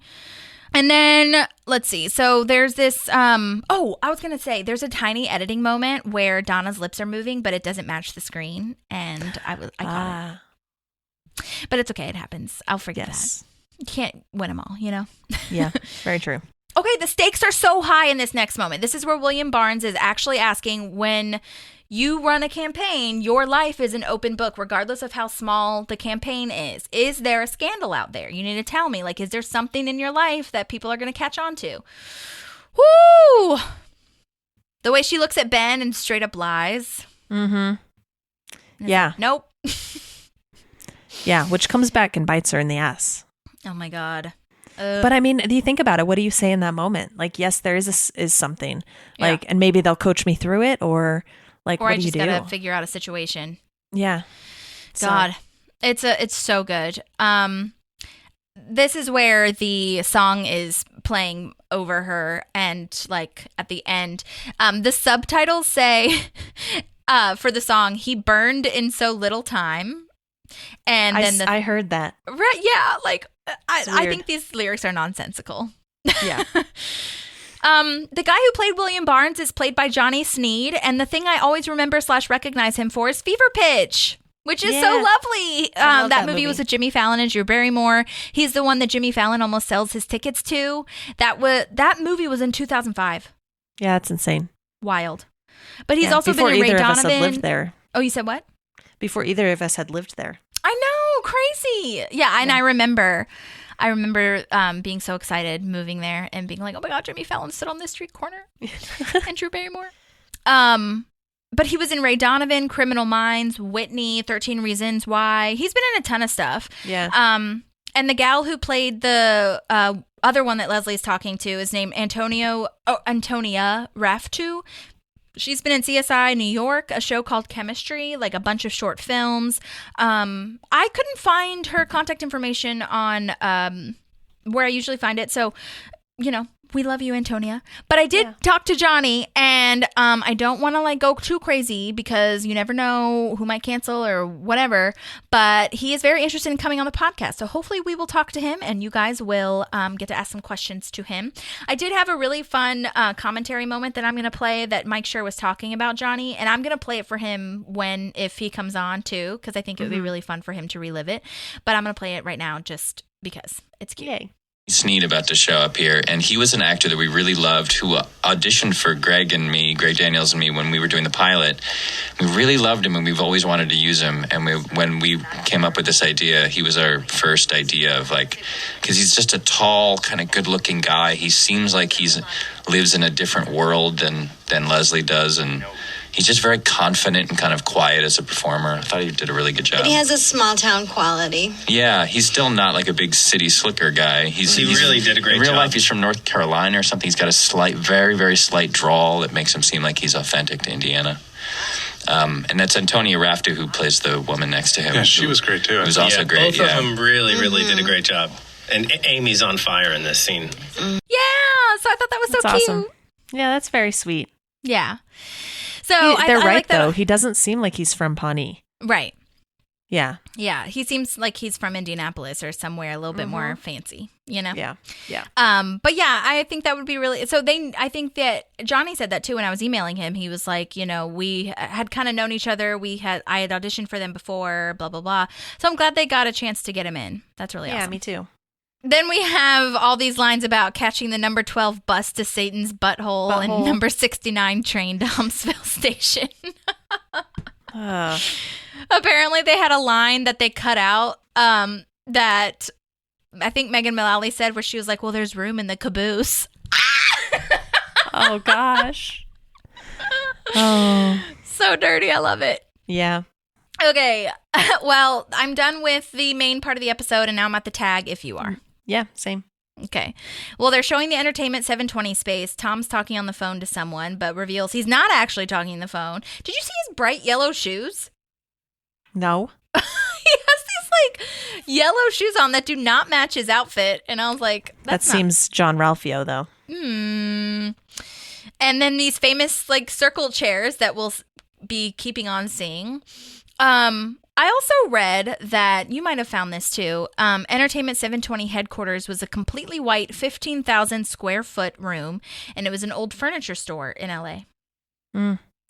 And then let's see. So there's this. I was gonna say there's a tiny editing moment where Donna's lips are moving, but it doesn't match the screen, and I caught it. But it's okay. It happens. I'll forget that. You can't win them all, you know? Yeah, very true. Okay, the stakes are so high in this next moment. This is where William Barnes is actually asking, when you run a campaign, your life is an open book, regardless of how small the campaign is. Is there a scandal out there? You need to tell me. Like, is there something in your life that people are going to catch on to? Woo! The way she looks at Ben and straight up lies. Mm-hmm. Yeah. Nope. Yeah, which comes back and bites her in the ass. Oh my God. But I mean, do you think about it? What do you say in that moment? Like, yes, there is something. Like, and maybe they'll coach me through it, or like, or what I do you just do? gotta figure out a situation. Yeah. God, it's so good. This is where the song is playing over her, and like at the end, the subtitles say for the song, "He burned in so little time." And then I heard that. Right, yeah, like I weird. think these lyrics are nonsensical. Yeah. The guy who played William Barnes is played by Johnny Sneed, and the thing I always remember / recognize him for is Fever Pitch, which is so lovely. I love that movie was with Jimmy Fallon and Drew Barrymore. He's the one that Jimmy Fallon almost sells his tickets to. That movie was in 2005. Yeah, it's insane. Wild. But he's also been before in Ray either of us Donovan. had lived there. Oh, you said what? Before either of us had lived there. I know, crazy. Yeah, and I remember being so excited moving there and being like, oh my God, Jimmy Fallon stood on this street corner and Drew Barrymore. But he was in Ray Donovan, Criminal Minds, Whitney, 13 Reasons Why. He's been in a ton of stuff. Yeah. And the gal who played the other one that Leslie's talking to is named Antonia Raftu. She's been in CSI New York, a show called Chemistry, like a bunch of short films. I couldn't find her contact information on where I usually find it. So, you know, we love you, Antonia. But I did talk to Johnny, and I don't want to like go too crazy because you never know who might cancel or whatever. But he is very interested in coming on the podcast. So hopefully we will talk to him and you guys will get to ask some questions to him. I did have a really fun commentary moment that I'm going to play that Mike Schur was talking about Johnny. And I'm going to play it for him if he comes on too, because I think it would be really fun for him to relive it. But I'm going to play it right now just because it's cute. Yay. Sneed about to show up here, and he was an actor that we really loved who auditioned for Greg Daniels and me when we were doing the pilot. We really loved him, and we've always wanted to use him. And when we came up with this idea, he was our first idea of like, because he's just a tall, kind of good-looking guy. He seems like lives in a different world than Leslie does, and he's just very confident and kind of quiet as a performer. I thought he did a really good job. But he has a small town quality. Yeah, he's still not like a big city slicker guy. He really did a great job. In real life, he's from North Carolina or something. He's got a very, very slight drawl that makes him seem like he's authentic to Indiana. And that's Antonia Raftu, who plays the woman next to him. Yeah, she was great too. It was also great. Both of them really did a great job. And Amy's on fire in this scene. Yeah, so I thought that was so cute. Awesome. Yeah, that's very sweet. Yeah. So They're I right, like that. though. He doesn't seem like he's from Pawnee. Right. Yeah. Yeah. He seems like he's from Indianapolis or somewhere a little bit more fancy, you know? Yeah. Yeah. But yeah, I think that would be really, I think that Johnny said that too when I was emailing him. He was like, you know, we had kind of known each other. I had auditioned for them before, blah, blah, blah. So I'm glad they got a chance to get him in. That's really awesome. Yeah, me too. Then we have all these lines about catching the number 12 bus to Satan's butthole and number 69 train to Humpsville Station. Apparently they had a line that they cut out that I think Megan Mullally said where she was like, well, there's room in the caboose. Oh, gosh. Oh. So dirty. I love it. Yeah. Okay. Well, I'm done with the main part of the episode, and now I'm at the tag if you are. Yeah, same. Okay. Well, they're showing the Entertainment 720 space. Tom's talking on the phone to someone, but reveals he's not actually talking on the phone. Did you see his bright yellow shoes? No. He has these like yellow shoes on that do not match his outfit. And I was like, that seems Jean Ralphio, though. And then these famous like circle chairs that we'll be keeping on seeing. I also read that, you might have found this too, Entertainment 720 headquarters was a completely white 15,000 square foot room, and it was an old furniture store in LA.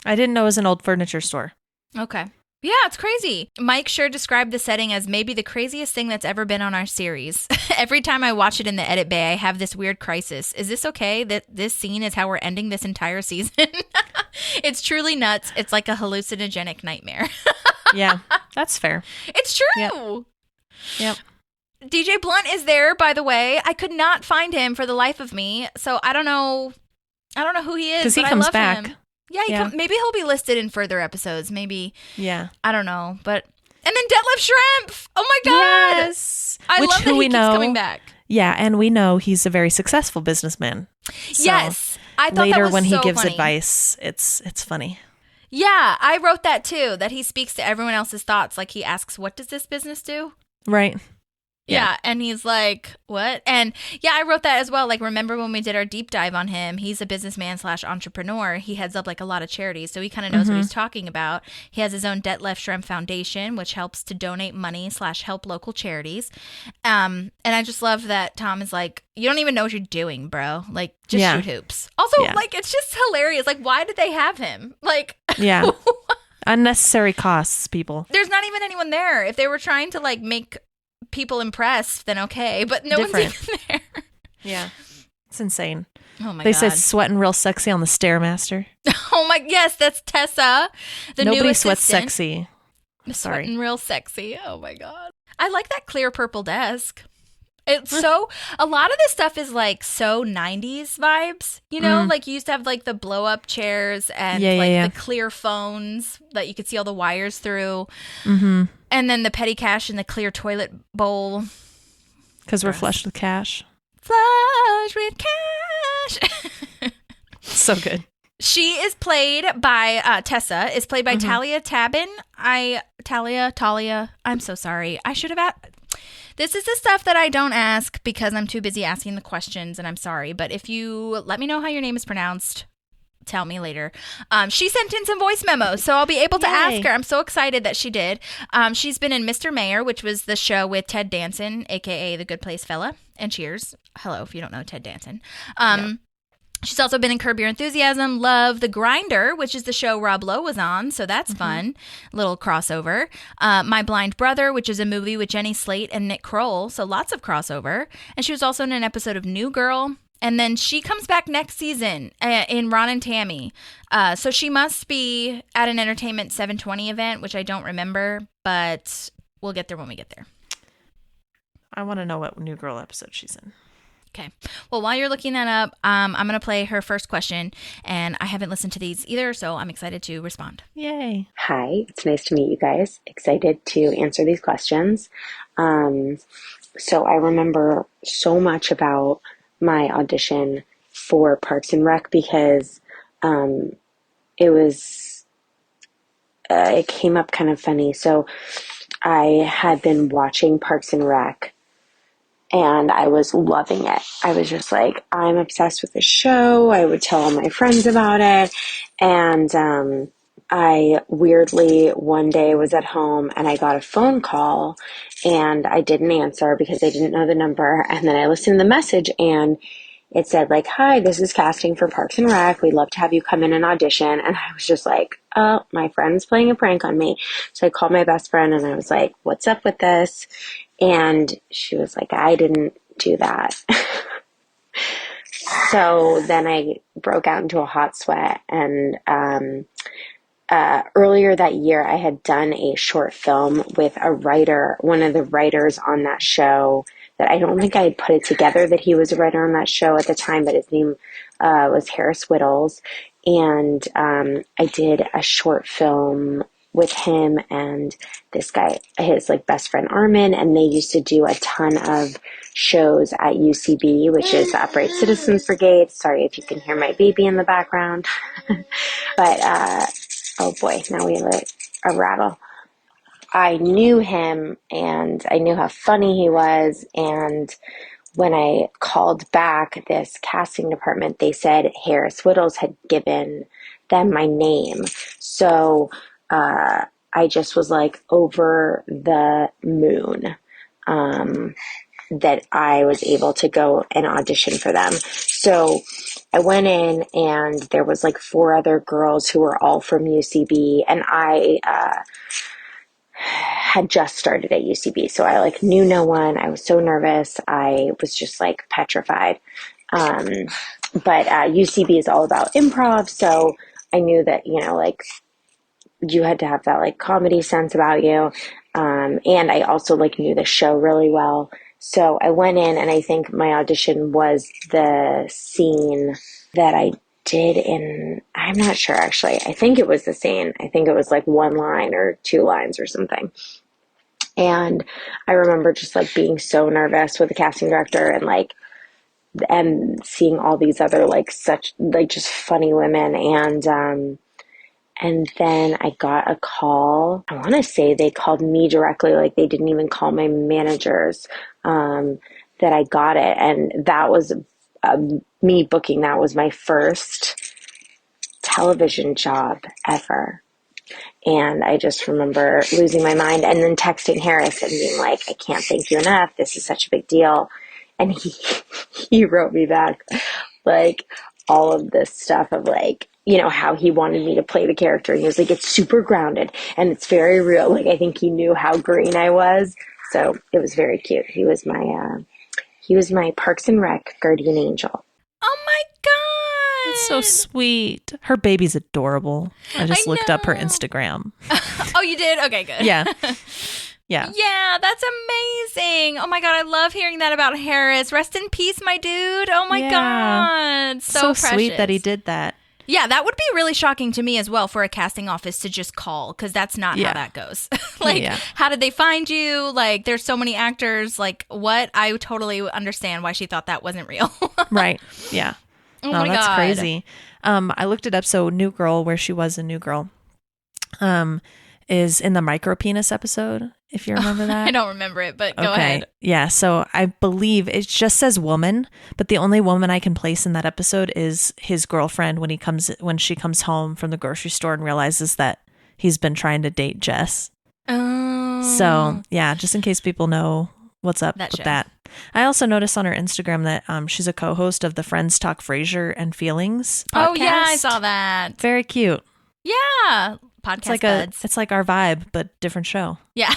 I didn't know it was an old furniture store. Okay. Yeah, it's crazy. Mike sure described the setting as maybe the craziest thing that's ever been on our series. Every time I watch it in the edit bay, I have this weird crisis. Is this okay that this scene is how we're ending this entire season? It's truly nuts. It's like a hallucinogenic nightmare. Yeah, that's fair. It's true. Yep. DJ Blunt is there, by the way. I could not find him for the life of me, so I don't know who he is. Because he but comes I love back. him. Yeah, maybe he'll be listed in further episodes. Maybe. Yeah. I don't know, but and then Detlef Schrempf. Oh my god. Yes. I Which, love that who he we keeps know, coming back. Yeah, and we know he's a very successful businessman. So Yes, I thought later that was when so he gives funny. advice, it's funny. Yeah, I wrote that too. That he speaks to everyone else's thoughts. Like he asks, "What does this business do?" Right. Yeah, and he's like, what? And yeah, I wrote that as well. Like, remember when we did our deep dive on him? He's a businessman / entrepreneur. He heads up like a lot of charities, so he kind of knows what he's talking about. He has his own Detlef Schrempf Foundation, which helps to donate money / help local charities. And I just love that Tom is like, you don't even know what you're doing, bro. Like, just shoot hoops. Also, like, it's just hilarious. Like, why did they have him? Like, yeah. Unnecessary costs, people. There's not even anyone there. If they were trying to like make people impressed, then okay, but no one's even there. Yeah, it's insane. Oh my god, they said sweating real sexy on the Stairmaster. Oh my, yes, that's Tessa, the Nobody new sweats assistant. sexy. Sorry, sweating real sexy. Oh my god, I like that clear purple desk. It's so, a lot of this stuff is like so 90s vibes, you know, like you used to have like the blow up chairs and the clear phones that you could see all the wires through. And then the petty cash in the clear toilet bowl. Because we're flush with cash. Flush with cash. So good. She is played by, Tessa is played by Talia Tabin. Talia, I'm so sorry. I should have asked. This is the stuff that I don't ask because I'm too busy asking the questions, and I'm sorry. But if you let me know how your name is pronounced, tell me later. She sent in some voice memos, so I'll be able to ask her. I'm so excited that she did. She's been in Mr. Mayor, which was the show with Ted Danson, a.k.a. The Good Place Fella, and Cheers. Hello, if you don't know Ted Danson. She's also been in Curb Your Enthusiasm, Love, The Grinder, which is the show Rob Lowe was on, so that's fun. Little crossover. My Blind Brother, which is a movie with Jenny Slate and Nick Kroll, so lots of crossover. And she was also in an episode of New Girl. And then she comes back next season in Ron and Tammy. So she must be at an Entertainment 720 event, which I don't remember, but we'll get there when we get there. I want to know what New Girl episode she's in. Okay. Well, while you're looking that up, I'm going to play her first question, and I haven't listened to these either, so I'm excited to respond. Yay. Hi, it's nice to meet you guys. Excited to answer these questions. So I remember so much about my audition for Parks and Rec because it came up kind of funny. So I had been watching Parks and Rec, and I was loving it. I was just like, I'm obsessed with this show. I would tell all my friends about it. And I weirdly one day was at home and I got a phone call and I didn't answer because I didn't know the number. And then I listened to the message and it said like, hi, this is casting for Parks and Rec. We'd love to have you come in and audition. And I was just like, oh, my friend's playing a prank on me. So I called my best friend and I was like, what's up with this? And she was like, I didn't do that. So then I broke out into a hot sweat. And earlier that year, I had done a short film with a writer, one of the writers on that show that I don't think I had put it together that he was a writer on that show at the time, but his name was Harris Wittels. And I did a short film with him and this guy, his like best friend Armin, and they used to do a ton of shows at UCB, which is the Upright Citizens Brigade. Sorry if you can hear my baby in the background. But, oh boy, now we have a rattle. I knew him and I knew how funny he was. And when I called back this casting department, they said Harris Wittels had given them my name. So I just was like over the moon that I was able to go and audition for them. So I went in and there was like 4 other girls who were all from UCB, and I had just started at UCB. So I like knew no one. I was so nervous. I was just like petrified. But UCB is all about improv. So I knew that, you know, like you had to have that like comedy sense about you. And I also like knew the show really well. So I went in, and I think my audition was the scene that I did in, I'm not sure actually. I think it was the scene. I think it was like 1 line or 2 lines or something. And I remember just like being so nervous with the casting director and seeing all these other like such like just funny women. And then I got a call. I want to say they called me directly. Like they didn't even call my managers, that I got it. And that was me booking. That was my first television job ever. And I just remember losing my mind and then texting Harris and being like, I can't thank you enough. This is such a big deal. And he wrote me back like all of this stuff of like, you know, how he wanted me to play the character. And he was like, it's super grounded and it's very real. Like, I think he knew how green I was. So it was very cute. He was my Parks and Rec guardian angel. Oh my God. It's so sweet. Her baby's adorable. I just looked up her Instagram. Oh, you did? Okay, good. Yeah. Yeah. Yeah, that's amazing. Oh my God, I love hearing that about Harris. Rest in peace, my dude. Oh my God. So precious. Sweet that he did that. Yeah, that would be really shocking to me as well for a casting office to just call, because that's not how that goes. Like, how did they find you? Like, there's so many actors. Like, what? I totally understand why she thought that wasn't real. Right. Yeah. Oh my that's God. crazy. I looked it up. So New Girl, where she was in New Girl, is in the micro penis episode, if you remember that. I don't remember it, but go ahead. Yeah, so I believe it just says woman, but the only woman I can place in that episode is his girlfriend when she comes home from the grocery store and realizes that he's been trying to date Jess. Oh. So, yeah, just in case people know what's up with that. I also noticed on her Instagram that she's a co-host of the Friends Talk Frasier and Feelings podcast. Oh, yeah, I saw that. Very cute. Yeah. Podcast buds. It's like our vibe, but different show. Yeah,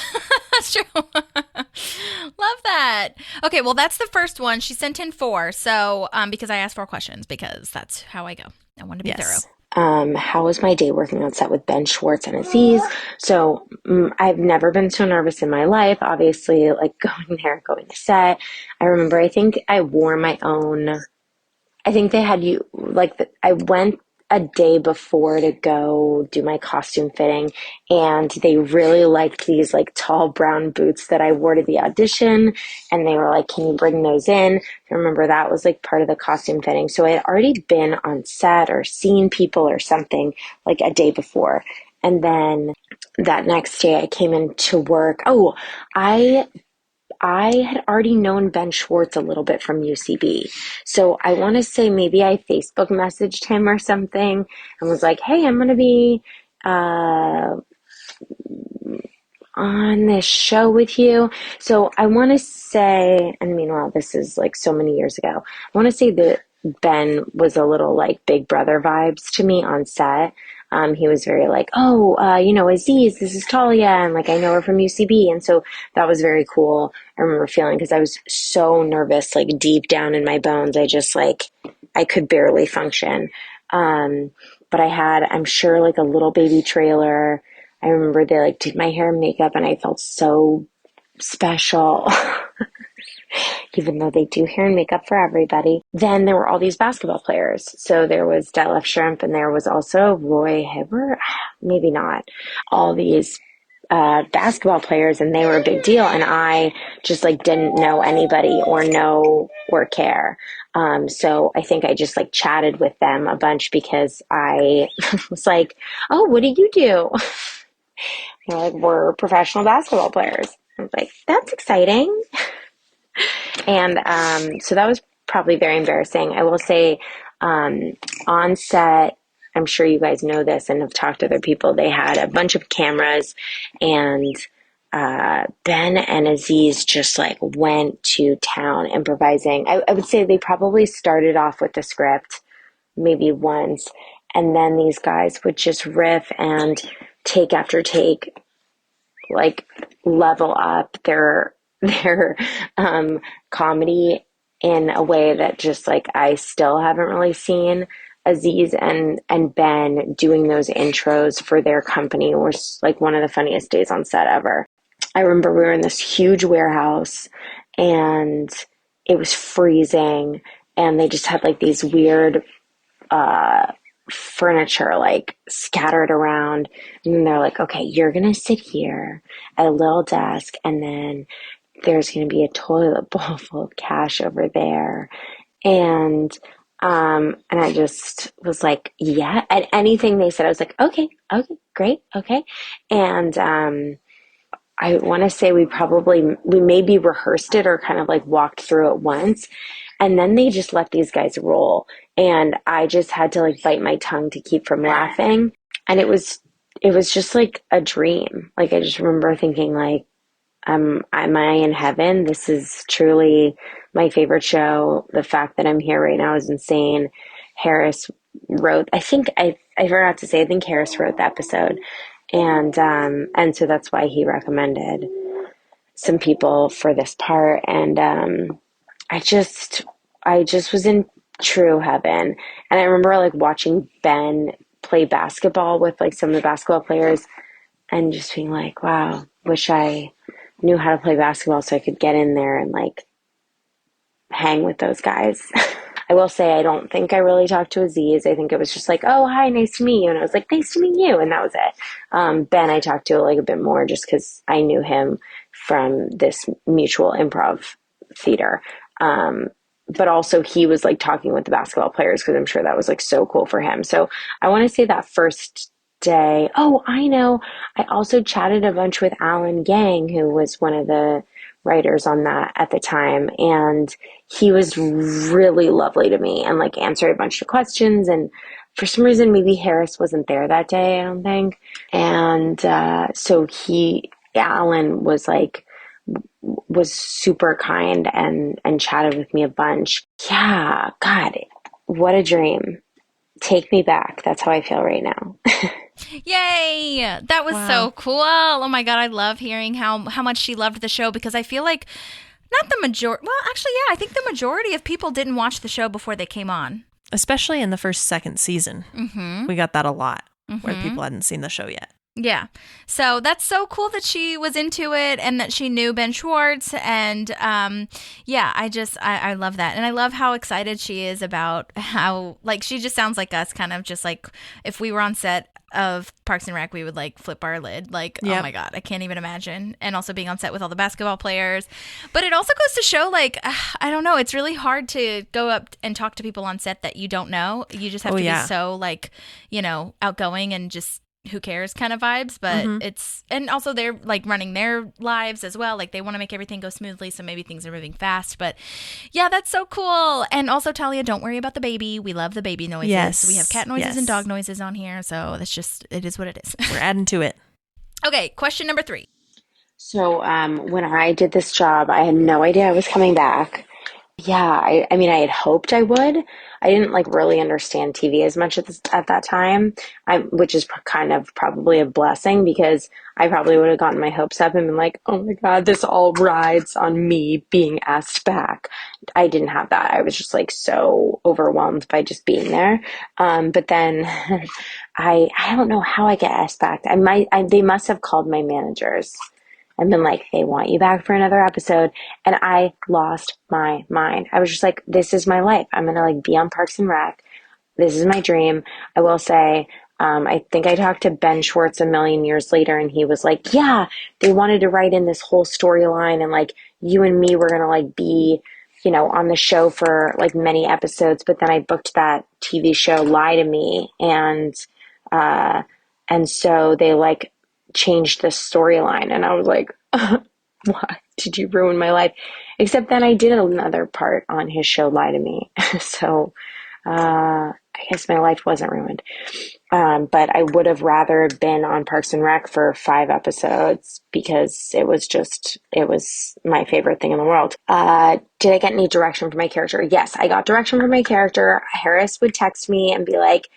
that's true. Love that. Okay, well, that's the first one. She sent in 4. So, because I asked 4 questions, because that's how I go. I want to be thorough. How was my day working on set with Ben Schwartz and Aziz? So I've never been so nervous in my life. Obviously, like going to set. I remember, I think I wore my own, I think they had you, like, I went a day before to go do my costume fitting, and they really liked these like tall brown boots that I wore to the audition, and they were like, can you bring those in? I remember that was like part of the costume fitting. So I had already been on set or seen people or something like a day before. And then that next day I came into work. Oh, I had already known Ben Schwartz a little bit from UCB. So I want to say maybe I Facebook messaged him or something and was like, hey, I'm going to be on this show with you. So I want to say, and meanwhile, this is like so many years ago, I want to say that Ben was a little like Big Brother vibes to me on set. He was very like, Aziz, this is Talia, and like, I know her from UCB. And so that was very cool. I remember feeling, because I was so nervous, like deep down in my bones, I could barely function. But I had, I'm sure, like a little baby trailer. I remember they like did my hair and makeup, and I felt so special. Even though they do hair and makeup for everybody. Then there were all these basketball players. So there was Detlef Schrempf, and there was also Roy Hibbert, maybe not. All these basketball players, and they were a big deal. And I just like didn't know anybody or know or care. So I think I just like chatted with them a bunch, because I was like, oh, what do you do? They're like, we're professional basketball players. I was like, that's exciting. And so that was probably very embarrassing. I will say on set, I'm sure you guys know this and have talked to other people, they had a bunch of cameras, and Ben and Aziz just like went to town improvising. I would say they probably started off with the script maybe once, and then these guys would just riff and take after take, like level up their comedy in a way that just like I still haven't really seen. Aziz and Ben doing those intros for their company was like one of the funniest days on set ever. I remember we were in this huge warehouse and it was freezing, and they just had like these weird furniture like scattered around, and then they're like, okay, you're gonna sit here at a little desk, and then there's gonna be a toilet bowl full of cash over there, and I just was like, yeah, and anything they said I was like, okay, great, okay. And I want to say we maybe rehearsed it or kind of like walked through it once, and then they just let these guys roll. And I just had to like bite my tongue to keep from laughing. And it was just like a dream. Like I just remember thinking like, am I in heaven? This is truly my favorite show. The fact that I'm here right now is insane. Harris wrote, I forgot to say, I think Harris wrote the episode. And so that's why he recommended some people for this part. And I just was in true heaven. And I remember like watching Ben play basketball with like some of the basketball players and just being like, wow, wish I knew how to play basketball so I could get in there and like hang with those guys. I will say I don't think I really talked to Aziz. I think it was just like, oh, hi, nice to meet you. And I was like, nice to meet you. And that was it. Ben, I talked to like a bit more just because I knew him from this mutual improv theater. But also he was like talking with the basketball players because I'm sure that was like so cool for him. So I want to say that first day. Oh, I know. I also chatted a bunch with Alan Gang, who was one of the writers on that at the time. And he was really lovely to me and like answered a bunch of questions. And for some reason, maybe Harris wasn't there that day, I don't think. And so Alan was super kind and chatted with me a bunch. Yeah, God, what a dream. Take me back. That's how I feel right now. Yay! That was so cool. Oh my God, I love hearing how much she loved the show, because I feel like not the majority. Well, actually, yeah, I think the majority of people didn't watch the show before they came on. Especially in the second season. Mm-hmm. We got that a lot, where people hadn't seen the show yet. Yeah. So that's so cool that she was into it and that she knew Ben Schwartz. And yeah, I love that. And I love how excited she is about how, like, she just sounds like us, kind of just like if we were on set of Parks and Rec, we would like flip our lid. Like, oh my God, I can't even imagine. And also being on set with all the basketball players. But it also goes to show, like, I don't know, it's really hard to go up and talk to people on set that you don't know. You just have to be so, like, you know, outgoing and just who cares kind of vibes. But it's, and also they're like running their lives as well. Like they want to make everything go smoothly. So maybe things are moving fast. But yeah, that's so cool. And also, Talia, don't worry about the baby. We love the baby noises. Yes. We have cat noises and dog noises on here. So that's just, it is what it is. We're adding to it. Okay. Question number 3. So when I did this job, I had no idea I was coming back. Yeah, I mean, I had hoped I would. I didn't like really understand TV as much at that time, which is kind of probably a blessing, because I probably would have gotten my hopes up and been like, oh my God, this all rides on me being asked back. I didn't have that. I was just like so overwhelmed by just being there. But then I don't know how I get asked back. They must have called my managers and been like, they want you back for another episode. And I lost my mind. I was just like, this is my life. I'm going to like be on Parks and Rec. This is my dream. I will say, I think I talked to Ben Schwartz a million years later, and he was like, yeah, they wanted to write in this whole storyline, and like you and me were going to like be, you know, on the show for like many episodes. But then I booked that TV show Lie to Me. And so they like changed the storyline. And I was like, why did you ruin my life? Except then I did another part on his show, Lie to Me. So I guess my life wasn't ruined. But I would have rather been on Parks and Rec for 5 episodes because it was my favorite thing in the world. Did I get any direction from my character? Yes, I got direction from my character. Harris would text me and be like,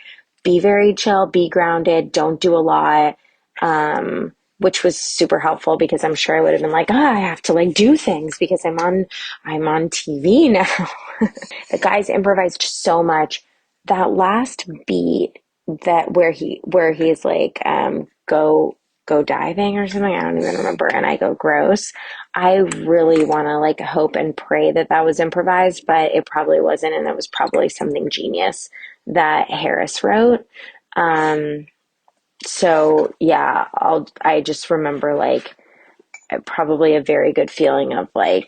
be very chill, be grounded, don't do a lot. Which was super helpful because I'm sure I would have been like, I have to like do things because I'm on TV now. The guys improvised so much. That last beat where he's like, go diving or something. I don't even remember. And I go gross. I really want to like hope and pray that was improvised, but it probably wasn't. And it was probably something genius that Harris wrote. So yeah, I just remember like probably a very good feeling of like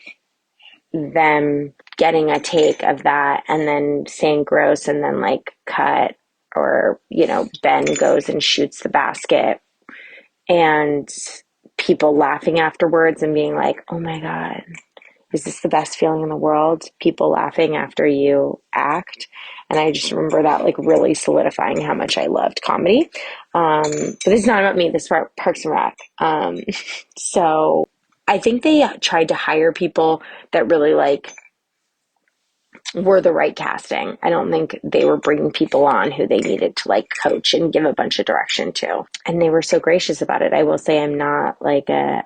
them getting a take of that and then saying gross and then like cut, or, Ben goes and shoots the basket and people laughing afterwards and being like, oh my God, is this the best feeling in the world? People laughing after you act. And I just remember that like really solidifying how much I loved comedy. But this is not about me. This is about Parks and Rec. So I think they tried to hire people that really like were the right casting. I don't think they were bringing people on who they needed to like coach and give a bunch of direction to. And they were so gracious about it. I will say I'm not like a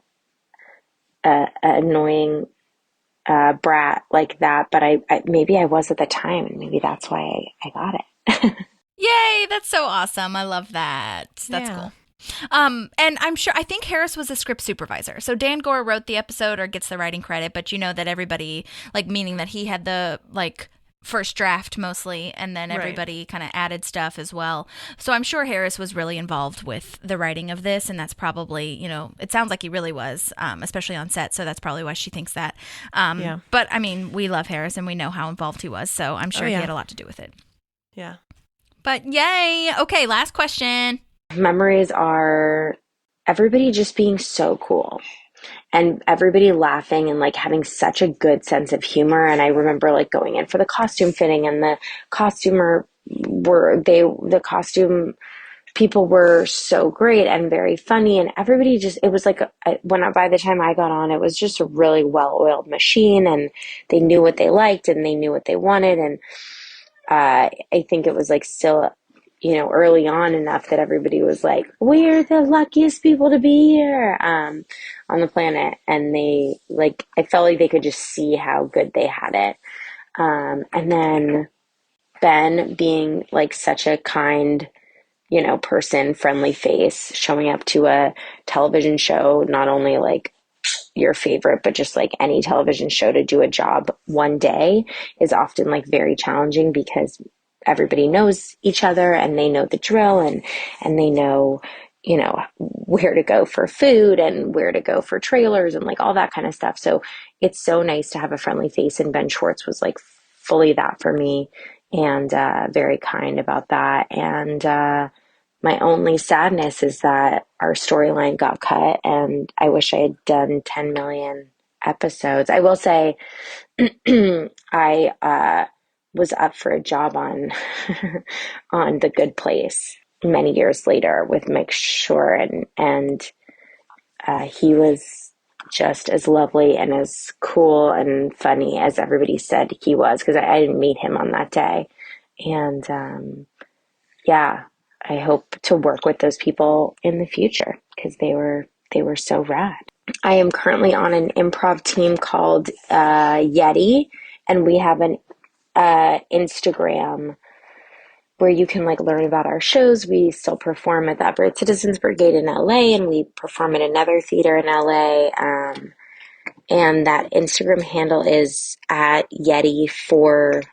annoying brat like that, but I maybe I was at the time, and maybe that's why I got it. Yay, that's so awesome. I love that. That's cool. And I think Harris was a script supervisor. So Dan Gore wrote the episode or gets the writing credit, but that everybody, like, meaning that he had the like first draft mostly, and then everybody kind of added stuff as well. So I'm sure Harris was really involved with the writing of this, and that's probably, it sounds like he really was, especially on set. So that's probably why she thinks that. But I mean, we love Harris and we know how involved he was, so I'm sure he had a lot to do with it. Yeah. But yay. Okay, last question. Memories are everybody just being so cool and everybody laughing and like having such a good sense of humor. And I remember like going in for the costume fitting, and the costume people were so great and very funny, and everybody just, it was like by the time I got on, it was just a really well-oiled machine, and they knew what they liked and they knew what they wanted. And I think it was like still early on enough that everybody was like, we're the luckiest people to be here on the planet. And they like, I felt like they could just see how good they had it. And then Ben being like such a kind, person, friendly face, showing up to a television show, not only like your favorite, but just like any television show, to do a job one day is often like very challenging because everybody knows each other and they know the drill, and they know, where to go for food and where to go for trailers and like all that kind of stuff. So it's so nice to have a friendly face, and Ben Schwartz was like fully that for me, and very kind about that. And my only sadness is that our storyline got cut, and I wish I had done 10 million episodes. I will say I was up for a job on on The Good Place many years later with Mike Shore, and he was just as lovely and as cool and funny as everybody said he was, because I didn't meet him on that day. And I hope to work with those people in the future because they were so rad. I am currently on an improv team called Yeti, and we have an Instagram where you can like learn about our shows. We still perform at the Upright Citizens Brigade in LA, and we perform at another theater in LA. And that Instagram handle is at Yeti for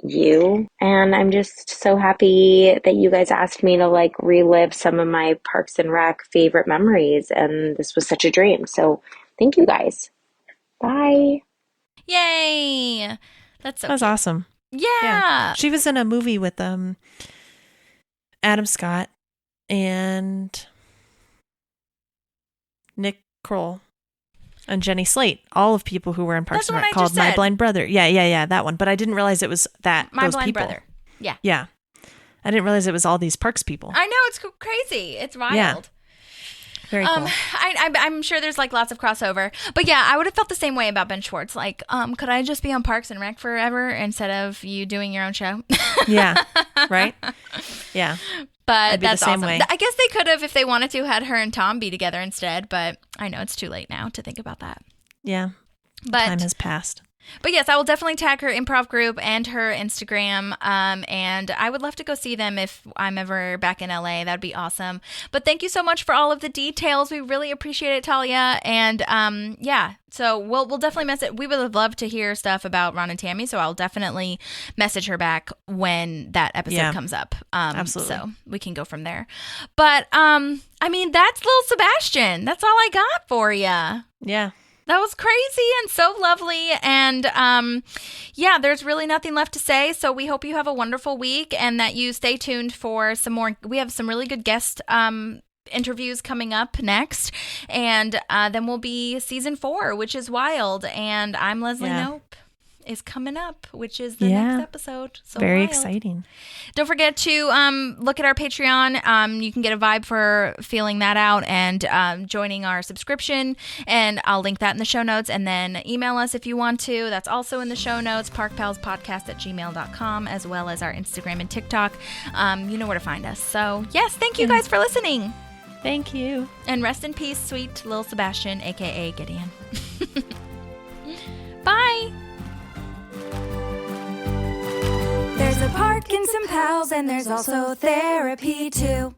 You. And I'm just so happy that you guys asked me to like relive some of my Parks and Rec favorite memories. And this was such a dream. So thank you guys. Bye. Yay. That's That was awesome. Yeah. She was in a movie with Adam Scott and Nick Kroll, and Jenny Slate, all of people who were in Parks That's and the Rec, one I called just My said. Blind Brother. Yeah, that one. But I didn't realize it was My those Blind people. Brother. Yeah. Yeah. I didn't realize it was all these Parks people. I know, it's crazy. It's wild. Yeah. Very cool. I'm sure there's like lots of crossover, but yeah, I would have felt the same way about Ben Schwartz. Like, could I just be on Parks and Rec forever instead of you doing your own show? Yeah. Right? Yeah. But I'd be that's the same awesome. way. I guess they could have, if they wanted to, had her and Tom be together instead, but I know it's too late now to think about that. Yeah. But Time has passed. But yes, I will definitely tag her improv group and her Instagram. And I would love to go see them if I'm ever back in LA. That'd be awesome. But thank you so much for all of the details. We really appreciate it, Talia. And yeah, so we'll definitely message. We would have loved to hear stuff about Ron and Tammy. So I'll definitely message her back when that episode comes up. Absolutely. So we can go from there. But I mean, that's Lil Sebastian. That's all I got for you. Yeah. That was crazy and so lovely. And yeah, there's really nothing left to say. So we hope you have a wonderful week and that you stay tuned for some more. We have some really good guest interviews coming up next. And then we'll be season 4, which is wild. And I'm Leslie Knope is coming up, which is the next episode. So very wild. exciting. Don't forget to look at our Patreon. You can get a vibe for feeling that out and joining our subscription. And I'll link that in the show notes. And then email us if you want to. That's also in the show notes, parkpalspodcast@gmail.com, as well as our Instagram and TikTok. You know where to find us. So yes, thank you guys for listening. Thank you. And rest in peace, sweet Lil Sebastian, a.k.a. Gideon. Bye. There's a park and some pals, and there's also therapy too.